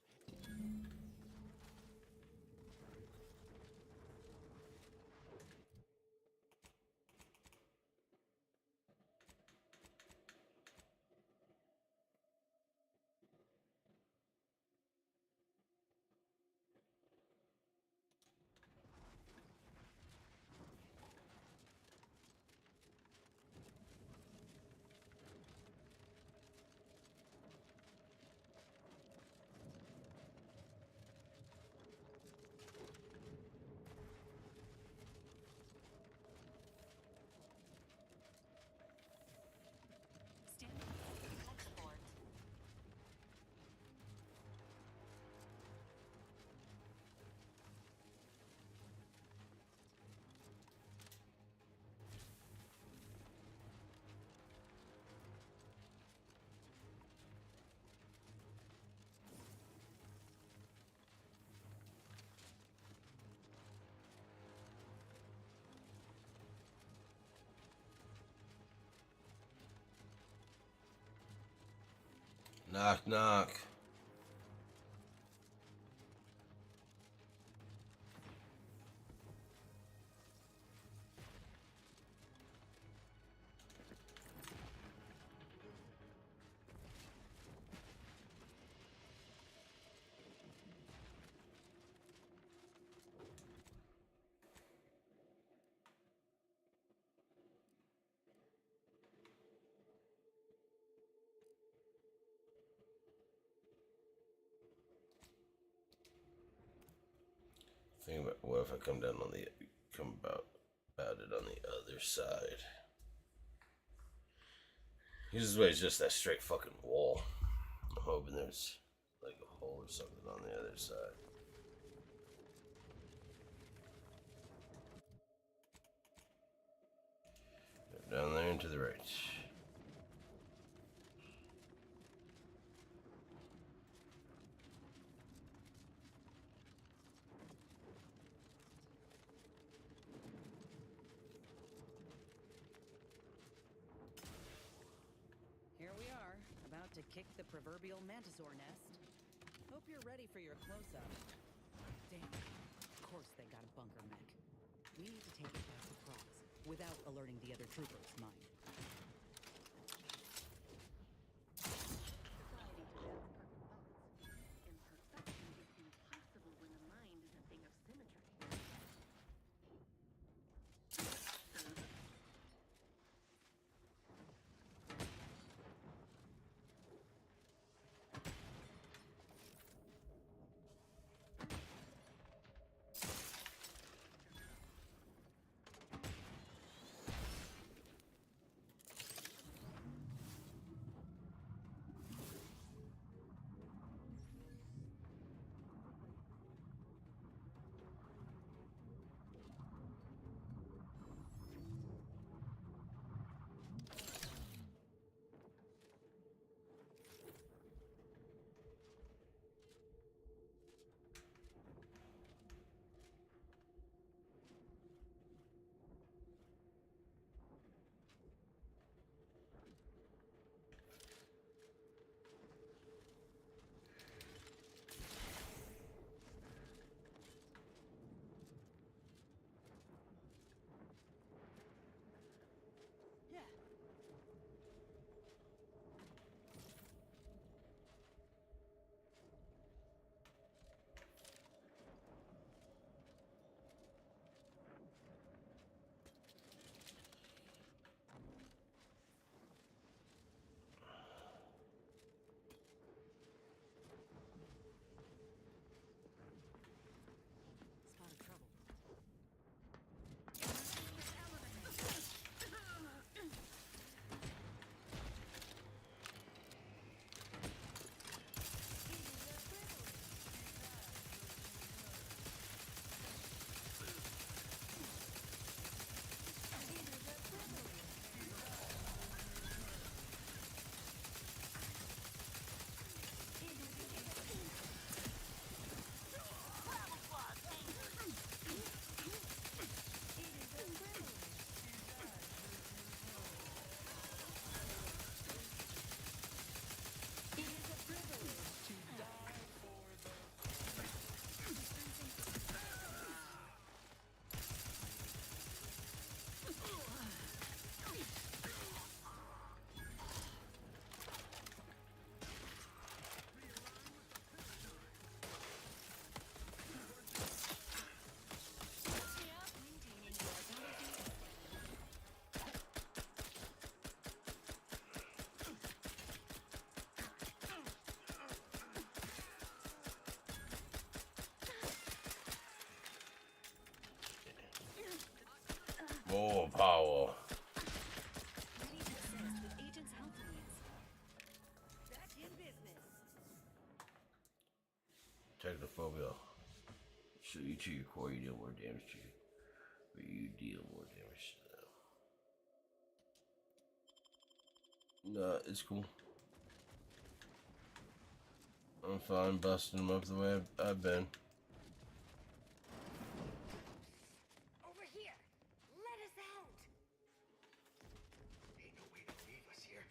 Knock, knock. Think about what if I come down on the about it on the other side. This way it's just that straight fucking wall. I'm hoping there's like a hole or something on the other side. Down there and to the right. Here we are, about to kick the proverbial mantisaur nest. Hope you're ready for your close-up. Damn, of course they got a bunker mech. We need to take it by surprise, without alerting the other troopers, mind. Society develops perfect thoughts. Imperfection is impossible when the mind is a thing of symmetry. More power. Ready to assist with agent's health needs. Back in business. Technophobia. So you chew your core, you deal more damage to you. But you deal more damage to them. Nah, it's cool. I'm fine busting them up the way I've been. Over here! Let us out! Ain't no way to leave us here.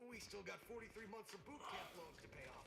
We still got 43 months of boot camp loans to pay off.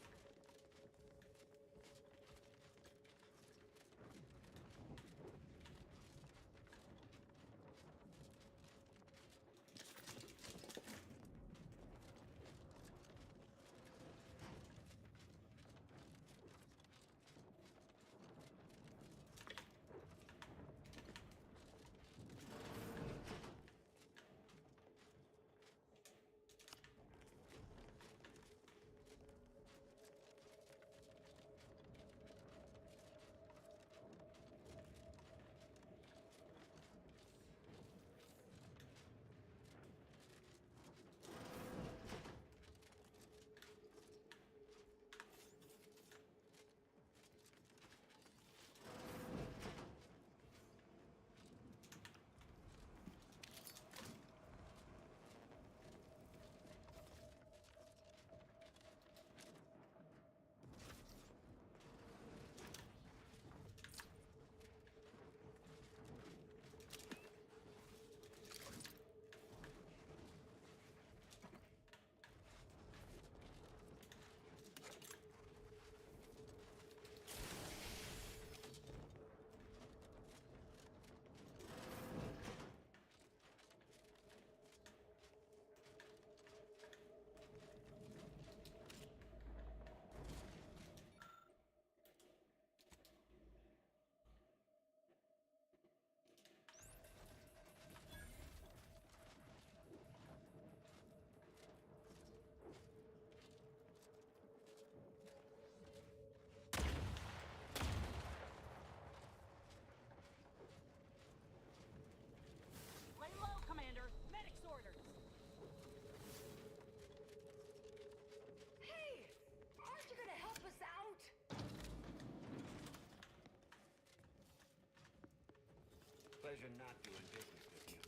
pleasure not doing business with you.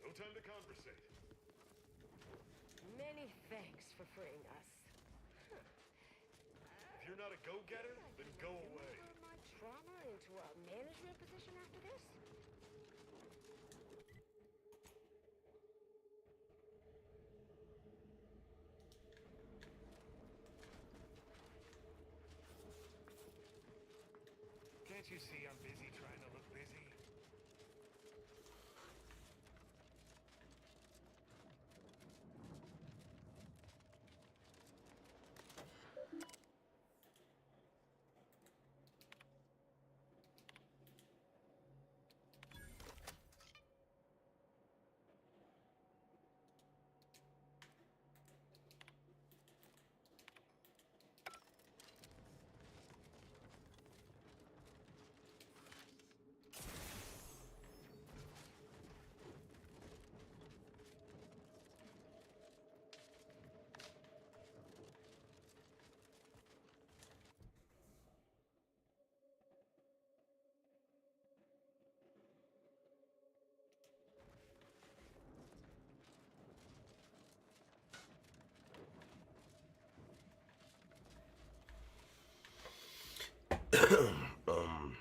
No time to conversate. Many thanks for freeing us. If you're not a go-getter, then go away. My trauma into a management position after this? Can't you see I'm busy trying to look busy? um.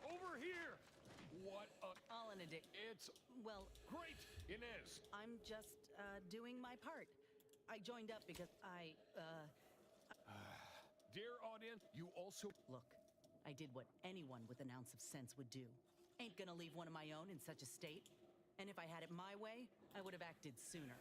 Over here! What a... All in a day. It's... Well, great! Inez! I'm just doing my part. I joined up because Dear audience, you also... Look, I did what anyone with an ounce of sense would do. Ain't gonna leave one of my own in such a state. And if I had it my way, I would have acted sooner.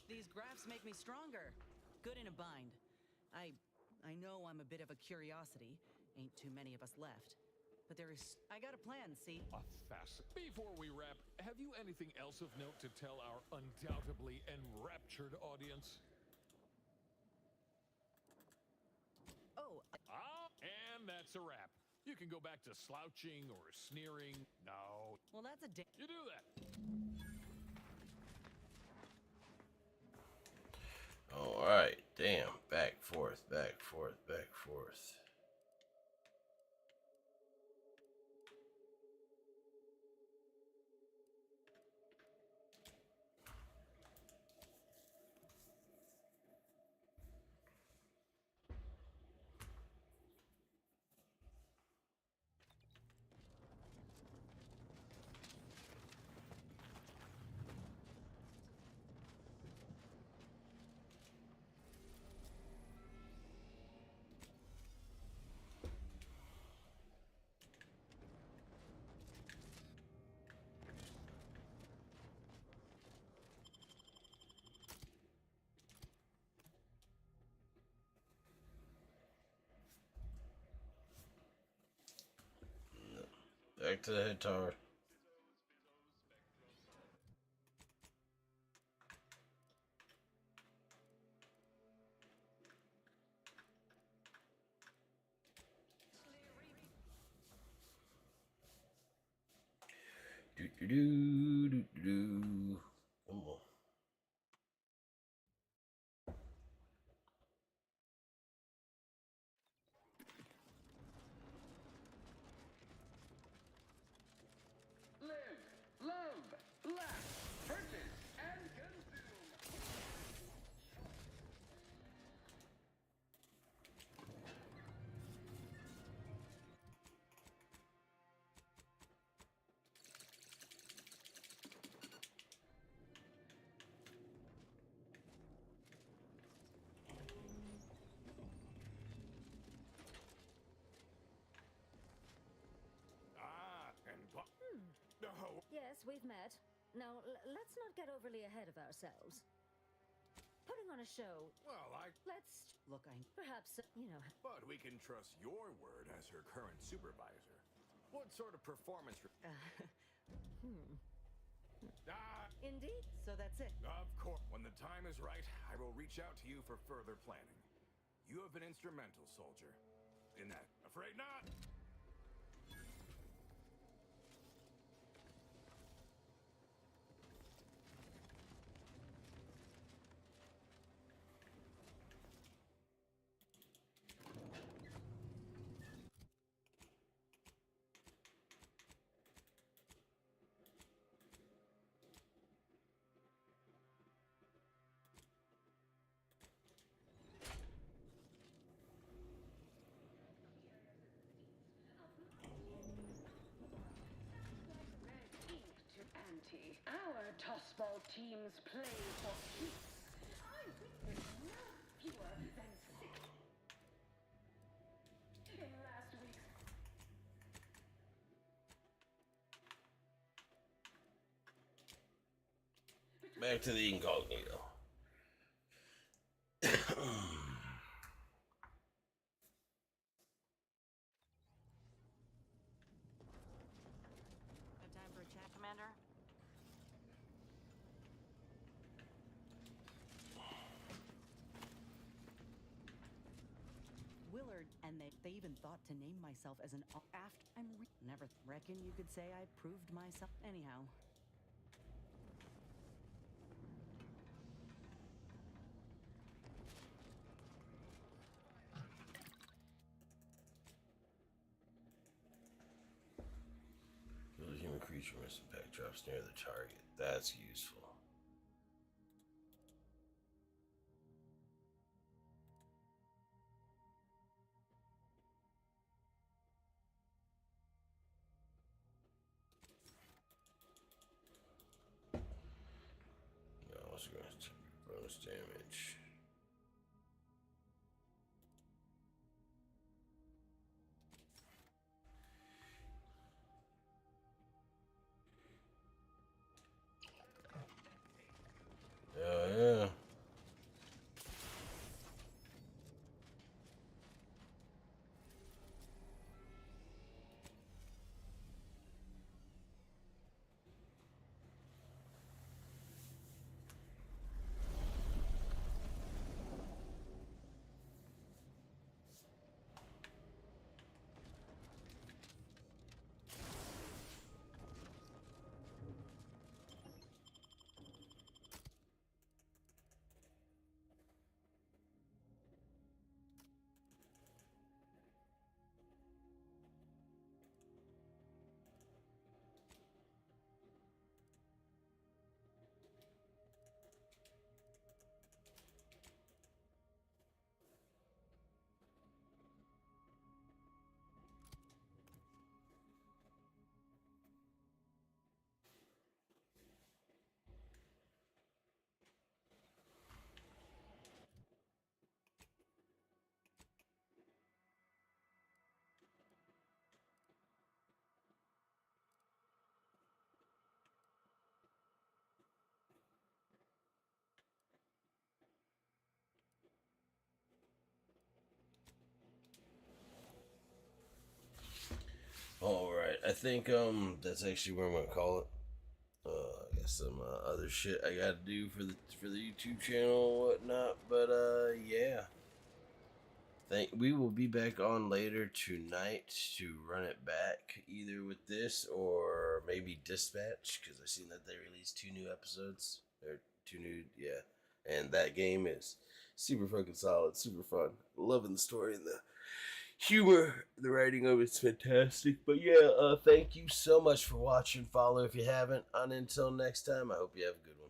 These graphs make me stronger. Good in a bind. I know I'm a bit of a curiosity. Ain't too many of us left. But I got a plan, see? A Before we wrap, have you anything else of note to tell our undoubtedly enraptured audience? Oh. And that's a wrap. You can go back to slouching or sneering. No. Well, that's a You do that. All right. Damn. Back, forth, back, forth, back, forth. Back to the head tower. Do do do do do. Come on. Live, love, laugh, purchase, and consume. Yes, we've met. Now, let's not get overly ahead of ourselves. putting on a show. Well, Let's look. Perhaps But we can trust your word as her current supervisor. What sort of performance? Indeed. So that's it. Of course. When the time is right, I will reach out to you for further planning. You have been instrumental, soldier. In that. Afraid not? To ante. Our tossball teams play for keeps. I witnessed no fewer than 6 in last week's. Back to the incognito. Have time for a chat, Commander? Willard, and they even thought to name myself as an after. Never reckon you could say I proved myself. Anyhow. Kill a human creature missing pack drops near the target. That's useful. No, also going to take bonus damage. Yeah. All right, I think that's actually where I'm gonna call it. I got some other shit I gotta do for the YouTube channel and whatnot, but yeah. We will be back on later tonight to run it back, either with this or maybe Dispatch, because I've seen that they released 2 new episodes or 2 new, yeah, and that game is super fucking solid, super fun. Loving the story and the humor, the writing of it's fantastic. But yeah, thank you so much for watching. Follow if you haven't. And until next time, I hope you have a good one.